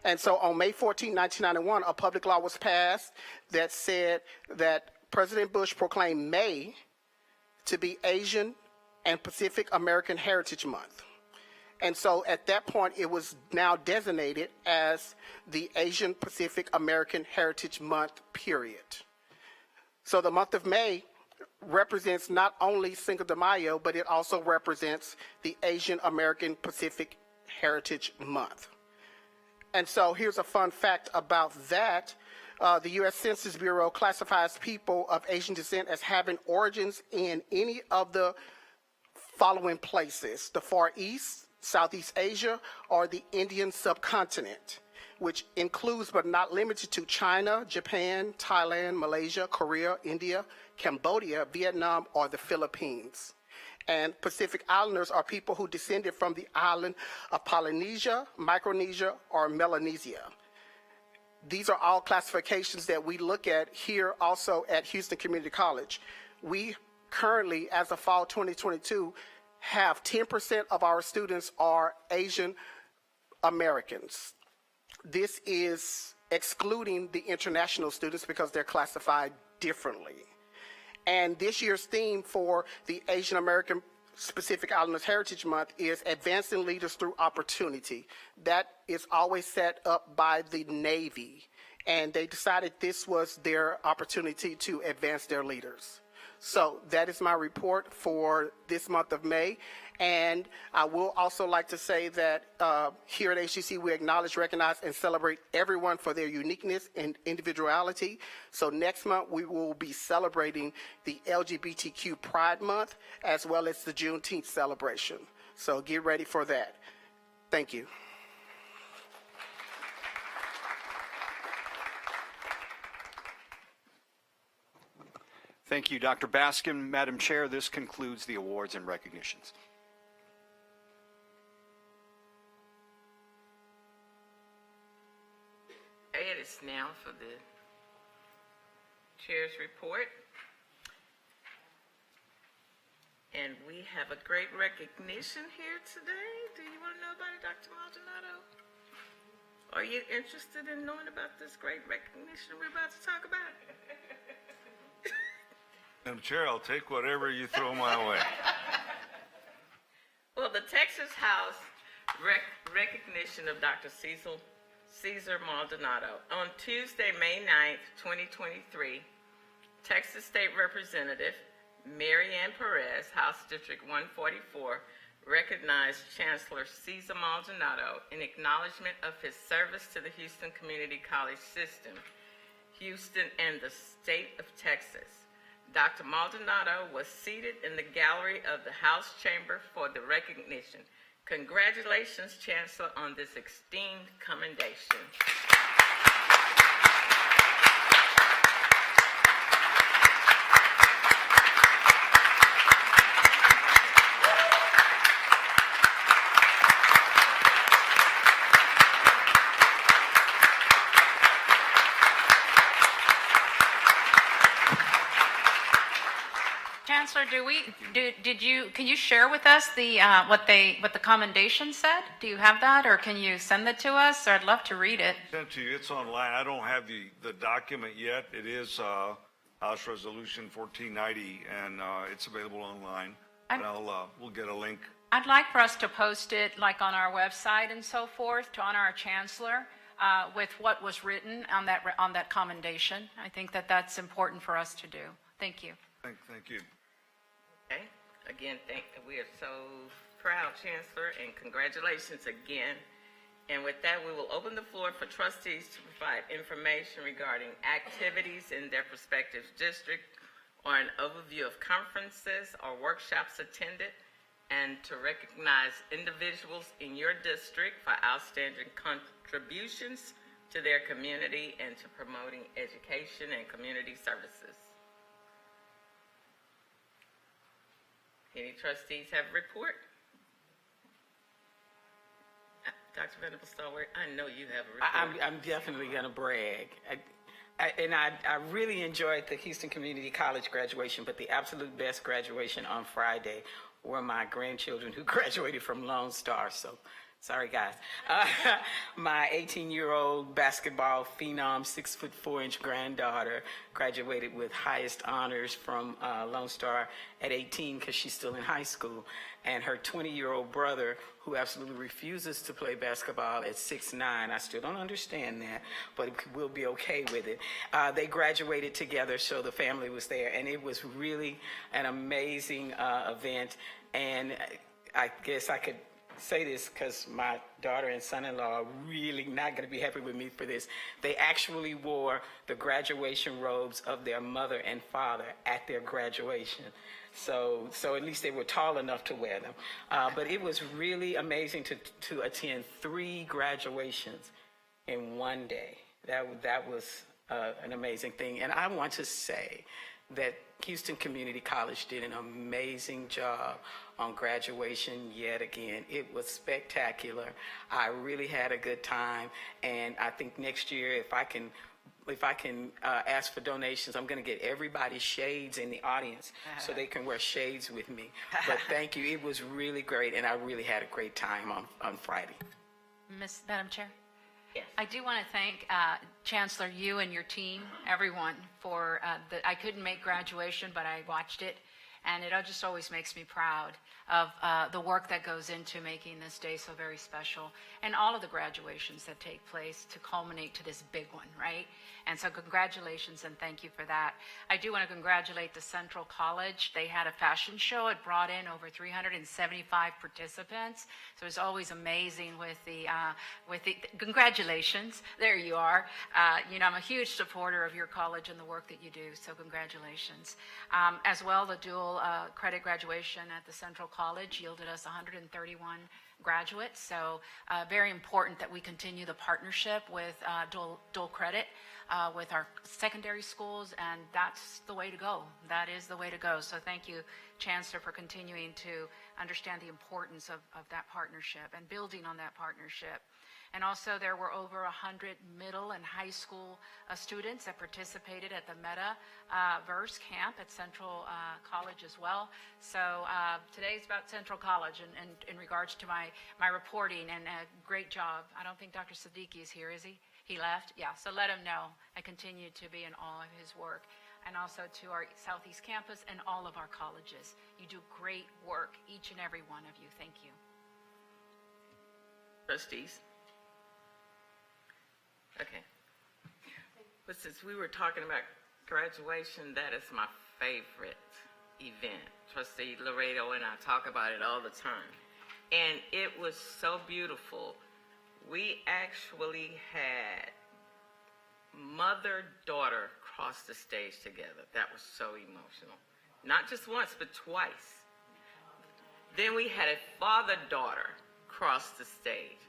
And so on May 14, 1991, a public law was passed that said that President Bush proclaimed May to be Asian and Pacific American Heritage Month. And so at that point, it was now designated as the Asian Pacific American Heritage Month, period. So the month of May represents not only Cinco de Mayo, but it also represents the Asian American Pacific Heritage Month. And so here's a fun fact about that. The U.S. Census Bureau classifies people of Asian descent as having origins in any of the following places: the Far East, Southeast Asia, or the Indian subcontinent, which includes but not limited to China, Japan, Thailand, Malaysia, Korea, India, Cambodia, Vietnam, or the Philippines. And Pacific Islanders are people who descended from the island of Polynesia, Micronesia, or Melanesia. These are all classifications that we look at here also at Houston Community College. We currently, as of fall 2022, have 10% of our students are Asian Americans. This is excluding the international students because they're classified differently. And this year's theme for the Asian American Pacific Islanders Heritage Month is Advancing Leaders Through Opportunity. That is always set up by the Navy, and they decided this was their opportunity to advance their leaders. So that is my report for this month of May. And I will also like to say that here at HCC, we acknowledge, recognize, and celebrate everyone for their uniqueness and individuality. So next month, we will be celebrating the LGBTQ Pride Month, as well as the Juneteenth celebration. So get ready for that. Thank you. Thank you, Dr. Baskin. Madam Chair, this concludes the awards and recognitions. It is now for the chair's report. And we have a great recognition here today. Do you want to know about it, Dr. Maldonado? Are you interested in knowing about this great recognition we're about to talk about? Madam Chair, I'll take whatever you throw my way. Well, the Texas House recognition of Dr. Cesar Maldonado. On Tuesday, May 9th, 2023, Texas State Representative Mary Ann Perez, House District 144, recognized Chancellor Cesar Maldonado in acknowledgement of his service to the Houston Community College system, Houston, and the state of Texas. Dr. Maldonado was seated in the gallery of the House chamber for the recognition. Congratulations, Chancellor, on this esteemed commendation. Chancellor, can you share with us the, what the commendation said? Do you have that, or can you send it to us? Or I'd love to read it. Sent to you. It's online. I don't have the document yet. It is House Resolution 1490, and it's available online. And we'll get a link. I'd like for us to post it like on our website and so forth to honor our Chancellor with what was written on that commendation. I think that that's important for us to do. Thank you. Thank you. Okay. Again, we are so proud, Chancellor, and congratulations again. And with that, we will open the floor for trustees to provide information regarding activities in their respective district, or an overview of conferences or workshops attended, and to recognize individuals in your district for outstanding contributions to their community and to promoting education and community services. Any trustees have a report? Dr. Venable-Stallworth, I know you have a report. I'm definitely going to brag. I really enjoyed the Houston Community College graduation, but the absolute best graduation on Friday were my grandchildren who graduated from Lone Star. So, sorry guys. My 18-year-old basketball phenom, 6'4" granddaughter graduated with highest honors from Lone Star at 18 because she's still in high school. And her 20-year-old brother, who absolutely refuses to play basketball at 6'9", I still don't understand that, but we'll be okay with it. They graduated together, so the family was there, and it was really an amazing event. And I guess I could say this because my daughter and son-in-law are really not going to be happy with me for this. They actually wore the graduation robes of their mother and father at their graduation. So at least they were tall enough to wear them. But it was really amazing to attend 3 graduations in one day. That was an amazing thing. And I want to say that Houston Community College did an amazing job on graduation yet again. It was spectacular. I really had a good time, and I think next year, if I can ask for donations, I'm going to get everybody shades in the audience so they can wear shades with me. But thank you. It was really great, and I really had a great time on Friday. Madam Chair? Yes. I do want to thank Chancellor, you and your team, everyone, for I couldn't make graduation, but I watched it, and it just always makes me proud of the work that goes into making this day so very special, and all of the graduations that take place to culminate to this big one, right? And so congratulations and thank you for that. I do want to congratulate the Central College. They had a fashion show. It brought in over 375 participants. So it's always amazing with the congratulations. There you are. I'm a huge supporter of your college and the work that you do. So congratulations. As well, the dual credit graduation at the Central College yielded us 131 graduates. So very important that we continue the partnership with dual credit with our secondary schools, and that's the way to go. That is the way to go. So thank you, Chancellor, for continuing to understand the importance of that partnership and building on that partnership. And also there were over 100 middle and high school students that participated at the Metaverse camp at Central College as well. So today's about Central College and in regards to my reporting, and great job. I don't think Dr. Siddiqui is here, is he? He left? Yeah, so let him know. I continue to be in awe of his work. and also to our Southeast campus and all of our colleges. You do great work, each and every one of you. Thank you. Trustees? Okay. But since we were talking about graduation, that is my favorite event. Trustee Laredo and I talk about it all the time. And it was so beautiful. We actually had mother-daughter cross the stage together. That was so emotional. Not just once, but twice. Then we had a father-daughter cross the stage.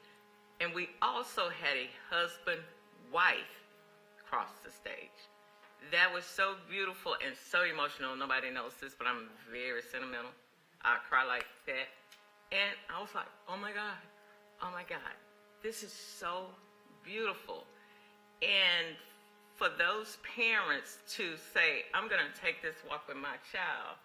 And we also had a husband-wife cross the stage. That was so beautiful and so emotional. Nobody knows this, but I'm very sentimental. I cry like that. And I was like, oh my God, this is so beautiful. And for those parents to say, I'm going to take this walk with my child,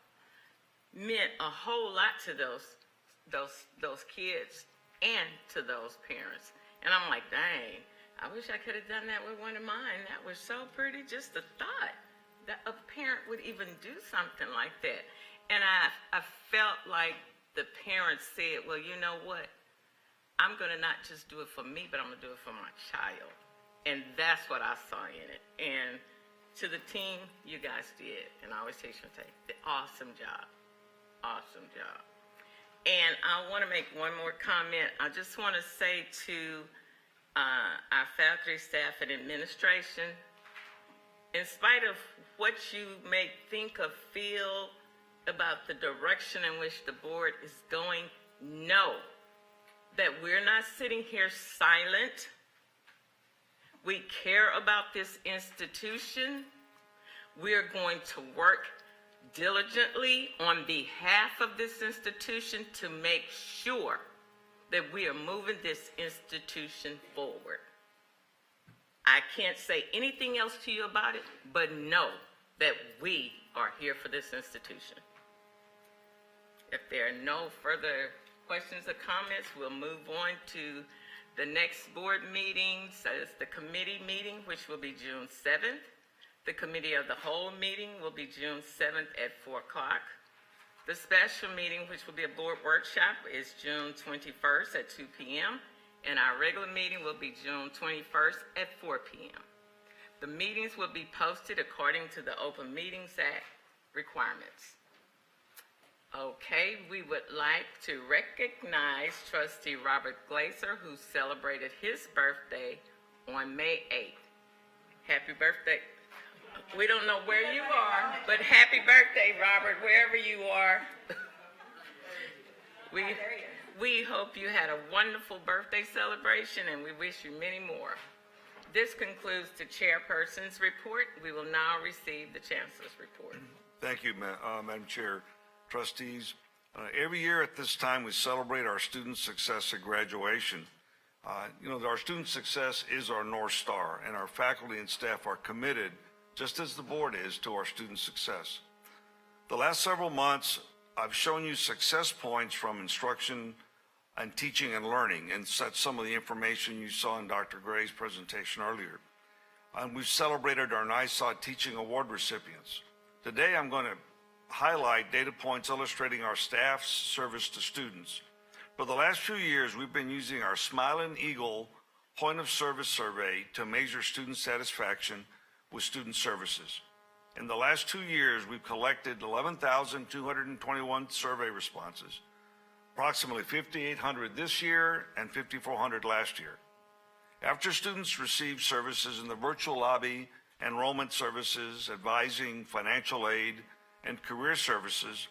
meant a whole lot to those kids and to those parents. And I'm like, dang, I wish I could have done that with one of mine. That was so pretty, just the thought that a parent would even do something like that. And I felt like the parents said, well, you know what? I'm going to not just do it for me, but I'm going to do it for my child. And that's what I saw in it. And to the team, you guys did, and I always teach them, awesome job. Awesome job. And I want to make one more comment. I just want to say to our faculty, staff, and administration, in spite of what you may think or feel about the direction in which the board is going, know that we're not sitting here silent. We care about this institution. We're going to work diligently on behalf of this institution to make sure that we are moving this institution forward. I can't say anything else to you about it, but know that we are here for this institution. If there are no further questions or comments, we'll move on to the next board meeting. So it's the committee meeting, which will be June 7th. The committee of the whole meeting will be June 7th at 4 o'clock. The special meeting, which will be a board workshop, is June 21st at 2 p.m. And our regular meeting will be June 21st at 4 p.m. The meetings will be posted according to the Open Meetings Act requirements. Okay, we would like to recognize Trustee Robert Glazer, who celebrated his birthday on May 8th. Happy birthday. We don't know where you are, but happy birthday, Robert, wherever you are. We hope you had a wonderful birthday celebration, and we wish you many more. This concludes the chairperson's report. We will now receive the chancellor's report. Thank you, Madam Chair. Trustees, every year at this time we celebrate our student success at graduation. Our student success is our North Star, and our faculty and staff are committed, just as the board is, to our student success. The last several months, I've shown you success points from instruction and teaching and learning, and that's some of the information you saw in Dr. Gray's presentation earlier. And we've celebrated our NYSOT Teaching Award recipients. Today, I'm going to highlight data points illustrating our staff's service to students. For the last few years, we've been using our Smiling Eagle point of service survey to measure student satisfaction with student services. In the last 2 years, we've collected 11,221 survey responses, approximately 5,800 this year and 5,400 last year. After students receive services in the virtual lobby, enrollment services, advising, financial aid, and career services,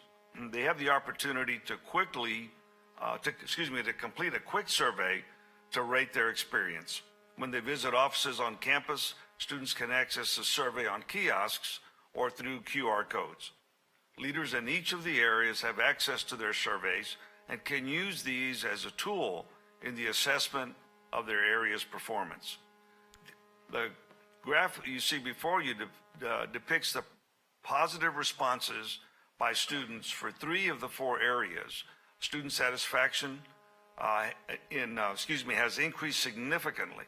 they have the opportunity to complete a quick survey to rate their experience. When they visit offices on campus, students can access the survey on kiosks or through QR codes. Leaders in each of the areas have access to their surveys and can use these as a tool in the assessment of their area's performance. The graph you see before you depicts the positive responses by students for 3 of the 4 areas. Student satisfaction has increased significantly.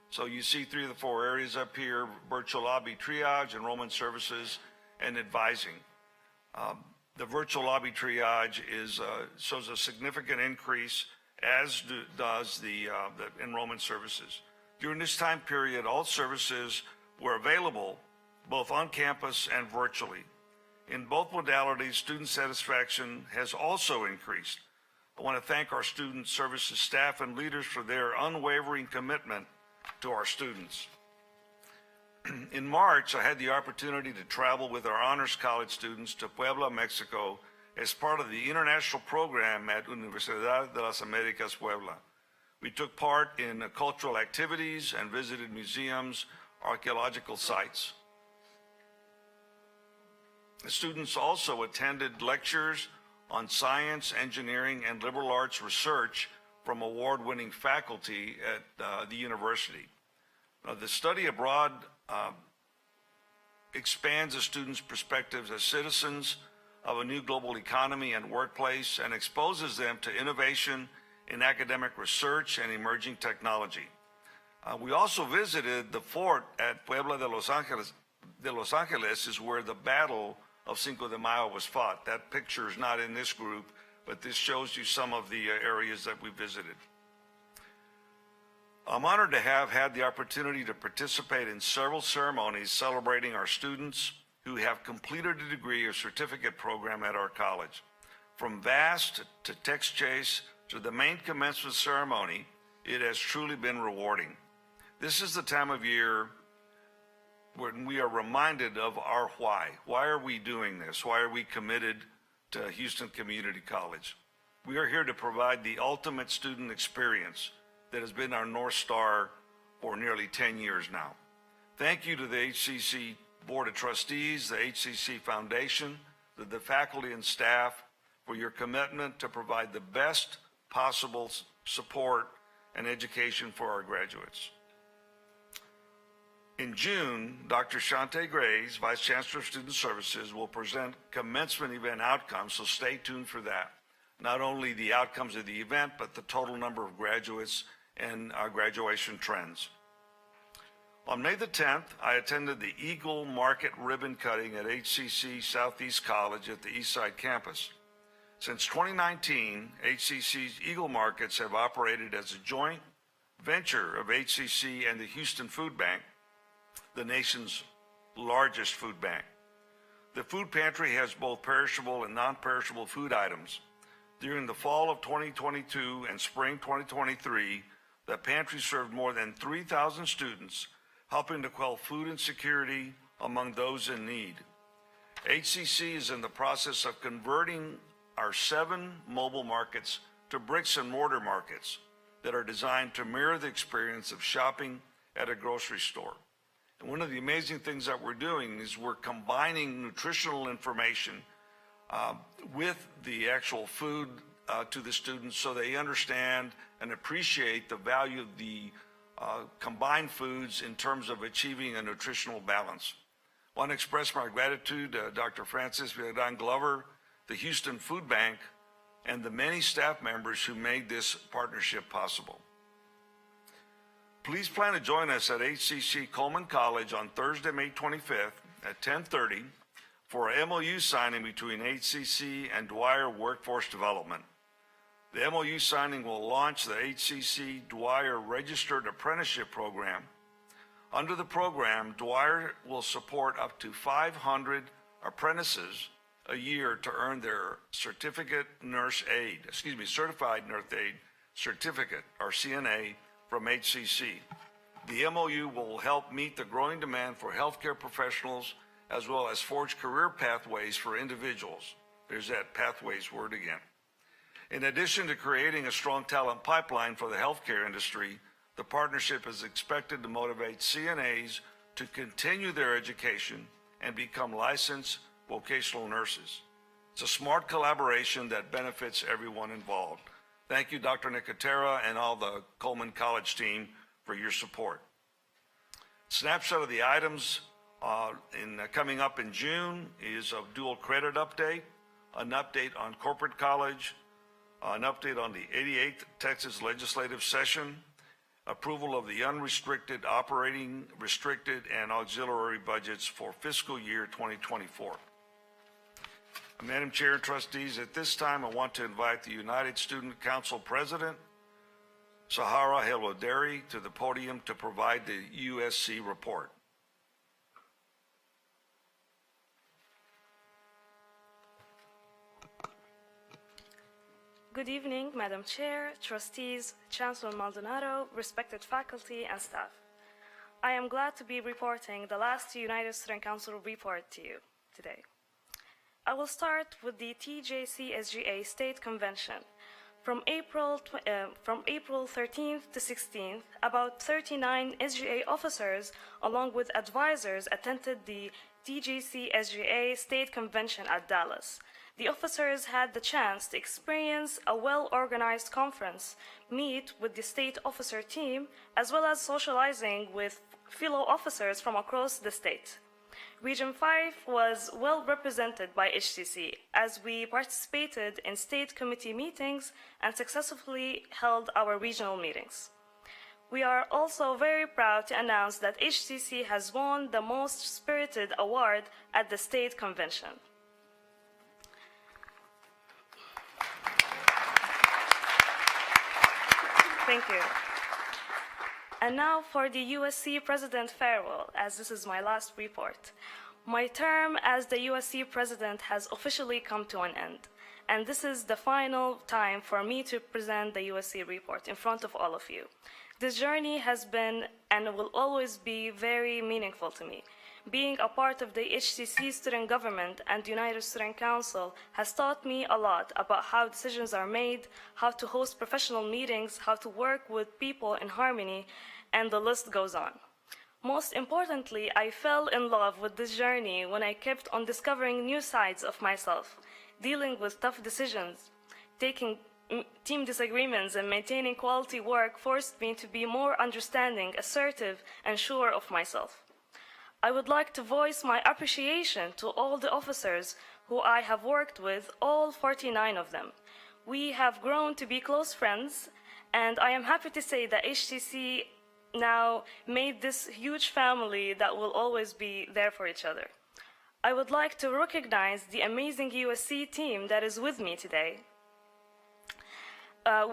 So you see 3 of the 4 areas up here: virtual lobby triage, enrollment services, and advising. The virtual lobby triage shows a significant increase, as does the enrollment services. During this time period, all services were available both on campus and virtually. In both modalities, student satisfaction has also increased. I want to thank our student services staff and leaders for their unwavering commitment to our students. In March, I had the opportunity to travel with our Honors College students to Puebla, Mexico, as part of the international program at Universidad de las Américas Puebla. We took part in cultural activities and visited museums, archaeological sites. The students also attended lectures on science, engineering, and liberal arts research from award-winning faculty at the university. The study abroad expands a students' perspectives as citizens of a new global economy and workplace, and exposes them to innovation in academic research and emerging technology. We also visited the fort at Puebla de Los Angeles, is where the Battle of Cinco de Mayo was fought. That picture is not in this group, but this shows you some of the areas that we visited. I'm honored to have had the opportunity to participate in several ceremonies celebrating our students who have completed a degree or certificate program at our college. From VAST to Text Chase to the main commencement ceremony, it has truly been rewarding. This is the time of year when we are reminded of our why. Why are we doing this? Why are we committed to Houston Community College? We are here to provide the ultimate student experience that has been our North Star for nearly 10 years now. Thank you to the HCC Board of Trustees, the HCC Foundation, the faculty and staff for your commitment to provide the best possible support and education for our graduates. In June, Dr. Shante Grays, Vice Chancellor of Student Services, will present commencement event outcomes, so stay tuned for that. Not only the outcomes of the event, but the total number of graduates and our graduation trends. On May the 10th, I attended the Eagle Market ribbon cutting at HCC Southeast College at the Eastside campus. Since 2019, HCC's Eagle Markets have operated as a joint venture of HCC and the Houston Food Bank, the nation's largest food bank. The food pantry has both perishable and non-perishable food items. During the fall of 2022 and spring 2023, the pantry served more than 3,000 students, helping to quell food insecurity among those in need. HCC is in the process of converting our 7 mobile markets to bricks and mortar markets that are designed to mirror the experience of shopping at a grocery store. And one of the amazing things that we're doing is we're combining nutritional information with the actual food to the students, so they understand and appreciate the value of the combined foods in terms of achieving a nutritional balance. I want to express my gratitude to Dr. Francis Villadán Glover, the Houston Food Bank, and the many staff members who made this partnership possible. Please plan to join us at HCC Coleman College on Thursday, May 25th at 10:30 for a MOU signing between HCC and Dwyer Workforce Development. The MOU signing will launch the HCC Dwyer Registered Apprenticeship Program. Under the program, Dwyer will support up to 500 apprentices a year to earn their Certified Nurse Aid Certificate, or CNA, from HCC. The MOU will help meet the growing demand for healthcare professionals, as well as forge career pathways for individuals. There's that pathways word again. In addition to creating a strong talent pipeline for the healthcare industry, the partnership is expected to motivate CNAs to continue their education and become licensed vocational nurses. It's a smart collaboration that benefits everyone involved. Thank you, Dr. Nicotera, and all the Coleman College team for your support. Snapshot of the items coming up in June is a dual credit update, an update on corporate college, an update on the 88th Texas Legislative Session, approval of the unrestricted, operating, restricted, and auxiliary budgets for fiscal year 2024. Madam Chair and Trustees, at this time, I want to invite the United Student Council President, Sahara Heloderi, to the podium to provide the USC report. Good evening, Madam Chair, Trustees, Chancellor Maldonado, respected faculty and staff. I am glad to be reporting the last United Student Council report to you today. I will start with the TJC-SGA State Convention. From April 13th to 16th, about 39 SGA officers, along with advisors, attended the TJC-SGA State Convention at Dallas. The officers had the chance to experience a well-organized conference, meet with the state officer team, as well as socializing with fellow officers from across the state. Region 5 was well represented by HCC as we participated in state committee meetings and successfully held our regional meetings. We are also very proud to announce that HCC has won the Most Spirited Award at the State Convention. Thank you. And now for the USC President farewell, as this is my last report. My term as the USC President has officially come to an end, and this is the final time for me to present the USC report in front of all of you. This journey has been and will always be very meaningful to me. Being a part of the HCC student government and United Student Council has taught me a lot about how decisions are made, how to host professional meetings, how to work with people in harmony, and the list goes on. Most importantly, I fell in love with this journey when I kept on discovering new sides of myself, dealing with tough decisions, taking team disagreements, and maintaining quality work forced me to be more understanding, assertive, and sure of myself. I would like to voice my appreciation to all the officers who I have worked with, all 49 of them. We have grown to be close friends, and I am happy to say that HCC now made this huge family that will always be there for each other. I would like to recognize the amazing USC team that is with me today.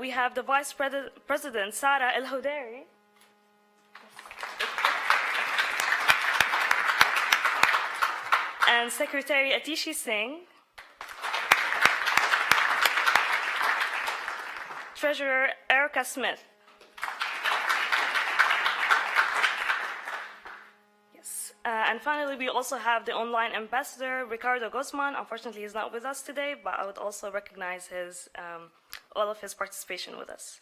We have the Vice President, Sarah El-Hoderi, and Secretary Atishi Singh, Treasurer Erica Smith. Yes, and finally, we also have the online ambassador, Ricardo Guzman. Unfortunately, he's not with us today, but I would also recognize all of his participation with us.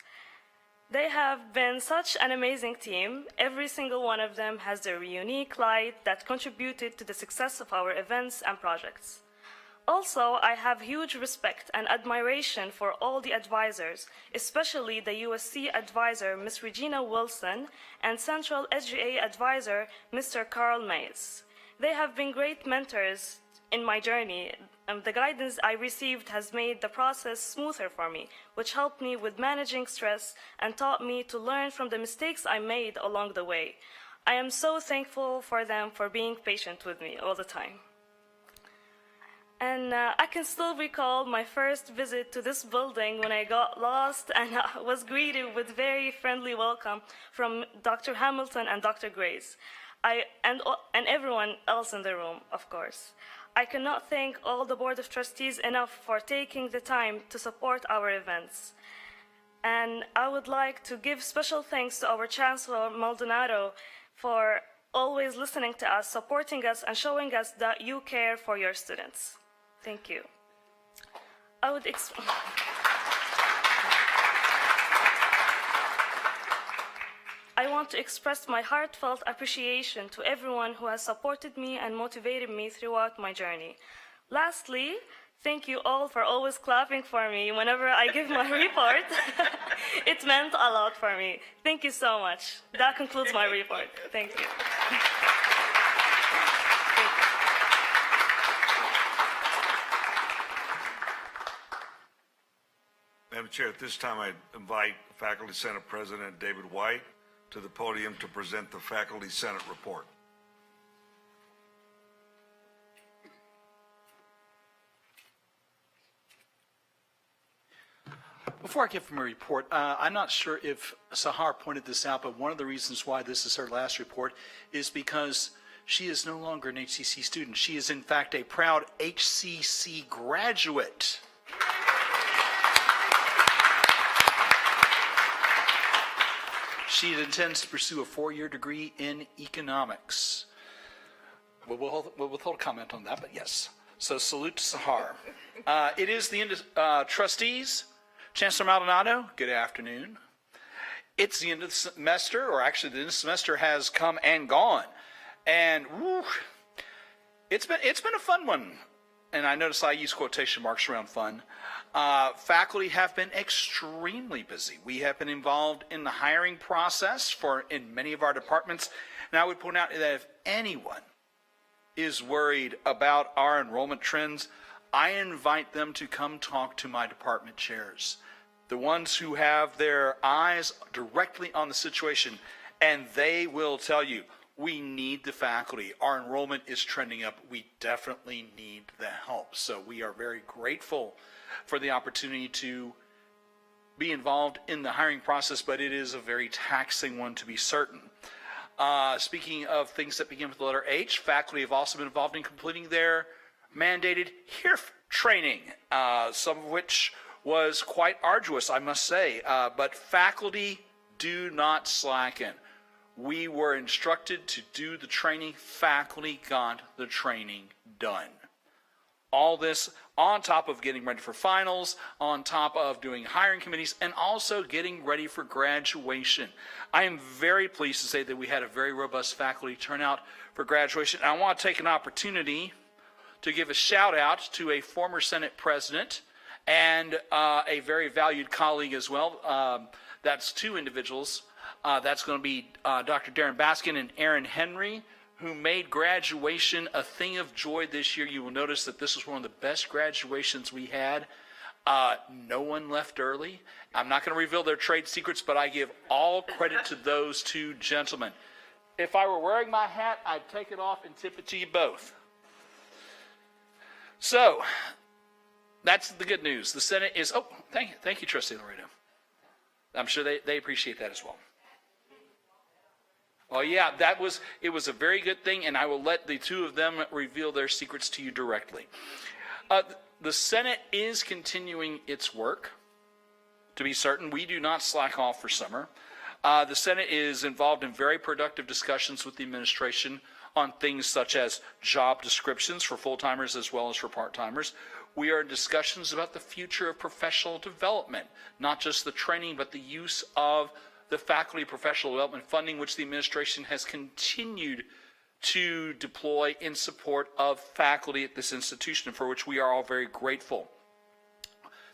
They have been such an amazing team. Every single one of them has their unique light that contributed to the success of our events and projects. Also, I have huge respect and admiration for all the advisors, especially the USC advisor, Ms. Regina Wilson, and Central SGA advisor, Mr. Carl Mays. They have been great mentors in my journey. The guidance I received has made the process smoother for me, which helped me with managing stress and taught me to learn from the mistakes I made along the way. I am so thankful for them for being patient with me all the time. And I can still recall my first visit to this building when I got lost and was greeted with very friendly welcome from Dr. Hamilton and Dr. Grace, and everyone else in the room, of course. I cannot thank all the Board of Trustees enough for taking the time to support our events. And I would like to give special thanks to our Chancellor Maldonado for always listening to us, supporting us, and showing us that you care for your students. Thank you. I want to express my heartfelt appreciation to everyone who has supported me and motivated me throughout my journey. Lastly, thank you all for always clapping for me whenever I give my report. It meant a lot for me. Thank you so much. That concludes my report. Thank you. Madam Chair, at this time I invite Faculty Senate President David White to the podium to present the Faculty Senate report. Before I give my report, I'm not sure if Sahar pointed this out, but one of the reasons why this is her last report is because she is no longer an HCC student. She is, in fact, a proud HCC graduate. She intends to pursue a 4-year degree in economics. We'll withhold comment on that, but yes. So salute to Sahar. It is the end of trustees. Chancellor Maldonado, good afternoon. It's the end of the semester, or actually the end of the semester has come and gone. And whew, it's been a fun one. And I notice I use quotation marks around fun. Faculty have been extremely busy. We have been involved in the hiring process in many of our departments. And I would point out that if anyone is worried about our enrollment trends, I invite them to come talk to my department chairs, the ones who have their eyes directly on the situation, and they will tell you, we need the faculty. Our enrollment is trending up. We definitely need the help. So we are very grateful for the opportunity to be involved in the hiring process, but it is a very taxing one, to be certain. Speaking of things that begin with the letter H, faculty have also been involved in completing their mandated HERF training, some of which was quite arduous, I must say, but faculty do not slacken. We were instructed to do the training. Faculty got the training done. All this on top of getting ready for finals, on top of doing hiring committees, and also getting ready for graduation. I am very pleased to say that we had a very robust faculty turnout for graduation. I want to take an opportunity to give a shout out to a former Senate president and a very valued colleague as well. That's two individuals. That's going to be Dr. Darren Baskin and Aaron Henry, who made graduation a thing of joy this year. You will notice that this was one of the best graduations we had. No one left early. I'm not going to reveal their trade secrets, but I give all credit to those two gentlemen. If I were wearing my hat, I'd take it off and tip it to you both. So, that's the good news. The Senate is, thank you, Trustee Laredo. I'm sure they appreciate that as well. Well, yeah, it was a very good thing, and I will let the two of them reveal their secrets to you directly. The Senate is continuing its work. To be certain, we do not slack off for summer. The Senate is involved in very productive discussions with the administration on things such as job descriptions for full-timers as well as for part-timers. We are in discussions about the future of professional development, not just the training, but the use of the faculty professional development funding, which the administration has continued to deploy in support of faculty at this institution, for which we are all very grateful.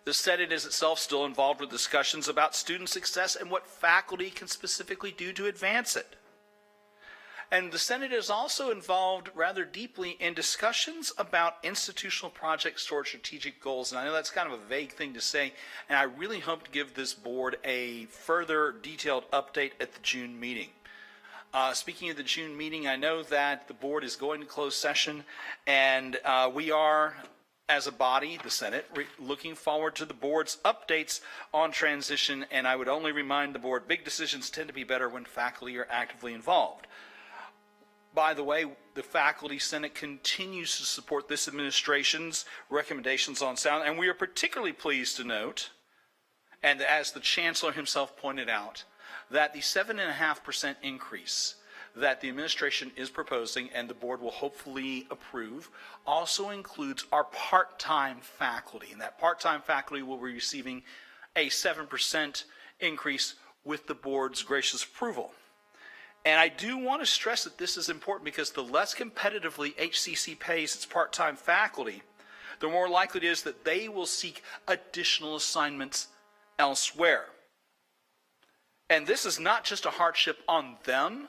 The Senate is itself still involved with discussions about student success and what faculty can specifically do to advance it. And the Senate is also involved rather deeply in discussions about institutional projects towards strategic goals. And I know that's kind of a vague thing to say, and I really hope to give this board a further detailed update at the June meeting. Speaking of the June meeting, I know that the board is going to closed session, and we are, as a body, the Senate, looking forward to the board's updates on transition. And I would only remind the board, big decisions tend to be better when faculty are actively involved. By the way, the Faculty Senate continues to support this administration's recommendations on sound, and we are particularly pleased to note, and as the Chancellor himself pointed out, that the 7.5% increase that the administration is proposing and the board will hopefully approve also includes our part-time faculty, and that part-time faculty will be receiving a 7% increase with the board's gracious approval. And I do want to stress that this is important because the less competitively HCC pays its part-time faculty, the more likely it is that they will seek additional assignments elsewhere. And this is not just a hardship on them,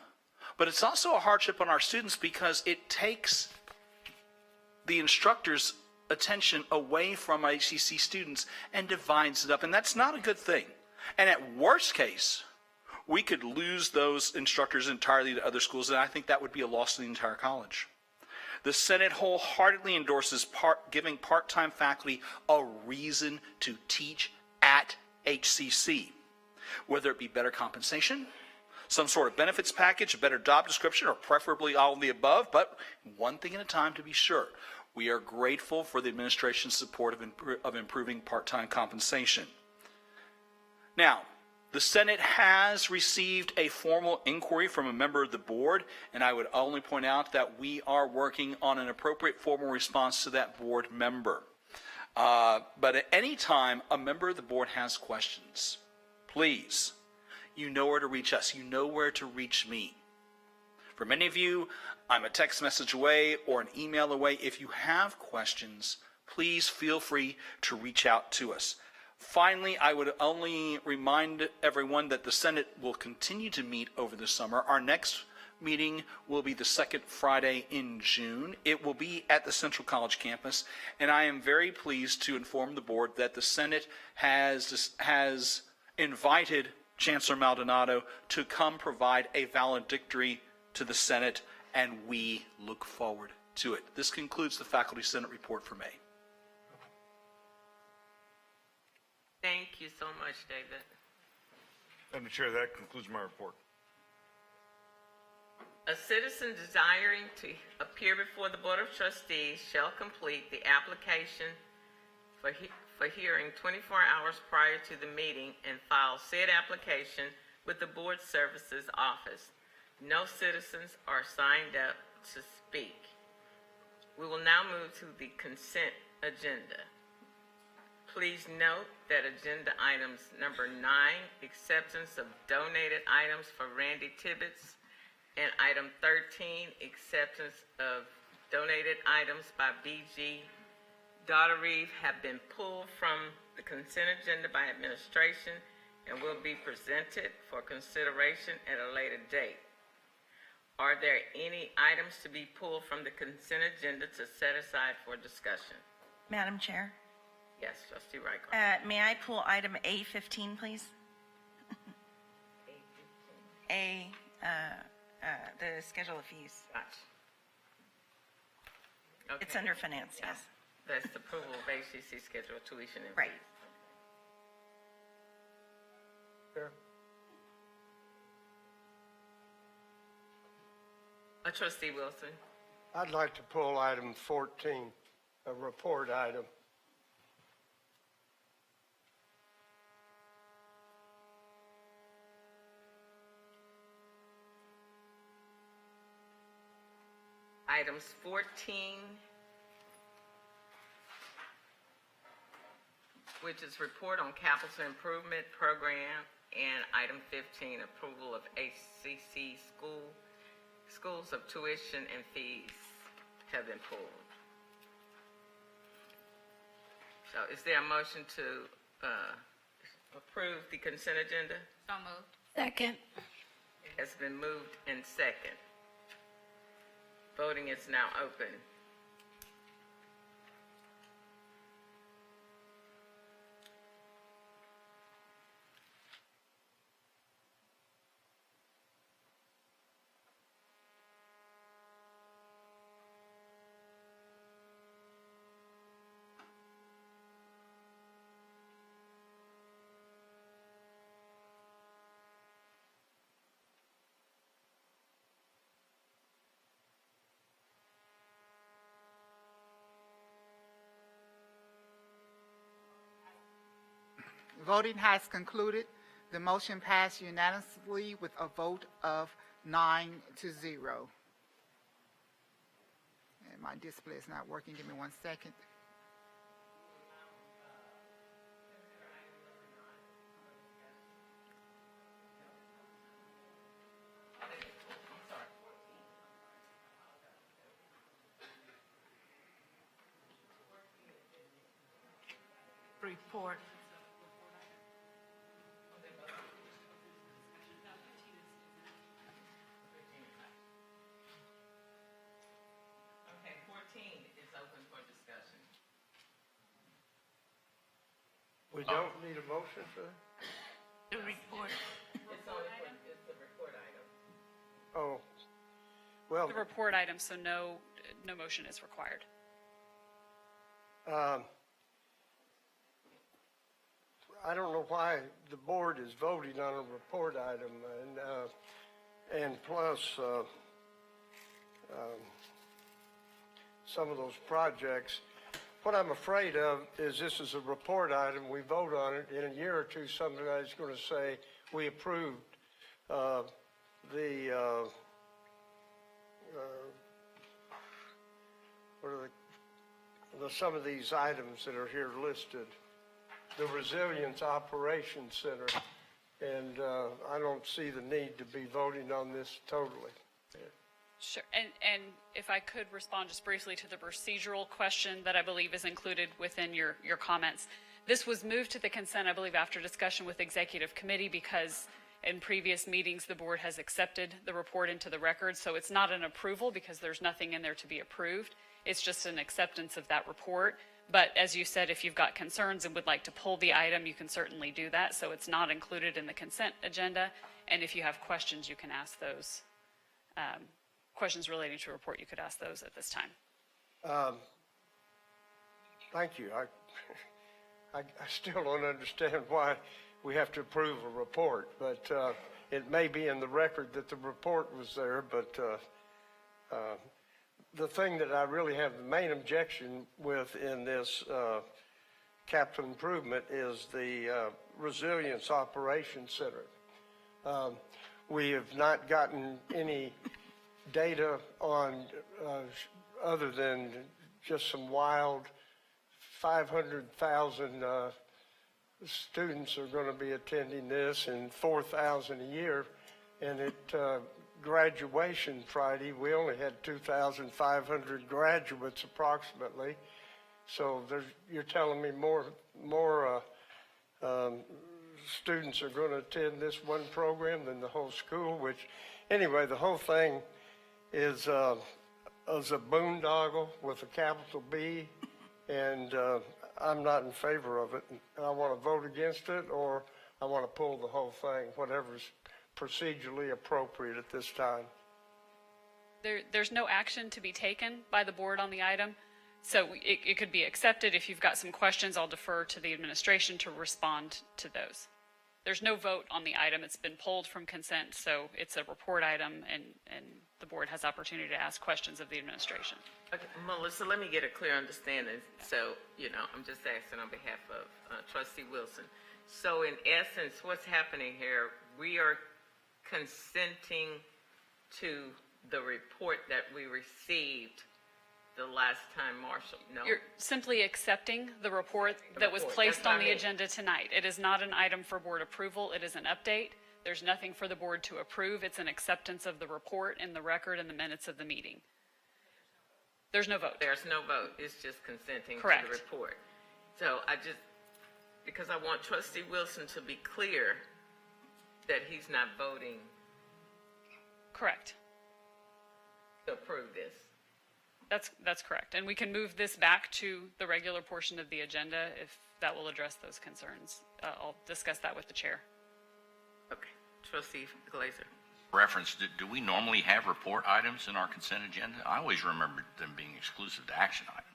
but it's also a hardship on our students because it takes the instructor's attention away from HCC students and divides it up. And that's not a good thing. And at worst case, we could lose those instructors entirely to other schools, and I think that would be a loss to the entire college. The Senate wholeheartedly endorses giving part-time faculty a reason to teach at HCC, whether it be better compensation, some sort of benefits package, a better job description, or preferably all of the above, but one thing at a time to be sure. We are grateful for the administration's support of improving part-time compensation. Now, the Senate has received a formal inquiry from a member of the board, and I would only point out that we are working on an appropriate formal response to that board member. But at any time a member of the board has questions, please, you know where to reach us. You know where to reach me. For many of you, I'm a text message away or an email away. If you have questions, please feel free to reach out to us. Finally, I would only remind everyone that the Senate will continue to meet over the summer. Our next meeting will be the second Friday in June. It will be at the Central College campus, and I am very pleased to inform the board that the Senate has invited Chancellor Maldonado to come provide a valedictory to the Senate, and we look forward to it. This concludes the Faculty Senate report for May. Thank you so much, David. Madam Chair, that concludes my report. A citizen desiring to appear before the Board of Trustees shall complete the application for hearing 24 hours prior to the meeting and file said application with the Board Services Office. No citizens are signed up to speak. We will now move to the consent agenda. Please note that agenda items number 9, acceptance of donated items for Randy Tibbetts, and item 13, acceptance of donated items by B.G. Daughtereeve, have been pulled from the consent agenda by administration and will be presented for consideration at a later date. Are there any items to be pulled from the consent agenda to set aside for discussion? Madam Chair, Yes, Trustee Rycroft. may I pull item A15, please? The schedule of fees. Gotcha. Okay. It's under finance, yes. That's the approval of HCC schedule of tuition and Right. fees. Trustee Wilson. I'd like to pull item 14, a report item. Items 14, which is report on capital improvement program, and item 15, approval of HCC schools of tuition and fees have been pulled. So is there a motion to approve the consent agenda? So moved. Second. It has been moved and second. Voting is now open. Voting has concluded. The motion passed unanimously with a vote of 9-0. And my display is not working. Give me 1 second. Report. Okay, 14 is open for discussion. We don't need a motion for that? The report. It's only for Oh, well, The report item, so no motion is required. I don't know why the board is voting on a report item, and plus, some of those projects. What I'm afraid of is this is a report item, we vote on it, in a year or two, somebody's going to say, we approved some of these items that are here listed. The Resilience Operations Center, and I don't see the need to be voting on this totally. Sure. And if I could respond just briefly to the procedural question that I believe is included within your comments. This was moved to the consent, I believe, after discussion with Executive Committee because in previous meetings, the board has accepted the report into the record. So it's not an approval because there's nothing in there to be approved. It's just an acceptance of that report. But as you said, if you've got concerns and would like to pull the item, you can certainly do that. So it's not included in the consent agenda. And if you have questions, you can ask those. Questions relating to a report, you could ask those at this time. Thank you. I still don't understand why we have to approve a report, but it may be in the record that the report was there, but the thing that I really have the main objection with in this capital improvement is the Resilience Operations Center. We have not gotten any data on other than just some wild 500,000 students are going to be attending this and 4,000 a year. And at graduation Friday, we only had 2,500 graduates approximately. So you're telling me more students are going to attend this one program than the whole school, which anyway, the whole thing is a boondoggle with a capital B, and I'm not in favor of it. I want to vote against it, or I want to pull the whole thing, whatever's procedurally appropriate at this time. There's no action to be taken by the board on the item, so it could be accepted. If you've got some questions, I'll defer to the administration to respond to those. There's no vote on the item. It's been pulled from consent, so it's a report item, and the board has opportunity to ask questions of the administration. Okay, Melissa, let me get a clear understanding. So, I'm just asking on behalf of Trustee Wilson. So in essence, what's happening here, we are consenting to the report that we received the last time, Marshall? No? You're simply accepting the report that was placed on the agenda tonight. It is not an item for board approval. It is an update. There's nothing for the board to approve. It's an acceptance of the report in the record and the minutes of the meeting. There's no vote. There's no vote. It's just consenting Correct. to the report. So because I want Trustee Wilson to be clear that he's not voting. Correct. To approve this. That's correct. And we can move this back to the regular portion of the agenda if that will address those concerns. I'll discuss that with the chair. Okay. Trustee Glazer. Reference, do we normally have report items in our consent agenda? I always remembered them being exclusive to action items.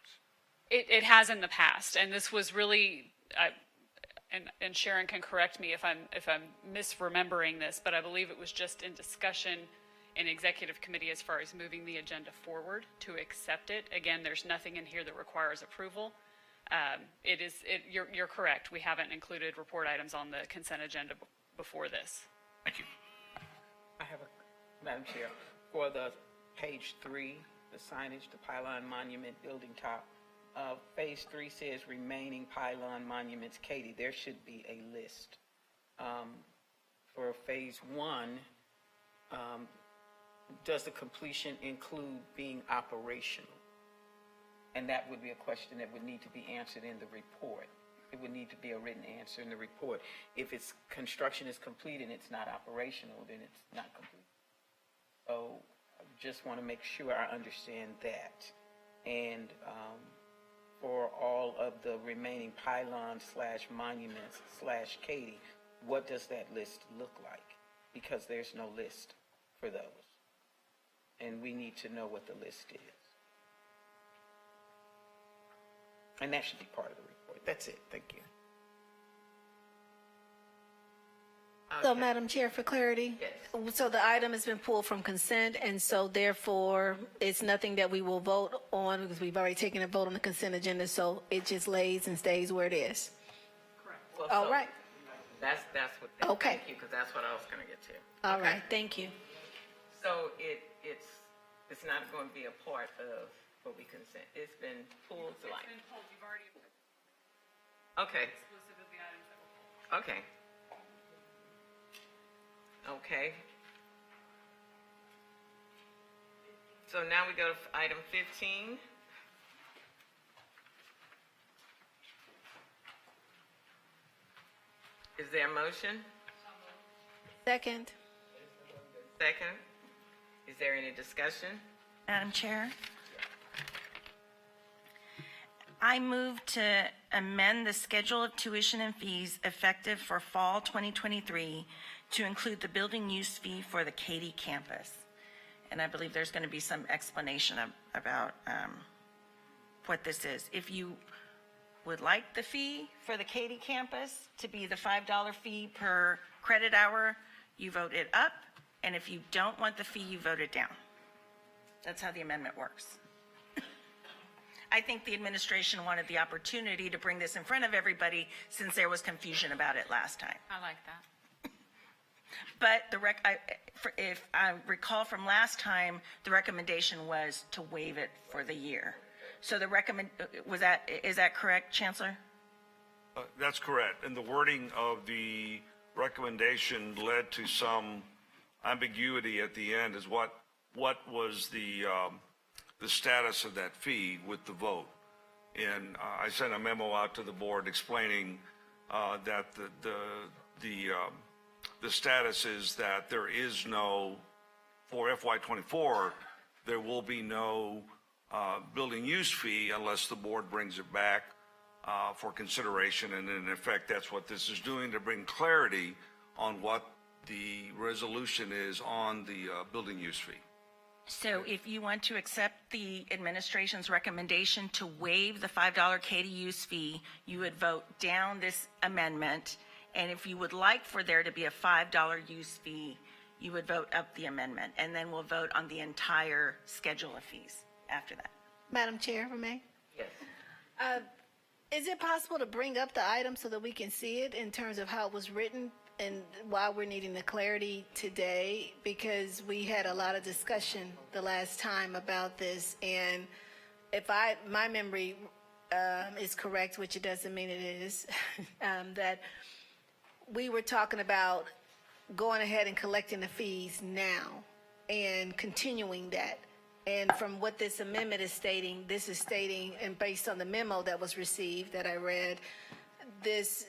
It has in the past, and this was really, and Sharon can correct me if I'm misremembering this, but I believe it was just in discussion in executive committee as far as moving the agenda forward to accept it. Again, there's nothing in here that requires approval. You're correct. We haven't included report items on the consent agenda before this. Thank you. I have Madam Chair, for the page 3, the signage, the pylon monument building top, phase 3 says remaining pylon monuments. Katie, there should be a list. For phase 1, does the completion include being operational? And that would be a question that would need to be answered in the report. It would need to be a written answer in the report. If its construction is complete and it's not operational, then it's not complete. So I just want to make sure I understand that. And for all of the remaining pylons / monuments / Katie, what does that list look like? Because there's no list for those. and we need to know what the list is. And that should be part of the report. That's it. Thank you. So, Madam Chair, for clarity, so the item has been pulled from consent, and so therefore, it's nothing that we will vote on because we've already taken a vote on the consent agenda, so it just lays and stays where it is. Well, All so right. That's what. Okay. Thank you, because that's what I was going to get to. All right, thank you. So it's not going to be a part of what we consent. It's been pulled to like. You've already Okay. exclusive of the items that were pulled. Okay. Okay. So now we go to item 15. Is there a motion? Second. Second. Is there any discussion? Madam Chair? I move to amend the schedule of tuition and fees effective for fall 2023 to include the building use fee for the Katy campus. And I believe there's going to be some explanation about what this is. If you would like the fee for the Katy campus to be the $5 fee per credit hour, you vote it up. And if you don't want the fee, you vote it down. That's how the amendment works. I think the administration wanted the opportunity to bring this in front of everybody since there was confusion about it last time. I like that. But if I recall from last time, the recommendation was to waive it for the year. So is that correct, Chancellor? That's correct. And the wording of the recommendation led to some ambiguity at the end is what was the status of that fee with the vote. And I sent a memo out to the board explaining that the status is that there is no, for FY24, there will be no building use fee unless the board brings it back for consideration. And in effect, that's what this is doing, to bring clarity on what the resolution is on the building use fee. So if you want to accept the administration's recommendation to waive the $5 Katy use fee, you would vote down this amendment. And if you would like for there to be a $5 use fee, you would vote up the amendment. And then we'll vote on the entire schedule of fees after that. Madam Chair, if I may? Yes. Is it possible to bring up the item so that we can see it in terms of how it was written and why we're needing the clarity today? Because we had a lot of discussion the last time about this, and if my memory is correct, which it doesn't mean it is, that we were talking about going ahead and collecting the fees now and continuing that. And from what this amendment is stating, this is stating, and based on the memo that was received that I read, it's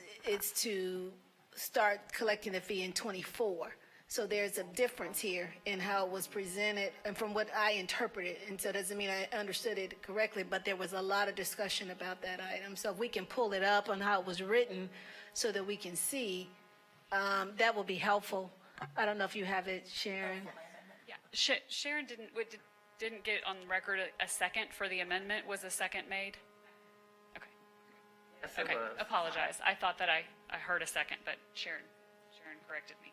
to start collecting the fee in 24. So there's a difference here in how it was presented and from what I interpreted. And so it doesn't mean I understood it correctly, but there was a lot of discussion about that item. So if we can pull it up on how it was written so that we can see, that will be helpful. I don't know if you have it, Sharon. Yeah, Sharon didn't get on record a second for the amendment. Was a second made? Okay. Yes, it Okay, was. apologize. I thought that I heard a second, but Sharon corrected me.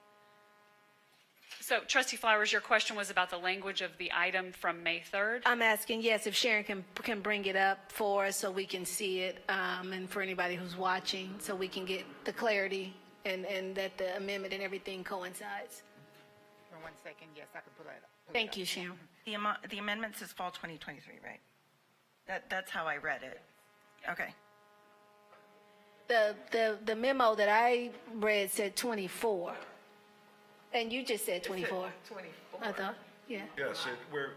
So, Trustee Flowers, your question was about the language of the item from May 3rd? I'm asking, yes, if Sharon can bring it up for us so we can see it, and for anybody who's watching, so we can get the clarity and that the amendment and everything coincides. For 1 second, yes, I can pull that up. Thank you, Sharon. The amendment says fall 2023, right? That's how I read it. Okay. The memo that I read said 24. And you just said 24. 24. I thought, yeah. Yes, we're.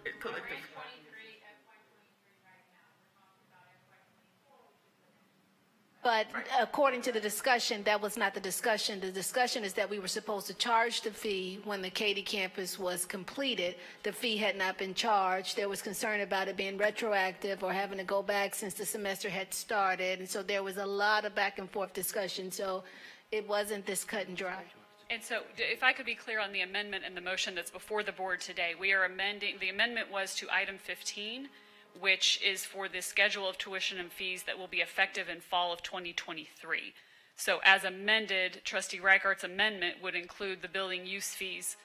But according to the discussion, that was not the discussion. The discussion is that we were supposed to charge the fee when the Katy campus was completed. The fee had not been charged. There was concern about it being retroactive or having to go back since the semester had started. And so there was a lot of back and forth discussion. So it wasn't this cut and dry. And so if I could be clear on the amendment and the motion that's before the board today, we are amending, the amendment was to item 15, which is for the schedule of tuition and fees that will be effective in fall of 2023. So as amended, Trustee Reichardt's amendment would include the building use fees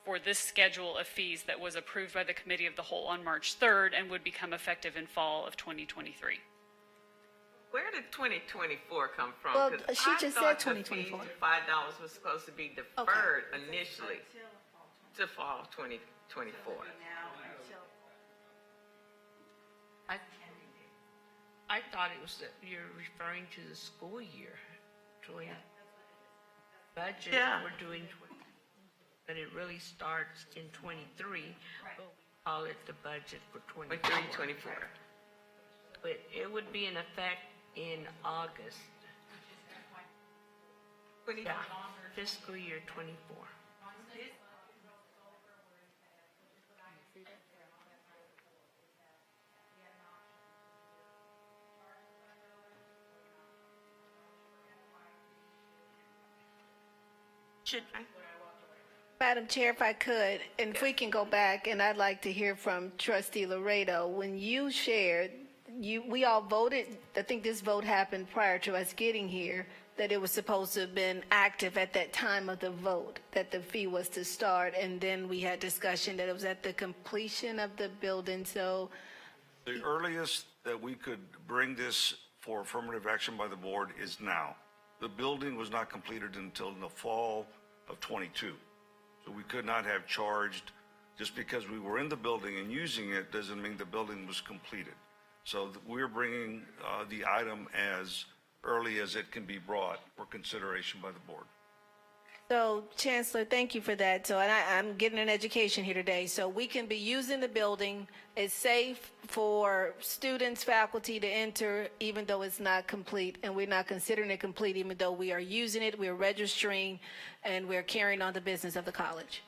for this schedule of fees that was approved by the Committee of the Whole on March 3rd and would become effective in fall of 2023. Where did 2024 come from? Well, 'Cause she I just thought said the fee 2024. of $5 was supposed to be deferred initially to fall 2024. I thought it was that you're referring to the school year, budget, Yeah. we're doing, but it really starts in 23, but we call it the budget for 24. 24. But it would be in effect in August. Yeah, fiscal year 24. Should I? Madam Chair, if I could, and if we can go back, and I'd like to hear from Trustee Laredo. When you shared, we all voted, I think this vote happened prior to us getting here, that it was supposed to have been active at that time of the vote, that the fee was to start, and then we had discussion that it was at the completion of the building, so. The earliest that we could bring this for affirmative action by the board is now. The building was not completed until the fall of 22. So we could not have charged, just because we were in the building and using it doesn't mean the building was completed. So we're bringing the item as early as it can be brought for consideration by the board. So, Chancellor, thank you for that. So, and I'm getting an education here today. So we can be using the building. It's safe for students, faculty to enter, even though it's not complete, and we're not considering it complete, even though we are using it, we're registering, and we're carrying on the business of the college.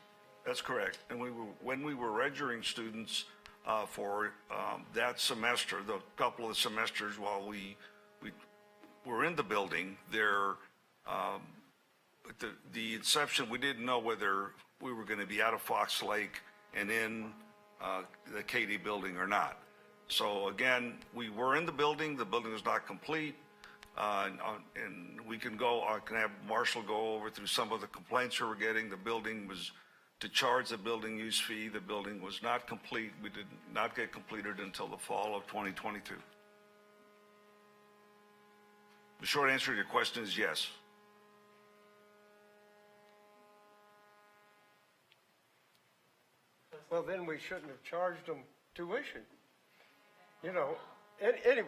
That's correct. And when we were registering students for that semester, the couple of semesters while we were in the building, the inception, we didn't know whether we were going to be out of Fox Lake and in the Katy building or not. So again, we were in the building was not complete, and we can go, I can have Marshall go over through some of the complaints we were getting. The building was, to charge the building use fee, the building was not complete. We did not get completed until the fall of 2022. The short answer to your question is yes. Well, then we shouldn't have charged them tuition. You know, anyway,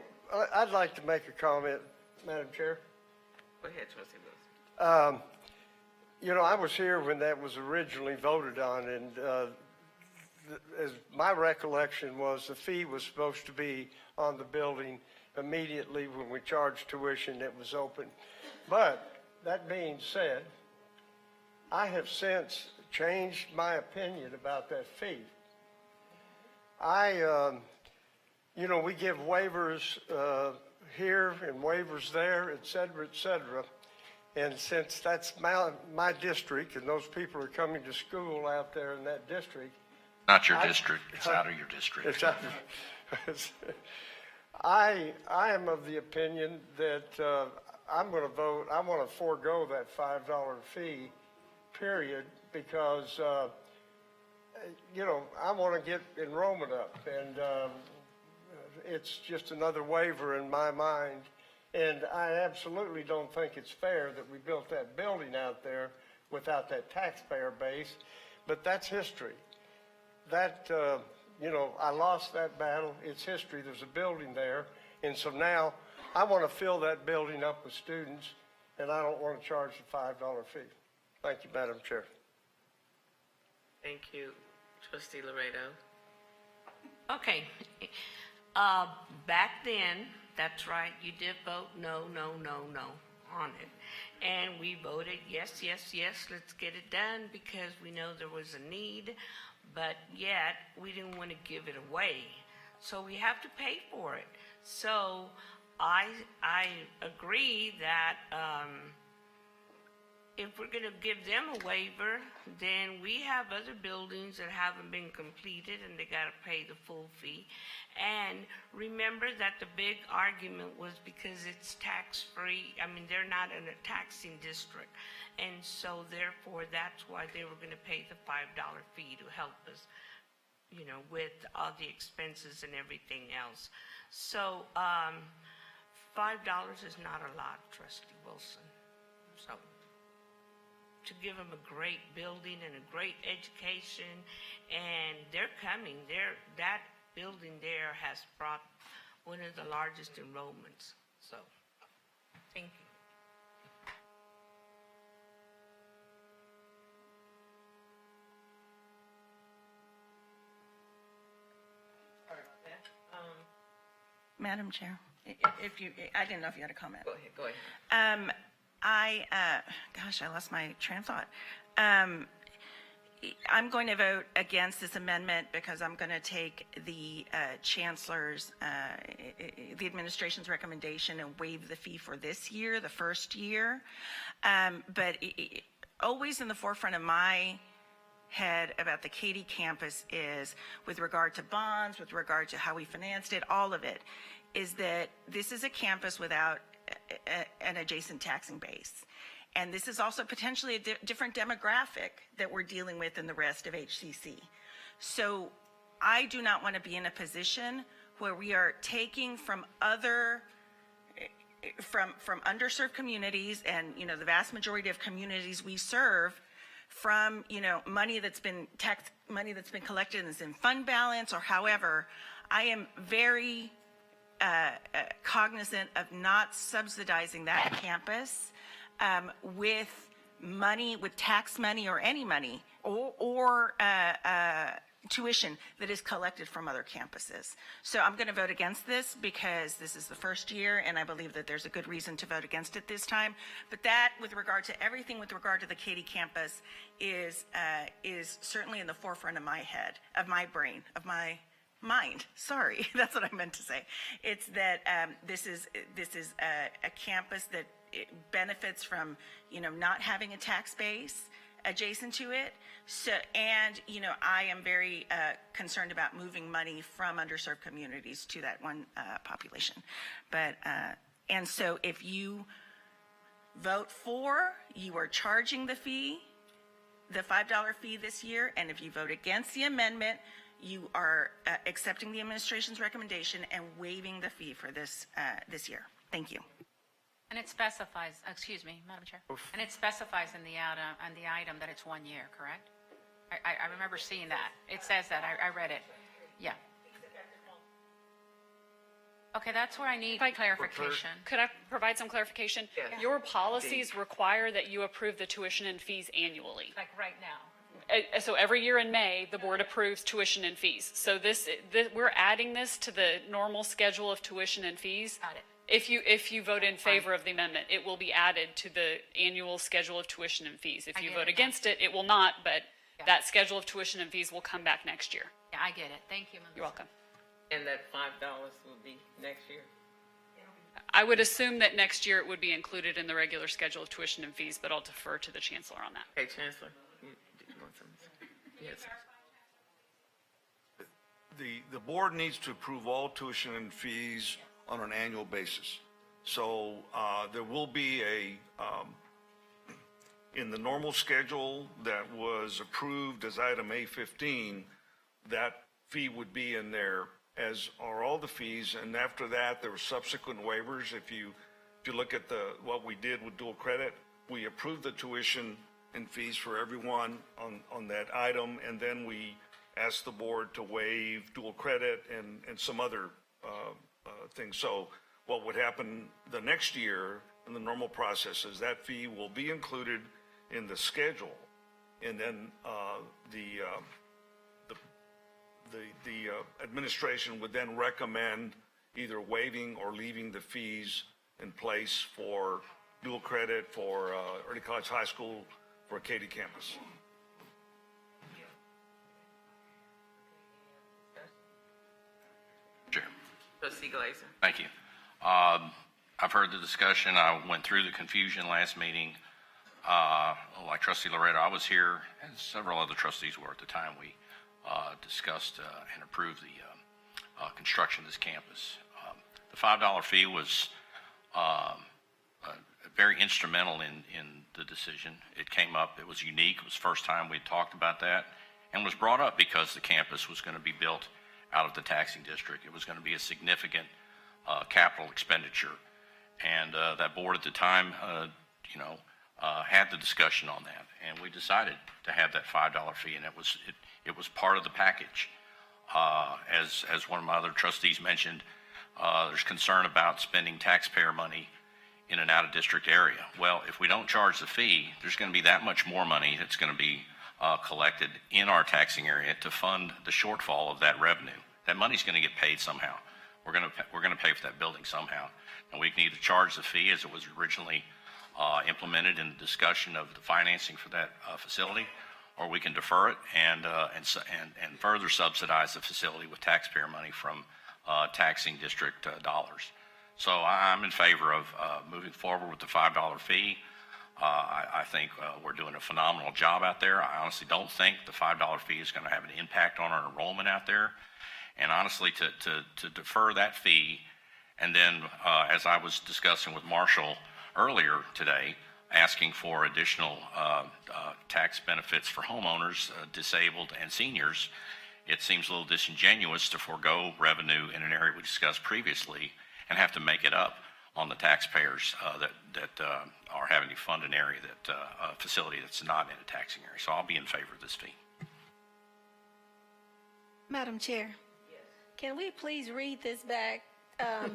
I'd like to make a comment, Madam Chair. Go ahead, Trustee Wilson. You know, I was here when that was originally voted on, and as my recollection was, the fee was supposed to be on the building immediately when we charged tuition that was open. But that being said, I have since changed my opinion about that fee. You know, we give waivers here and waivers there, et cetera, and since that's my district and those people are coming to school out there in that district. Not your district, it's out of your district. It's out of, I am of the opinion that I'm going to vote, I want to forego that $5 fee, period, because, you know, I want to get enrollment up, and it's just another waiver in my mind. And I absolutely don't think it's fair that we built that building out there without that taxpayer base, but that's history. That, you know, I lost that battle. It's history. There's a building there. And so now I want to fill that building up with students, and I don't want to charge the $5 fee. Thank you, Madam Chair. Thank you, Trustee Laredo. Okay. Back then, that's right, you did vote no on it. And we voted yes, let's get it done because we know there was a need, but yet we didn't want to give it away. So we have to pay for it. So I agree that if we're going to give them a waiver, then we have other buildings that haven't been completed and they got to pay the full fee. And remember that the big argument was because it's tax-free. I mean, they're not in a taxing district. And so therefore, that's why they were going to pay the $5 fee to help us, you know, with all the expenses and everything else. So $5 is not a lot, Trustee Wilson. So to give them a great building and a great education, and they're coming. That building there has brought one of the largest enrollments. So, thank you. Madam Chair, if you, I didn't know if you had a comment. Go ahead. Gosh, I lost my train of thought. I'm going to vote against this amendment because I'm going to take the chancellor's, the administration's recommendation and waive the fee for this year, the first year. But always in the forefront of my head about the Katy campus is, with regard to bonds, with regard to how we financed it, all of it, is that this is a campus without an adjacent taxing base. And this is also potentially a different demographic that we're dealing with in the rest of HCC. So I do not want to be in a position where we are taking from other, from underserved communities, and, you know, the vast majority of communities we serve, from, you know, money that's been collected and is in fund balance or however. I am very cognizant of not subsidizing that campus with money, with tax money or any money, or tuition that is collected from other campuses. So I'm going to vote against this because this is the first year, and I believe that there's a good reason to vote against it this time. But that, with regard to everything with regard to the Katy campus, is certainly in the forefront of my head, of my brain, of my mind. Sorry, that's what I meant to say. It's that this is a campus that it benefits from, you know, not having a tax base adjacent to it. So, and, you know, I am very concerned about moving money from underserved communities to that one population. But, and so if you vote for, you are charging the fee, the $5 fee this year. And if you vote against the amendment, you are accepting the administration's recommendation and waiving the fee for this year. Thank you. And it specifies, excuse me, Madam Chair, and it specifies in the item that it's 1 year, correct? I remember seeing that. It says that. I read it. Yeah. Okay, that's where I need clarification. Could I provide some clarification? Yeah. Your policies require that you approve the tuition and fees annually. Like right now. So every year in May, the board approves tuition and fees. So we're adding this to the normal schedule of tuition and fees. Got it. If you vote in favor of the amendment, it will be added to the annual schedule of tuition and fees. If you vote against it, it will not, but that schedule of tuition and fees will come back next year. Yeah, I get it. Thank you, Melissa. You're welcome. And that $5 will be next year? I would assume that next year it would be included in the regular schedule of tuition and fees, but I'll defer to the chancellor on that. Okay, Chancellor, you want something to say? Yes. The board needs to approve all tuition and fees on an annual basis. So there will be in the normal schedule that was approved as item A15, that fee would be in there, as are all the fees. And after that, there were subsequent waivers. If you look at what we did with dual credit, we approved the tuition and fees for everyone on that item, and then we asked the board to waive dual credit and some other things. So what would happen the next year in the normal process is that fee will be included in the schedule, and then the administration would then recommend either waiving or leaving the fees in place for dual credit, for early college, high school, for Katy campus. Sure. Trustee Glazer. Thank you. I've heard the discussion. I went through the confusion last meeting. like Trustee Loretto, I was here, and several other trustees were at the time we discussed and approved the construction of this campus. The $5 fee was very instrumental in the decision. It came up, it was unique, it was the first time we'd talked about that, and was brought up because the campus was going to be built out of the taxing district. It was going to be a significant capital expenditure. And that board at the time, had the discussion on that, and we decided to have that $5 fee, and it was part of the package. As one of my other trustees mentioned, there's concern about spending taxpayer money in an out-of-district area. Well, if we don't charge the fee, there's going to be that much more money that's going to be collected in our taxing area to fund the shortfall of that revenue. That money's going to get paid somehow. We're going to pay for that building somehow, and we can either charge the fee as it was originally implemented in the discussion of the financing for that facility, or we can defer it and further subsidize the facility with taxpayer money from taxing district dollars. So I'm in favor of moving forward with the $5 fee. I think we're doing a phenomenal job out there. I honestly don't think the $5 fee is going to have an impact on our enrollment out there. And honestly, to defer that fee, and then as I was discussing with Marshall earlier today, asking for additional tax benefits for homeowners, disabled, and seniors, it seems a little disingenuous to forego revenue in an area we discussed previously and have to make it up on the taxpayers that are having to fund an area a facility that's not in a taxing area. So I'll be in favor of this fee. Madam Chair, can we please read this back,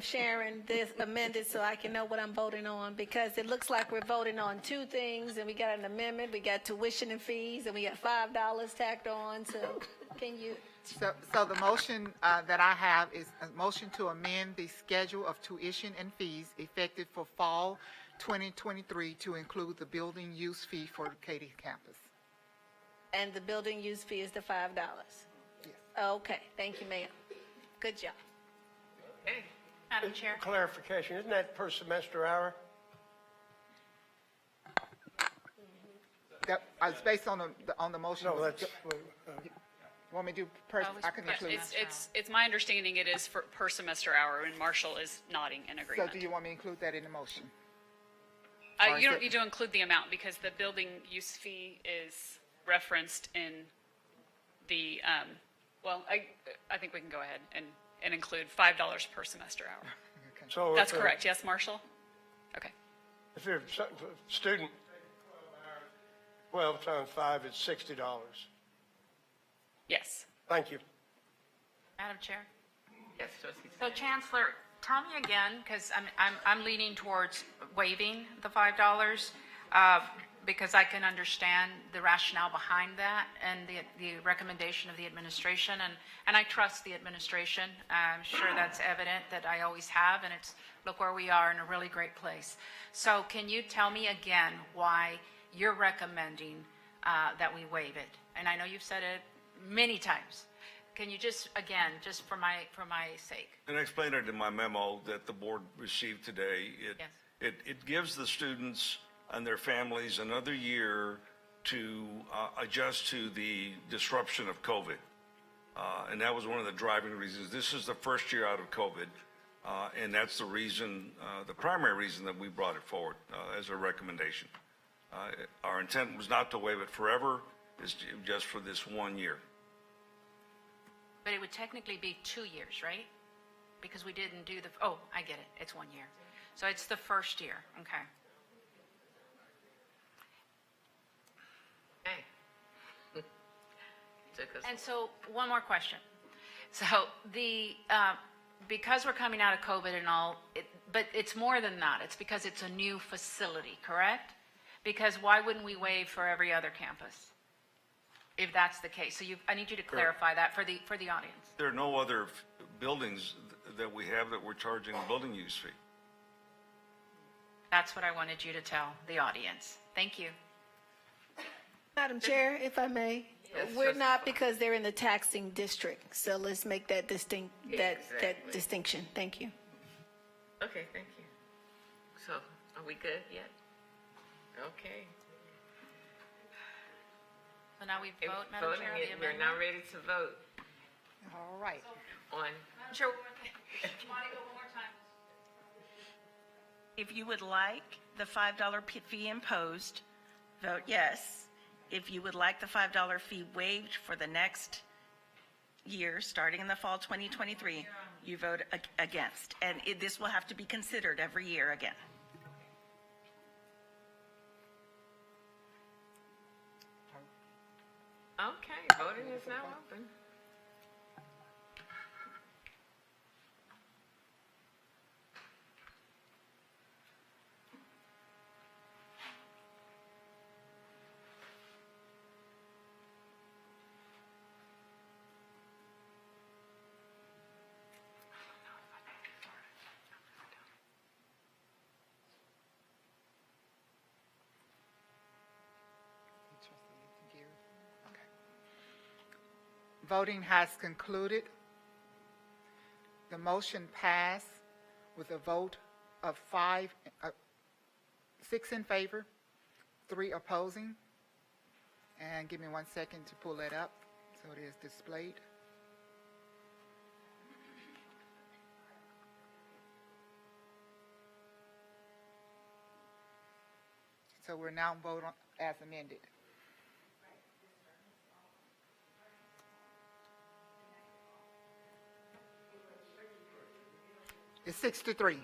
Sharon, this amended, so I can know what I'm voting on? Because it looks like we're voting on two things, and we got an amendment, we got tuition and fees, and we got $5 tacked on. So can you? So the motion that I have is a motion to amend the schedule of tuition and fees effective for fall 2023 to include the building use fee for the Katy campus. And the building use fee is the $5? Yes. Okay, thank you, ma'am. Good job. Okay. Madam Chair. Clarification, isn't that per semester hour? That is based on the motion. No, that's, Want me to do I can include. It's my understanding it is for per semester hour, and Marshall is nodding in So agreement. do you want me to include that in the motion? You don't need to include the amount because the building use fee is referenced in the, I think we can go ahead and include $5 per semester hour. so That's correct, yes, Marshall? Okay. If you're a student, 12 times 5 is $60. Yes. Thank you. Madam Chair. Yes, Trustee. So Chancellor, tell me again, because I'm leaning towards waiving the $5 because I can understand the rationale behind that and the recommendation of the administration, and I trust the administration. I'm sure that's evident that I always have, and it's look where we are in a really great place. So can you tell me again why you're recommending that we waive it? And I know you've said it many times. Can you just, again, just for my sake? And I explained it in my memo that the board received today. It gives the students and their families another year to adjust to the disruption of COVID. And that was one of the driving reasons. This is the first year out of COVID. And that's the reason, the primary reason that we brought it forward as a recommendation. Our intent was not to waive it forever, it's just for this 1 year. But it would technically be 2 years, right? Because we didn't do oh, I get it. It's 1 year. So it's the first year. Okay. Okay. And so one more question. So because we're coming out of COVID and all, but it's more than that. It's because it's a new facility, correct? Because why wouldn't we waive for every other campus? If that's the case. So I need you to clarify that for the audience. There are no other buildings that we have that we're charging a building use fee. That's what I wanted you to tell the audience. Thank you. Madam Chair, if I may, we're not because they're in the taxing district. So let's make that that distinction. Thank you. Okay, thank you. So, are we good yet? Okay. So now we If vote, Madam voting Chair, on it, the we're amendment? now ready to vote All right. on, Sure. If you would like the $5 fee imposed, vote yes. If you would like the $5 fee waived for the next year, starting in the fall 2023, you vote against. And this will have to be considered every year again. okay, voting is now open. Voting has concluded. The motion passed with a vote of 6 in favor, 3 opposing. And give me 1 second to pull that up so it is displayed. So we're now voting as amended. It's 6-3.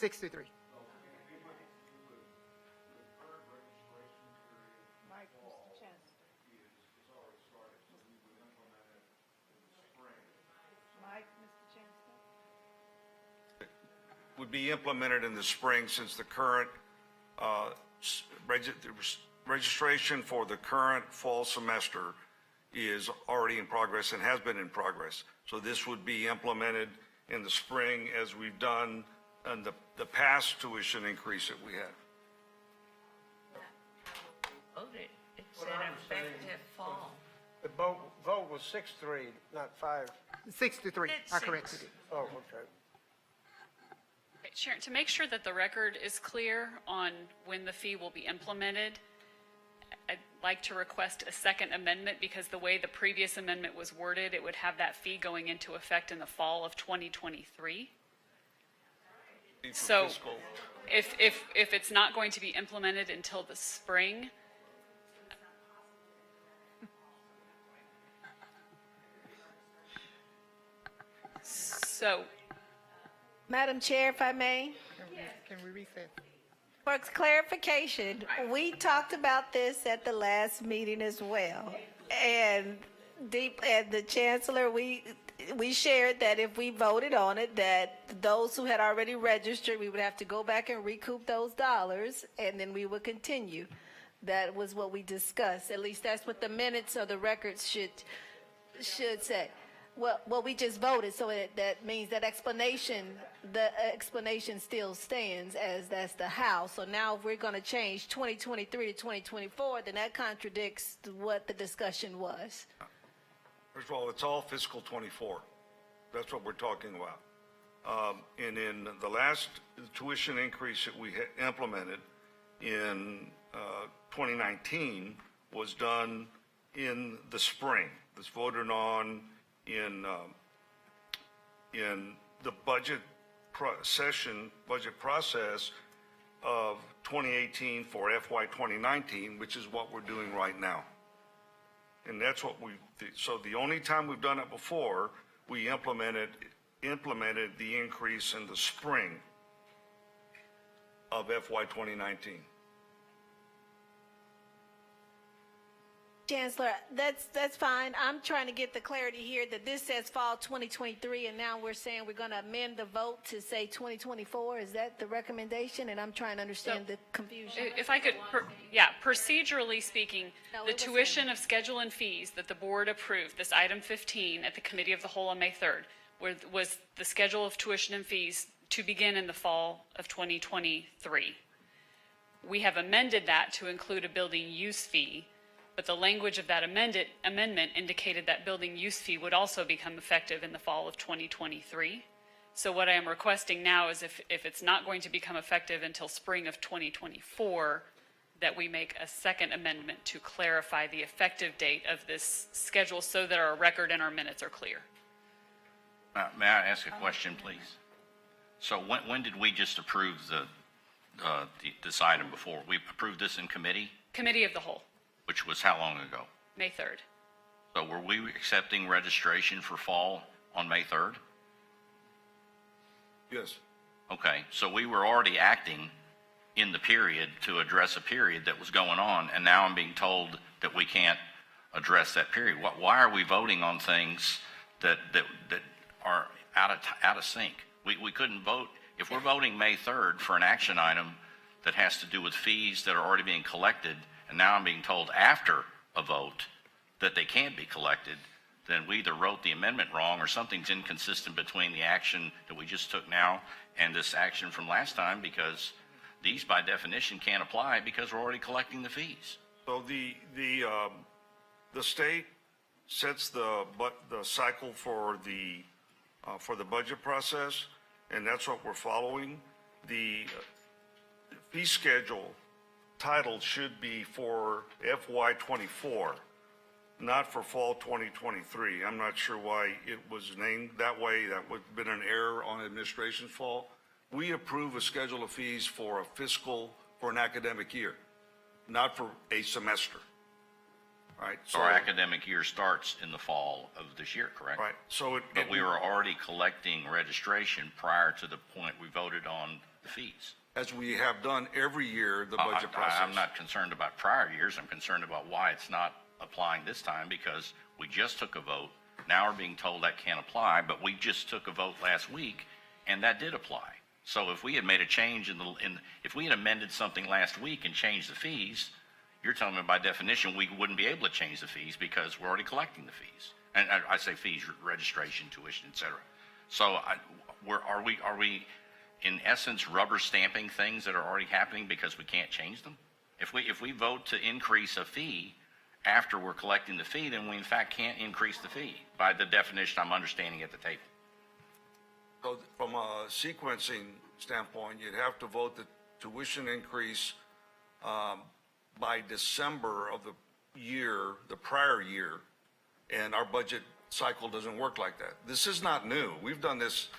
6-3. Would be implemented in the spring since the current registration for the current fall semester is already in progress and has been in progress. So this would be implemented in the spring as we've done on the past tuition increase that we had. Voted, it said effective fall. The vote was 6-3, not 5. 6-3. It's I 6. corrected it. Oh, okay. Okay, Sharon, to make sure that the record is clear on when the fee will be implemented, I'd like to request a second amendment because the way the previous amendment was worded, it would have that fee going into effect in the fall of 2023. So if it's not going to be implemented until the spring, so Madam Chair, if I may, Can we reset? for clarification, we talked about this at the last meeting as well. And the chancellor, we shared that if we voted on it, that those who had already registered, we would have to go back and recoup those dollars, and then we would continue. That was what we discussed. At least that's what the minutes of the records should say. Well, we just voted, so that means that the explanation still stands as that's the how. So now if we're going to change 2023 to 2024, then that contradicts what the discussion was. First of all, it's all fiscal 24. That's what we're talking about. And in the last tuition increase that we implemented in 2019 was done in the spring. It's voted on in the budget process of 2018 for FY 2019, which is what we're doing right now. And that's what so the only time we've done it before, we implemented the increase in the spring of FY 2019. Chancellor, that's fine. I'm trying to get the clarity here that this says fall 2023, and now we're saying we're going to amend the vote to say 2024. Is that the recommendation? And I'm trying to understand the confusion. if I could, procedurally speaking, the tuition of schedule and fees that the board approved, this item 15 at the committee of the whole on May 3rd, was the schedule of tuition and fees to begin in the fall of 2023. We have amended that to include a building use fee, but the language of that amendment indicated that building use fee would also become effective in the fall of 2023. So what I am requesting now is if it's not going to become effective until spring of 2024, that we make a second amendment to clarify the effective date of this schedule so that our record and our minutes are clear. May I ask a question, please? So when did we just approve this item before? We approved this in committee, Committee of the Whole, which was how long ago? May 3rd. So were we accepting registration for fall on May 3rd? Yes. Okay, so we were already acting in the period to address a period that was going on, and now I'm being told that we can't address that period. Why are we voting on things that are out of sync? We couldn't vote. If we're voting May 3rd for an action item that has to do with fees that are already being collected, and now I'm being told after a vote that they can't be collected, then we either wrote the amendment wrong or something's inconsistent between the action that we just took now and this action from last time, because these by definition can't apply because we're already collecting the fees. So the state sets the cycle for the budget process, and that's what we're following. The fee schedule title should be for FY24, not for fall 2023. I'm not sure why it was named that way. That would have been an error on administration's fault. We approve a schedule of fees for an academic year, not for a semester. Right. So our academic year starts in the fall of this year, correct? Right. So but we were already collecting registration prior to the point we voted on the fees. As we have done every year, the budget process. I'm not concerned about prior years. I'm concerned about why it's not applying this time, because we just took a vote. Now we're being told that can't apply, but we just took a vote last week, and that did apply. So if we had made a change if we had amended something last week and changed the fees, you're telling me by definition we wouldn't be able to change the fees because we're already collecting the fees. And I say fees, registration, tuition, et cetera. So are we in essence rubber stamping things that are already happening because we can't change them? If we vote to increase a fee after we're collecting the fee, then we in fact can't increase the fee by the definition I'm understanding at the table. So from a sequencing standpoint, you'd have to vote the tuition increase by December of the prior year, and our budget cycle doesn't work like that. This is not new. We've done this.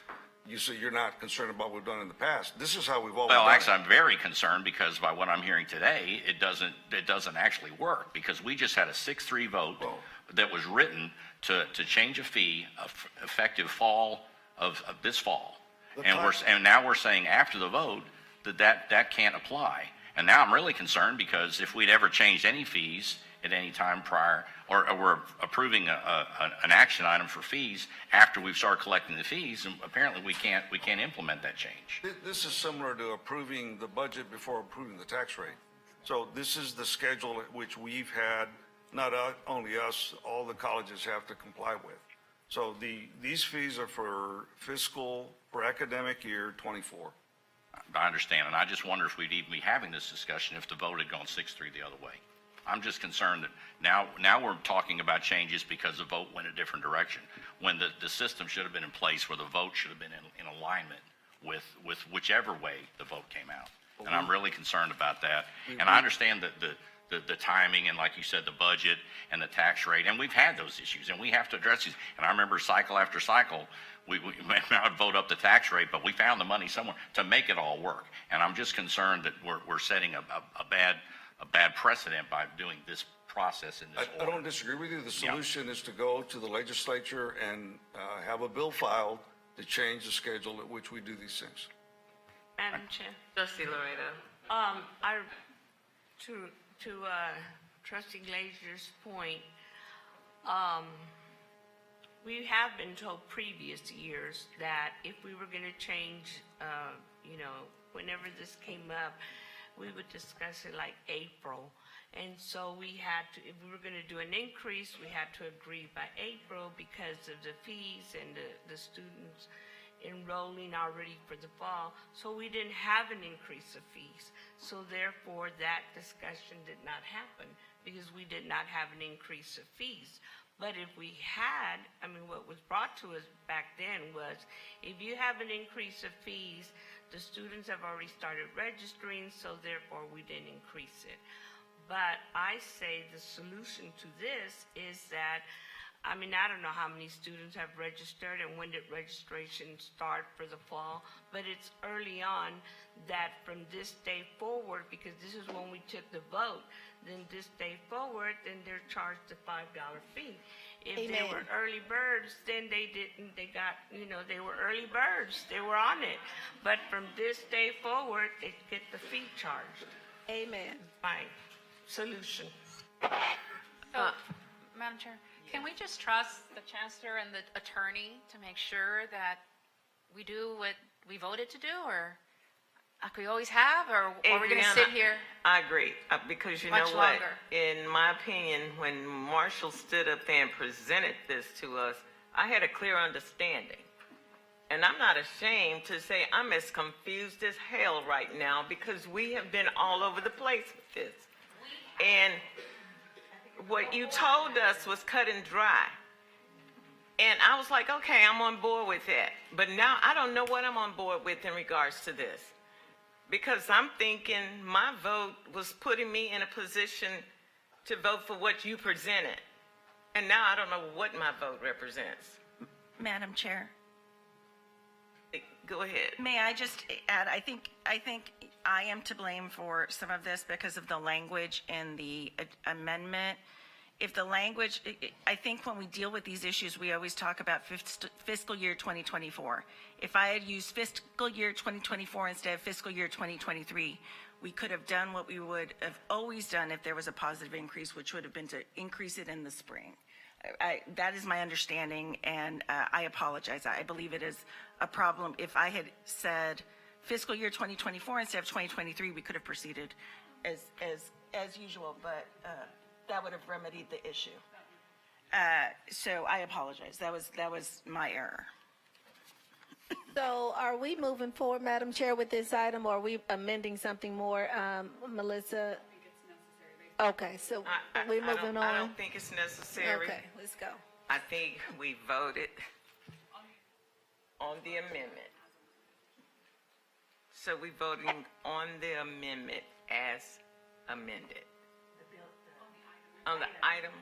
You say you're not concerned about what we've done in the past. This is how we've always done it. Well, actually, I'm very concerned because by what I'm hearing today, it doesn't actually work, because we just had a 6-3 vote that was written to change a fee effective fall of this fall. And now we're saying after the vote that can't apply. And now I'm really concerned because if we'd ever changed any fees at any time prior, or we're approving an action item for fees after we've started collecting the fees, and apparently we can't implement that change. This is similar to approving the budget before approving the tax rate. So this is the schedule at which we've had, not only us, all the colleges have to comply with. So these fees are for academic year 24. I understand, and I just wonder if we'd even be having this discussion if the vote had gone 6-3 the other way. I'm just concerned that now we're talking about changes because the vote went a different direction, when the system should have been in place where the vote should have been in alignment with whichever way the vote came out. And I'm really concerned about that. And I understand that the timing and, like you said, the budget and the tax rate, and we've had those issues, and we have to address these. And I remember cycle after cycle, we may not vote up the tax rate, but we found the money somewhere to make it all work. And I'm just concerned that we're setting a bad precedent by doing this process in this I don't disagree with you. The solution is to go to the legislature and have a bill filed to change the schedule at which we do these things. Madam Chair. Trustee Laredo. To Trustee Glazer's point, we have been told previous years that if we were going to change, whenever this came up, we would discuss it like April. And so we had to, if we were going to do an increase, we had to agree by April because of the fees and the students enrolling already for the fall. So we didn't have an increase of fees. So therefore, that discussion did not happen because we did not have an increase of fees. But if we had, I mean, what was brought to us back then was, if you have an increase of fees, the students have already started registering, so therefore we didn't increase it. But I say the solution to this is that, I mean, I don't know how many students have registered and when did registration start for the fall, but it's early on that from this day forward, because this is when we took the vote, then this day forward, then they're charged a $5 fee. If they were early birds, then they got, they were early birds. They were on it. But from this day forward, they get the fee charged. Amen. My solution. So, Madam Chair, can we just trust the chancellor and the attorney to make sure that we do what we voted to do, or like we always have, or are we going to sit here? I agree, because you know Much what? longer. In my opinion, when Marshall stood up there and presented this to us, I had a clear understanding. And I'm not ashamed to say I'm as confused as hell right now because we have been all over the place with this. And what you told us was cut and dry. And I was like, okay, I'm on board with that. But now I don't know what I'm on board with in regards to this. Because I'm thinking my vote was putting me in a position to vote for what you presented. And now I don't know what my vote represents. Madam Chair, Go ahead. may I just add, I think I am to blame for some of this because of the language in the amendment. If the language, I think when we deal with these issues, we always talk about fiscal year 2024. If I had used fiscal year 2024 instead of fiscal year 2023, we could have done what we would have always done if there was a positive increase, which would have been to increase it in the spring. That is my understanding, and I apologize. I believe it is a problem. If I had said fiscal year 2024 instead of 2023, we could have proceeded as usual, but that would have remedied the issue. So I apologize. That was my error. So are we moving forward, Madam Chair, with this item, or are we amending something more, Melissa? Okay, so we're moving on. I don't think it's necessary. Okay, let's go. I think we voted on the amendment. So we voting on the amendment as amended. On the item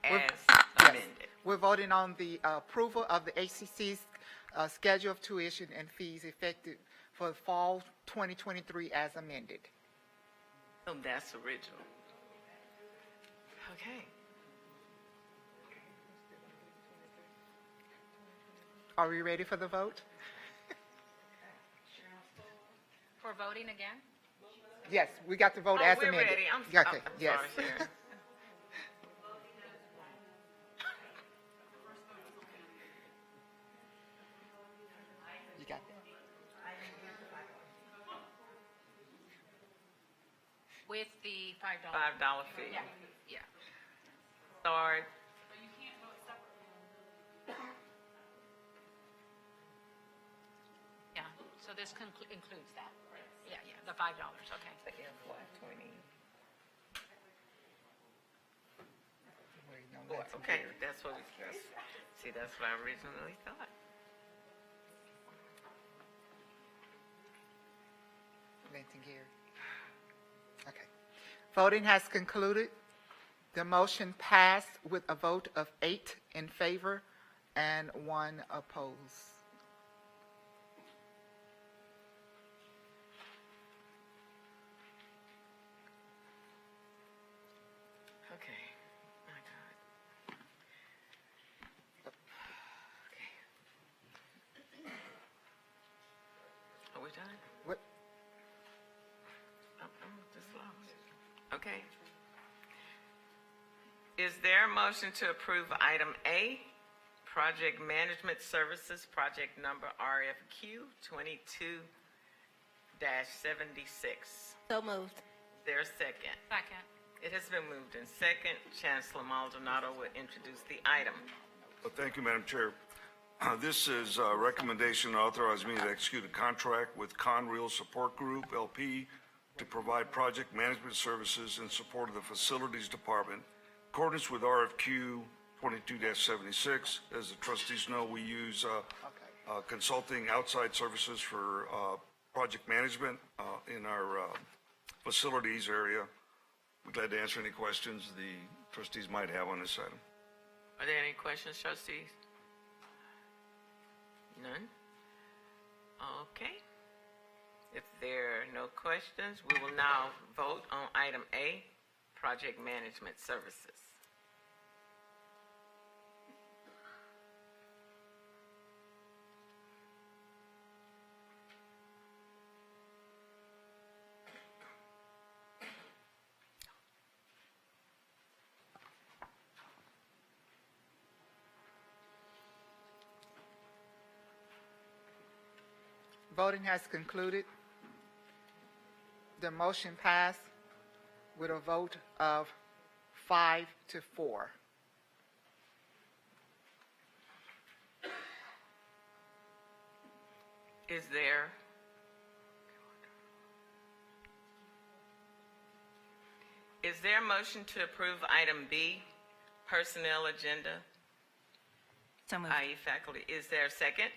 as amended. We're voting on the approval of the HCC's schedule of tuition and fees effective for the fall 2023 as amended. Oh, that's original. Okay. Are we ready for the vote? For voting again? Yes, we got to vote Oh, as we're amended. ready. I'm Okay, yes. sorry, Sharon. You got that? With the $5. $5 fee. Yeah, yeah. Sorry. Yeah, so this includes that. Yeah, yeah, the $5, okay. Okay, that's what that's what I originally thought. Anything here? Okay. Voting has concluded. The motion passed with a vote of 8 in favor and 1 opposed. Okay. My God. Okay. Are we done? What? I'm just lost. Okay. Is there a motion to approve item A, Project Management Services, project number RFQ 22-76? So moved. Is there a second? Second. It has been moved in second. Chancellor Maldonado will introduce the item. Thank you, Madam Chair. This is a recommendation to authorize me to execute a contract with Conrail Support Group, LP, to provide project management services in support of the Facilities Department, in accordance with RFQ 22-76. As the trustees know, we use consulting outside services for project management in our facilities area. We're glad to answer any questions the trustees might have on this item. Are there any questions, trustees? None? Okay. If there are no questions, we will now vote on item A, project management services. Voting has concluded. The motion passed with a vote of 5-4. Is there a motion to approve item B, personnel agenda, So moved. i.e. faculty? Is there a second?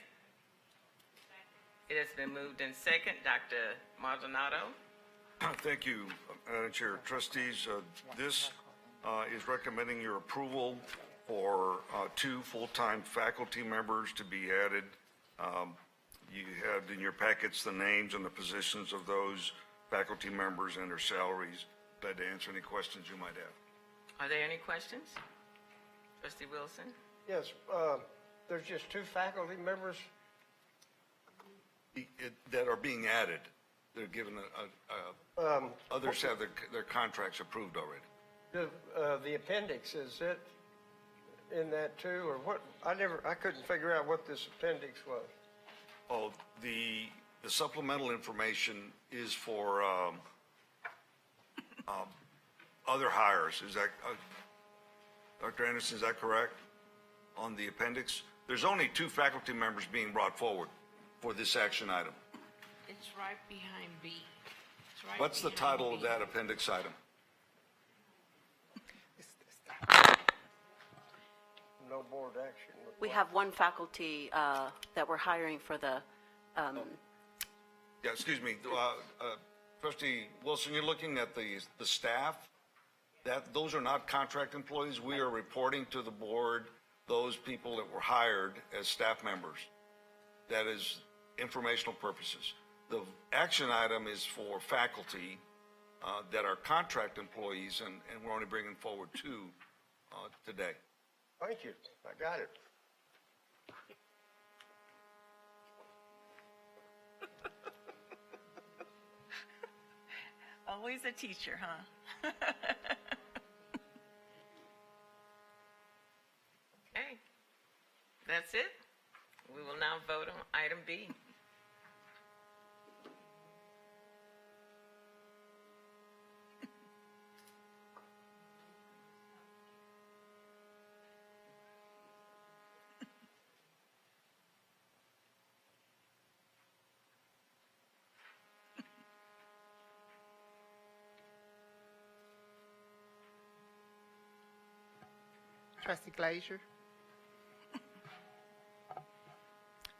It has been moved in second. Dr. Maldonado? Thank you, Madam Chair. Trustees, this is recommending your approval for 2 full-time faculty members to be added. You have in your packets the names and the positions of those faculty members and their salaries. Glad to answer any questions you might have. Are there any questions? Trustee Wilson? Yes, there's just 2 faculty members. That are being added. They're given others have their contracts approved already. The appendix, is it in that too, or what? I couldn't figure out what this appendix was. Oh, the supplemental information is for other hires. Is that, Dr. Anderson, is that correct? On the appendix? There's only 2 faculty members being brought forward for this action item. It's right behind B. It's right What's the behind title B. of that appendix item? No board action. We have 1 faculty that we're hiring for the, Yeah, excuse me, Trustee Wilson, you're looking at the staff. Those are not contract employees. We are reporting to the board those people that were hired as staff members. That is informational purposes. The action item is for faculty that are contract employees, and we're only bringing forward 2 today. Thank you, I got it. Always a teacher, huh? Okay. That's it. We will now vote on item B. Trustee Glazier?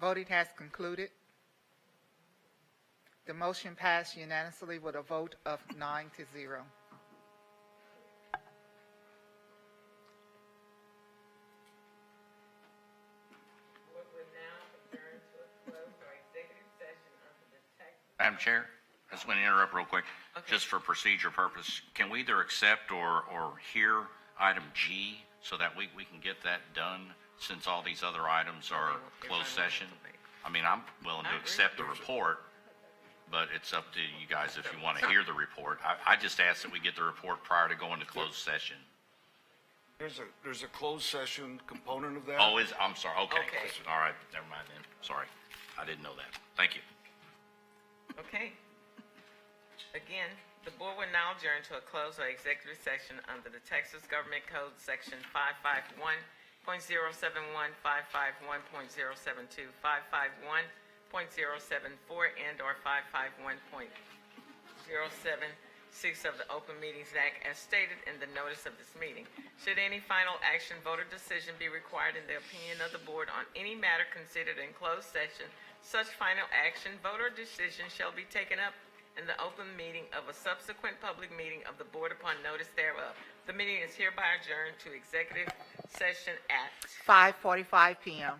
Voting has concluded. The motion passed unanimously with a vote of 9-0. Madam Chair, I just want to interrupt real quick. Just for procedure purpose, can we either accept or hear item G so that we can get that done since all these other items are closed session? I mean, I'm willing to accept the report, but it's up to you guys if you want to hear the report. I just ask that we get the report prior to going to closed session. There's a closed session component of that. Oh, I'm sorry, okay. Okay. All right, never mind then. Sorry, I didn't know that. Thank you. Okay. Again, the board will now adjourn to a closed or executive session under the Texas Government Code Section 551.071, 551.072, 551.074, and/or 551.076 6 of the Open Meetings Act as stated in the notice of this meeting. Should any final action, vote, or decision be required in the opinion of the board on any matter considered in closed session, such final action, vote, or decision shall be taken up in the open meeting of a subsequent public meeting of the board upon notice thereof. The meeting is hereby adjourned to executive session at 5:45 p.m.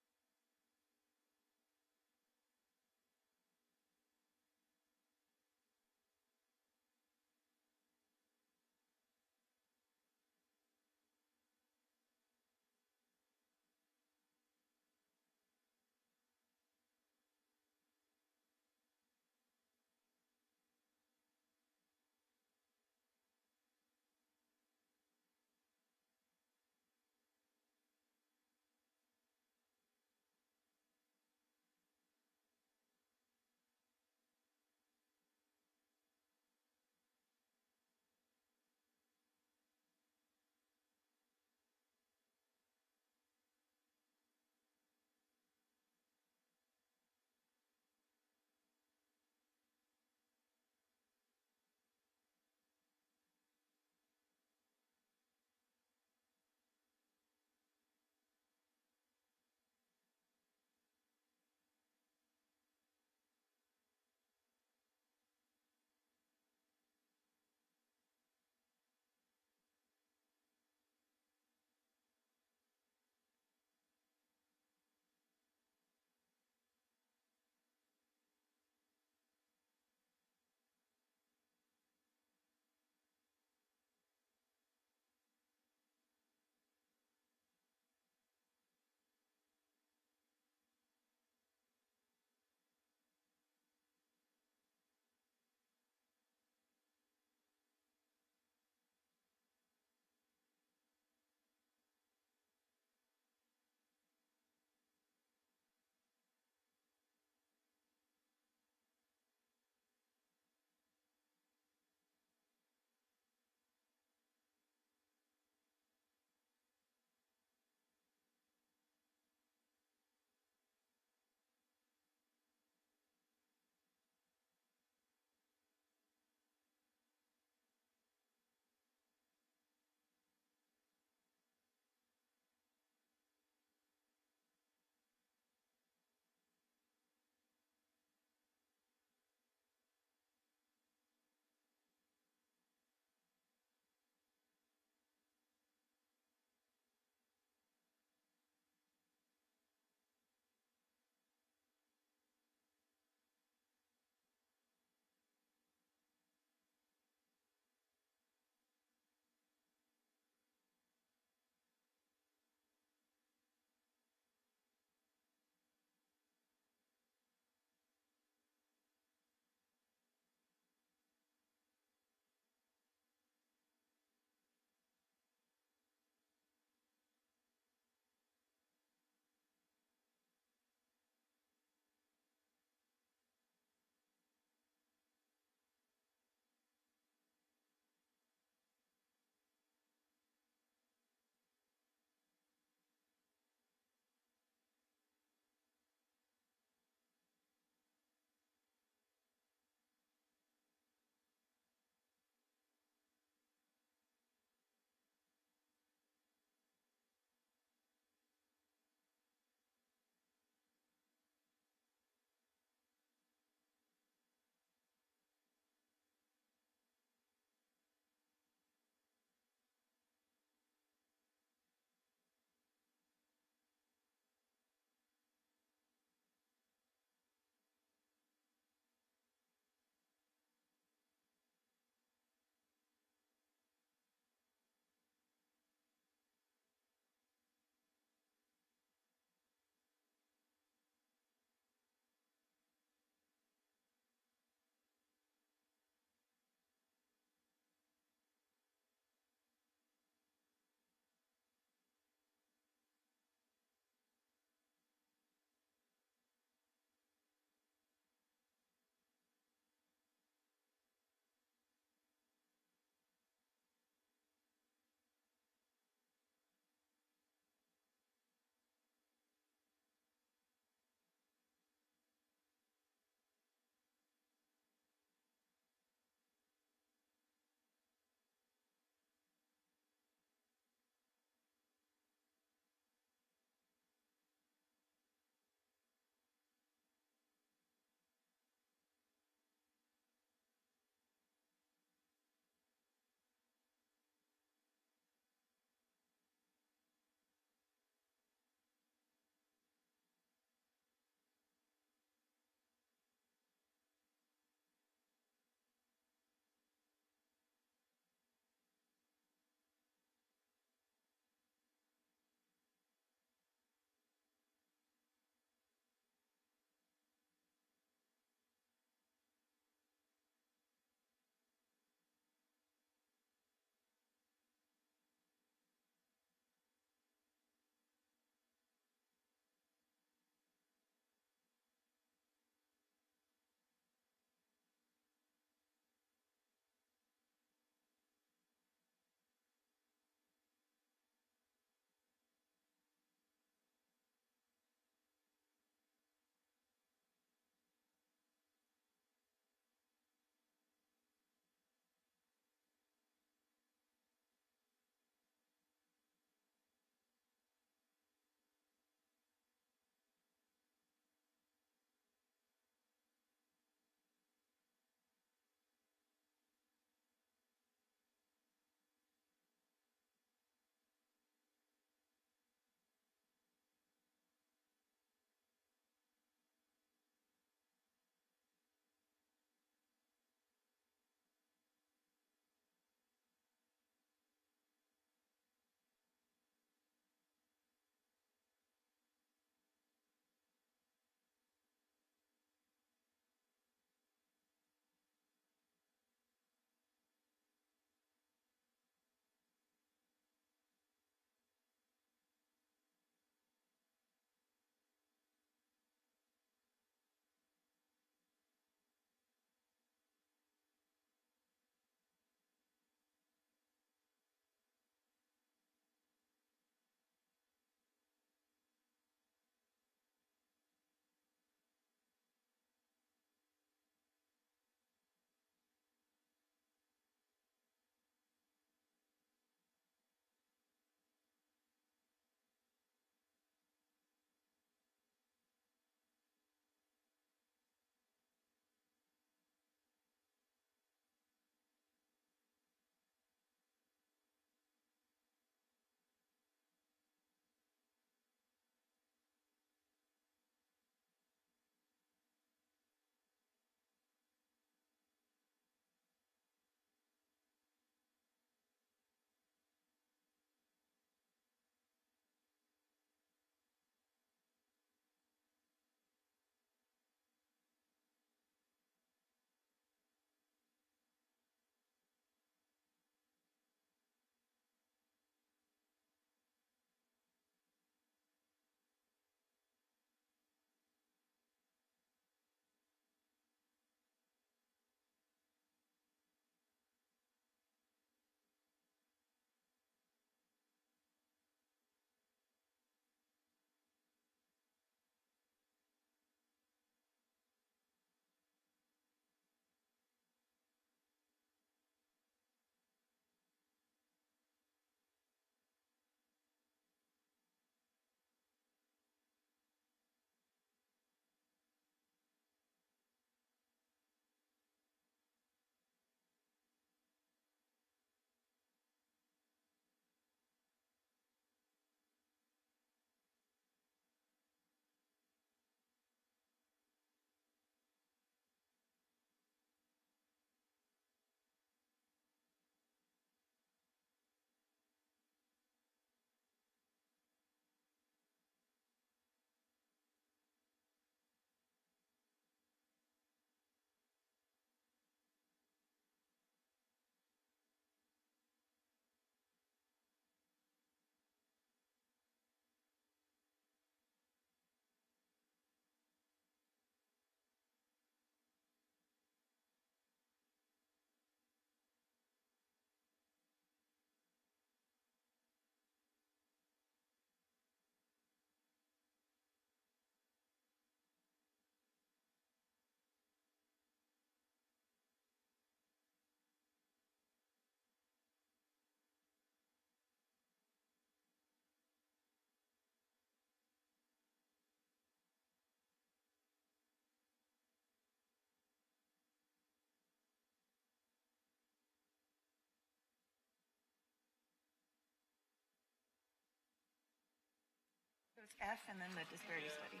F and then the disparity study.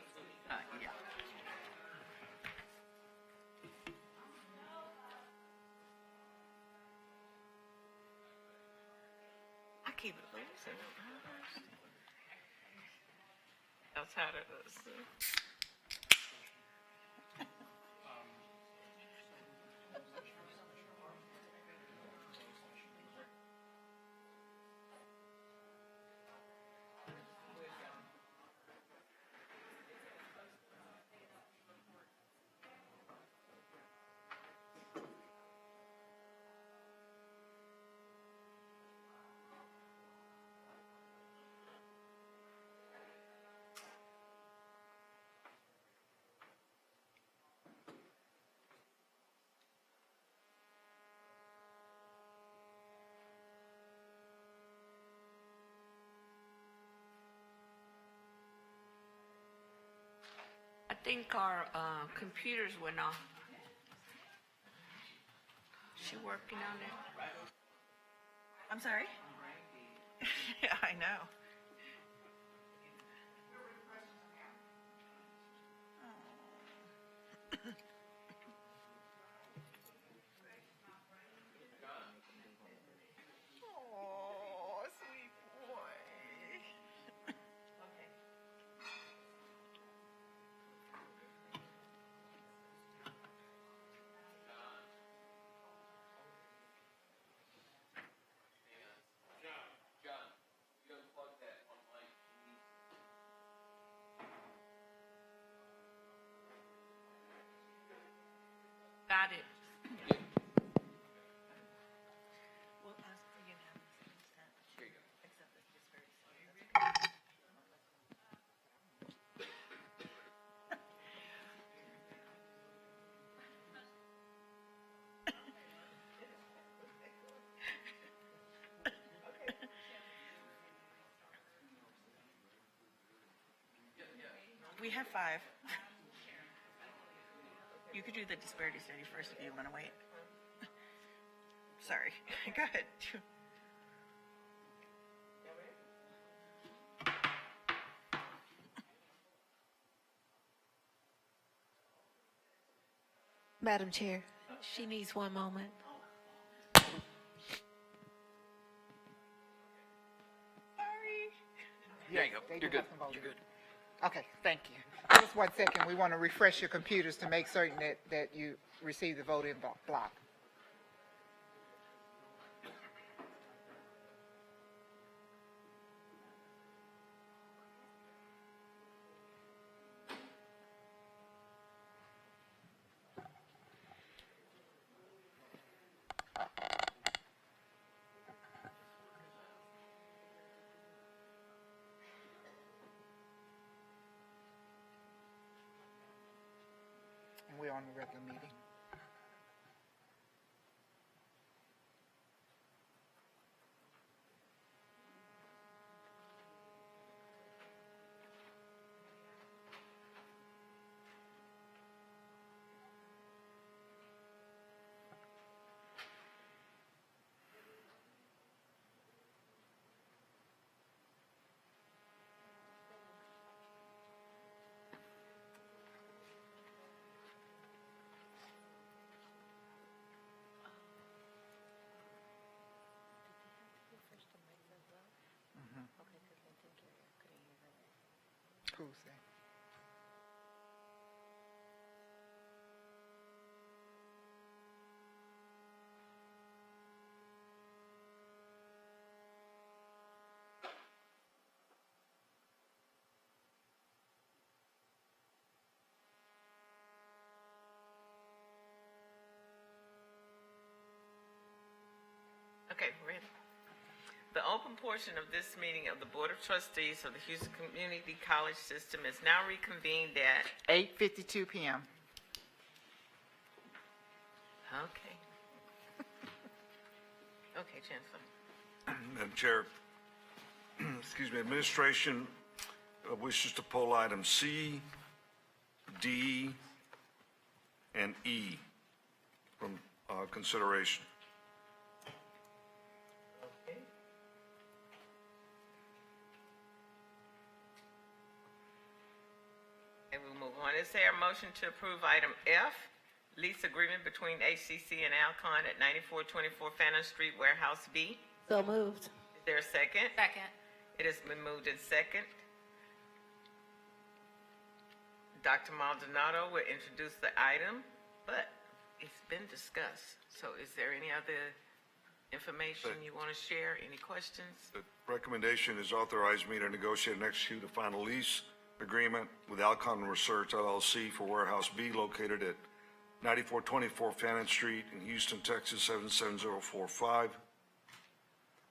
Yeah. I keep it loose. That's how it is. I think our computers went off. She working on it? I'm sorry? Yeah, I know. Oh, sweet boy. Got it. We'll ask for unanimous consent. Here you go. Accept the disparity study. We have 5. You could do the disparity study first if you want to wait. Sorry. Go ahead. Madam Chair, she needs one moment. There you go. You're good. You're good. Okay, thank you. Just 1 second. We want to refresh your computers to make certain that you receive the vote in block. And we're on the regular meeting. Who's that? Okay, ready? The open portion of this meeting of the Board of Trustees of the Houston Community College System is now reconvened at 8:52 p.m. Okay. Okay, Chancellor. Madam Chair, excuse me, administration wishes to pull items C, D, and E from consideration. is there a motion to approve item F, lease agreement between HCC and Alcon at 9424 Fannin Street, Warehouse B? So moved. Is there a second? Second. It has been moved in second. Dr. Maldonado will introduce the item, but it's been discussed. So is there any other information you want to share? Any questions? The recommendation is authorize me to negotiate and execute a final lease agreement with Alcon Research LLC for Warehouse B located at 9424 Fannin Street in Houston, Texas 77045.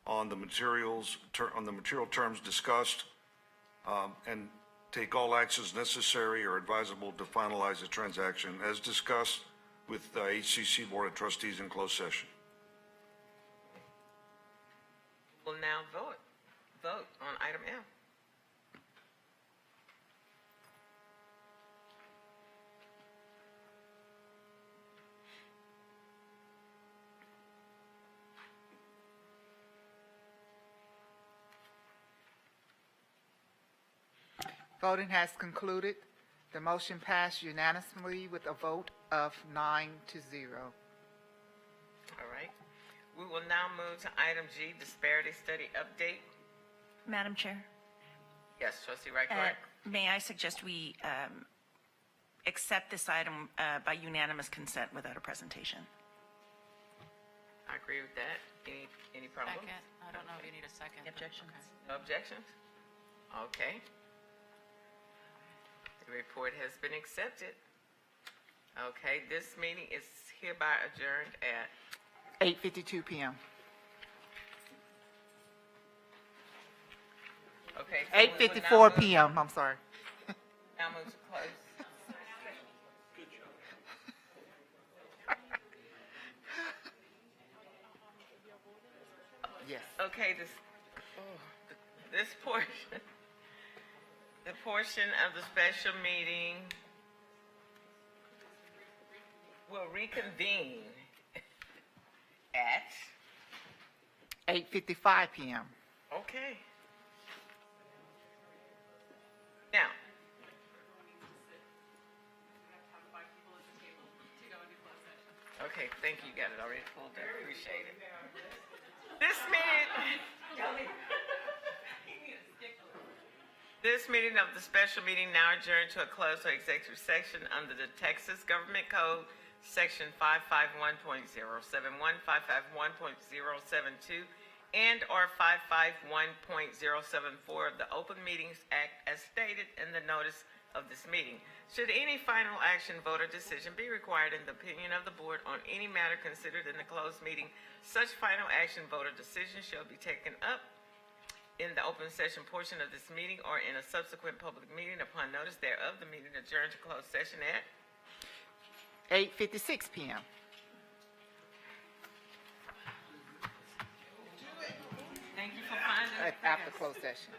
On the material terms discussed, and take all actions necessary or advisable to finalize the transaction as discussed with the HCC Board of Trustees in closed session. We'll now vote on item F. Voting has concluded. The motion passed unanimously with a vote of 9-0. All right. We will now move to item G, disparity study update. Madam Chair, Yes, Trustee Wright. may I suggest we accept this item by unanimous consent without a presentation? I agree with that. Any problems? Second. I don't know if you need a second. Objections? No objections? Okay. The report has been accepted. Okay, this meeting is hereby adjourned at 8:52 p.m. Okay. so we will 8:54 now p.m. I'm sorry. Now move to close. Yes. Okay, this portion, the portion of the special meeting will reconvene at, 8:55 p.m. okay. Now, okay, thank you, got it already pulled up, appreciate it. This meeting of the special meeting now adjourned to a closed or executive session under the Texas Government Code, Section 551.071, 551.072, and/or 551.074 of the Open Meetings Act as stated in the notice of this meeting. Should any final action, vote, or decision be required in the opinion of the board on any matter considered in the closed meeting, such final action, vote, or decision shall be taken up in the open session portion of this meeting or in a subsequent public meeting upon notice thereof. The meeting adjourned to closed session at 8:56 p.m. Thank you for finding. After closed session.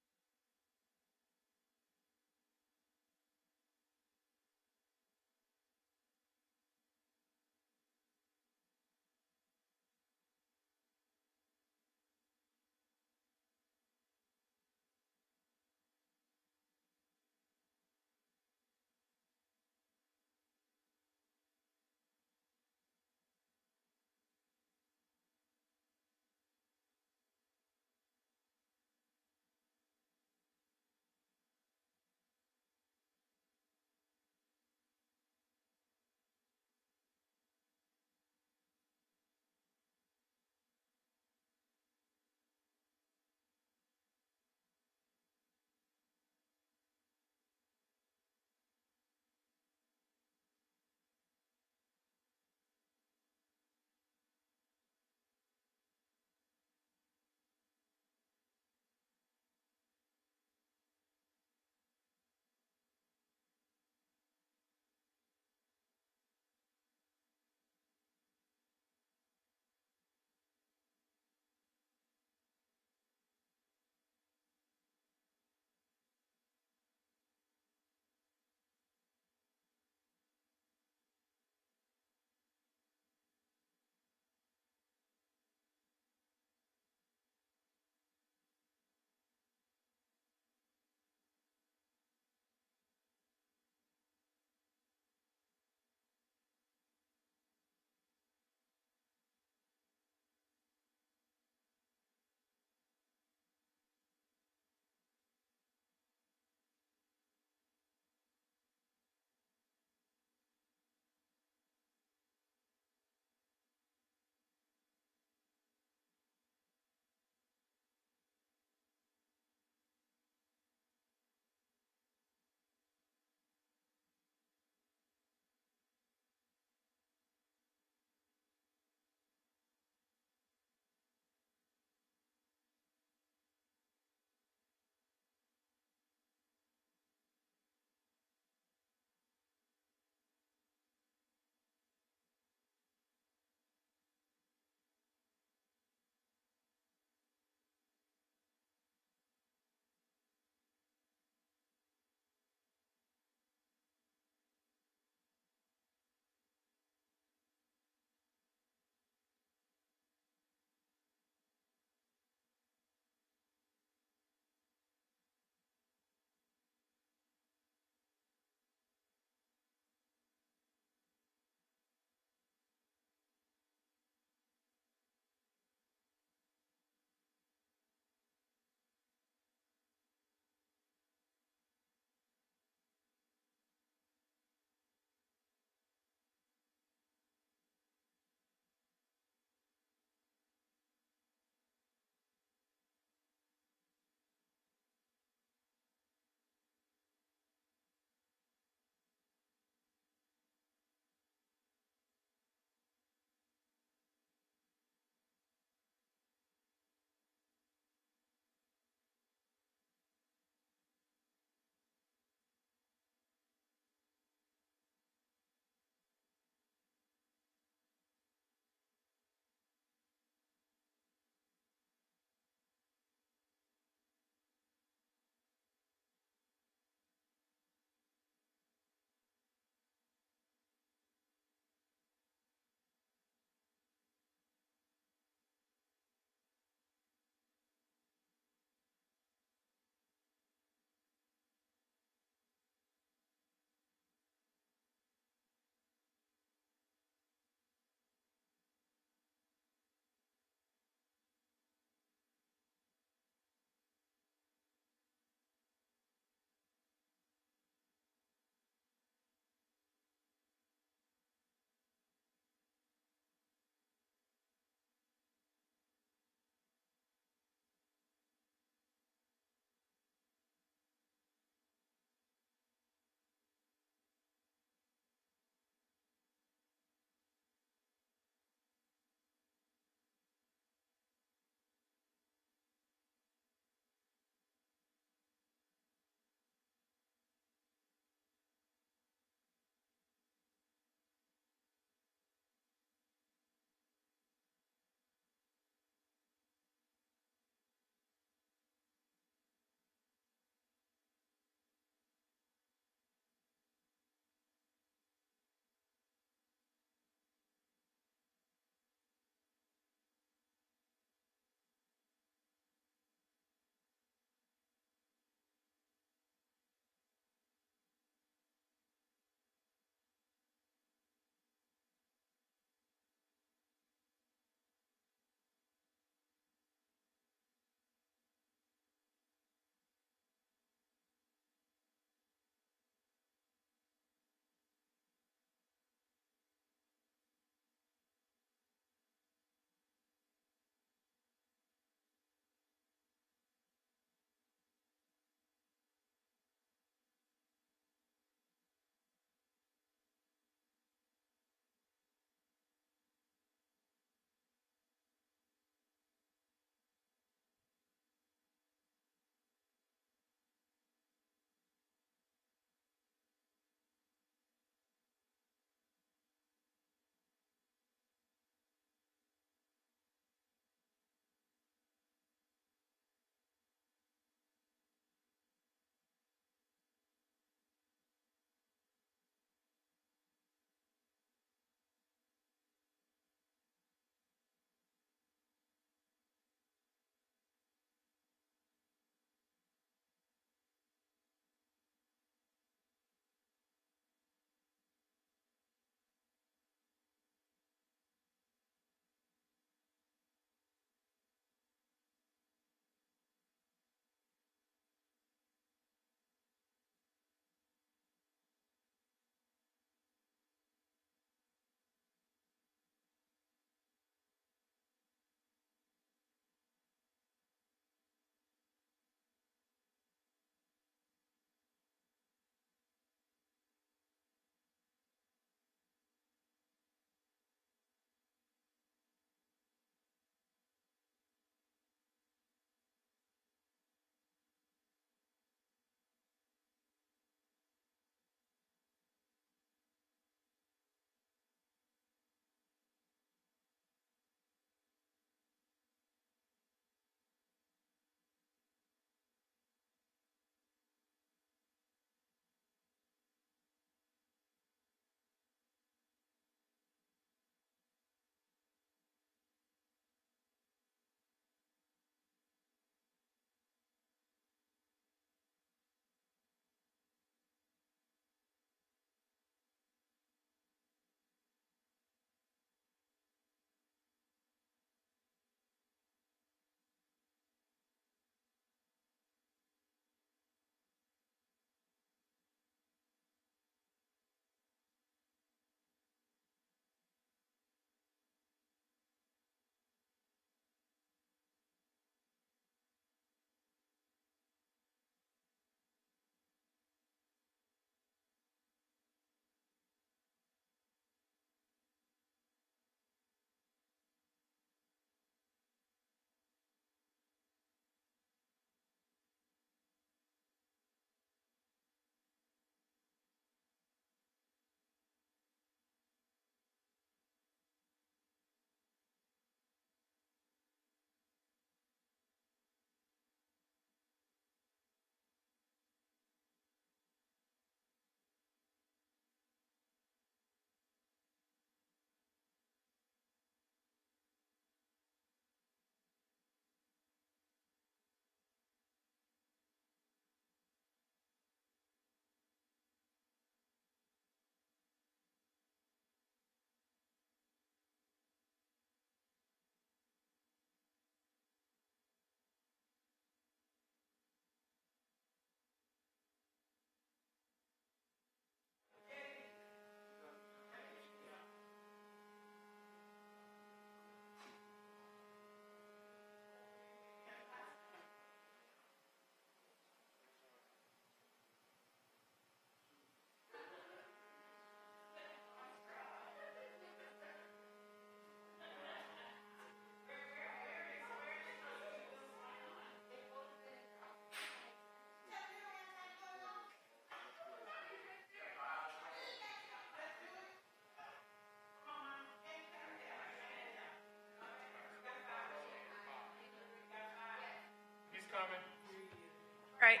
right.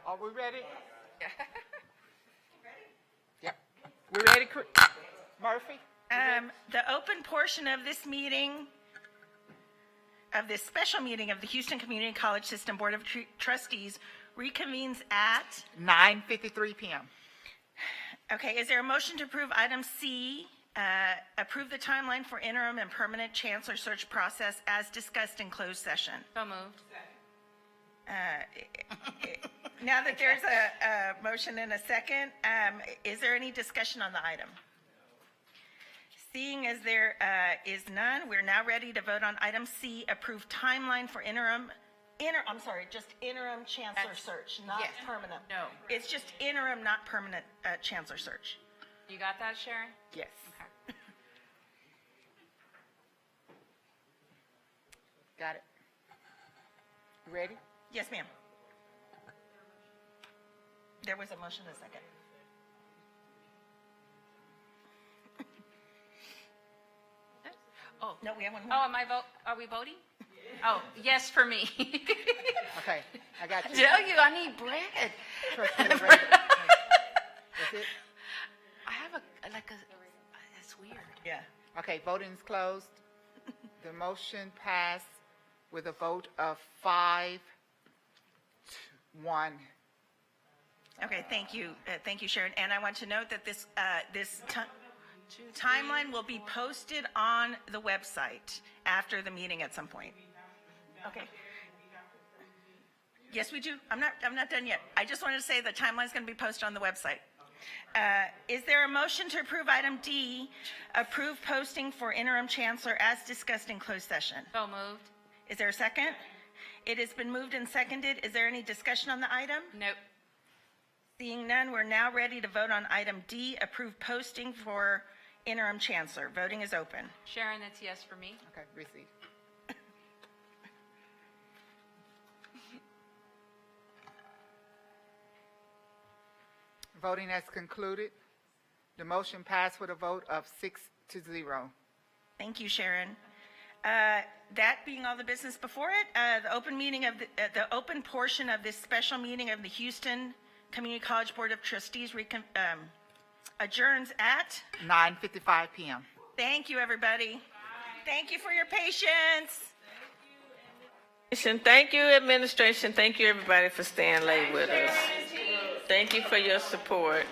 Are we ready? Yep. We ready, Murphy? The open portion of this meeting, of this special meeting of the Houston Community College System Board of Trustees reconvenes at, 9:53 p.m. okay, is there a motion to approve item C, approve the timeline for interim and permanent chancellor search process as discussed in closed session? So moved. Now that there's a motion and a second, is there any discussion on the item? Seeing as there is none, we're now ready to vote on item C, approve timeline for interim chancellor search, not Yes. permanent. No. It's just interim, not permanent chancellor search. You got that, Sharon? Yes. Okay. Got it. Ready? Yes, ma'am. There was a motion and a second. Oh. No, we have one more. Oh, are we voting? Oh, yes for me. Okay, I got you. Tell you, I need bread. Trustee Ray. That's it? I have it's weird. Yeah. Okay, voting is closed. The motion passed with a vote of 5-1. Okay, thank you. Thank you, Sharon. And I want to note that this timeline will be posted on the website after the meeting at some point. Okay. Yes, we do. I'm not done yet. I just wanted to say the timeline is going to be posted on the website. Is there a motion to approve item D, approve posting for interim chancellor as discussed in closed session? So moved. Is there a second? It has been moved and seconded. Is there any discussion on the item? Nope. Seeing none, we're now ready to vote on item D, approve posting for interim chancellor. Voting is open. Sharon, that's yes for me. Okay, receive. Voting has concluded. The motion passed with a vote of 6-0. Thank you, Sharon. That being all the business before it, the open portion of this special meeting of the Houston Community College Board of Trustees adjourns at 9:55 p.m. Thank you, everybody. Thank you for your patience. Thank you, administration. Thank you, everybody, for staying late with us. Thank you for your support.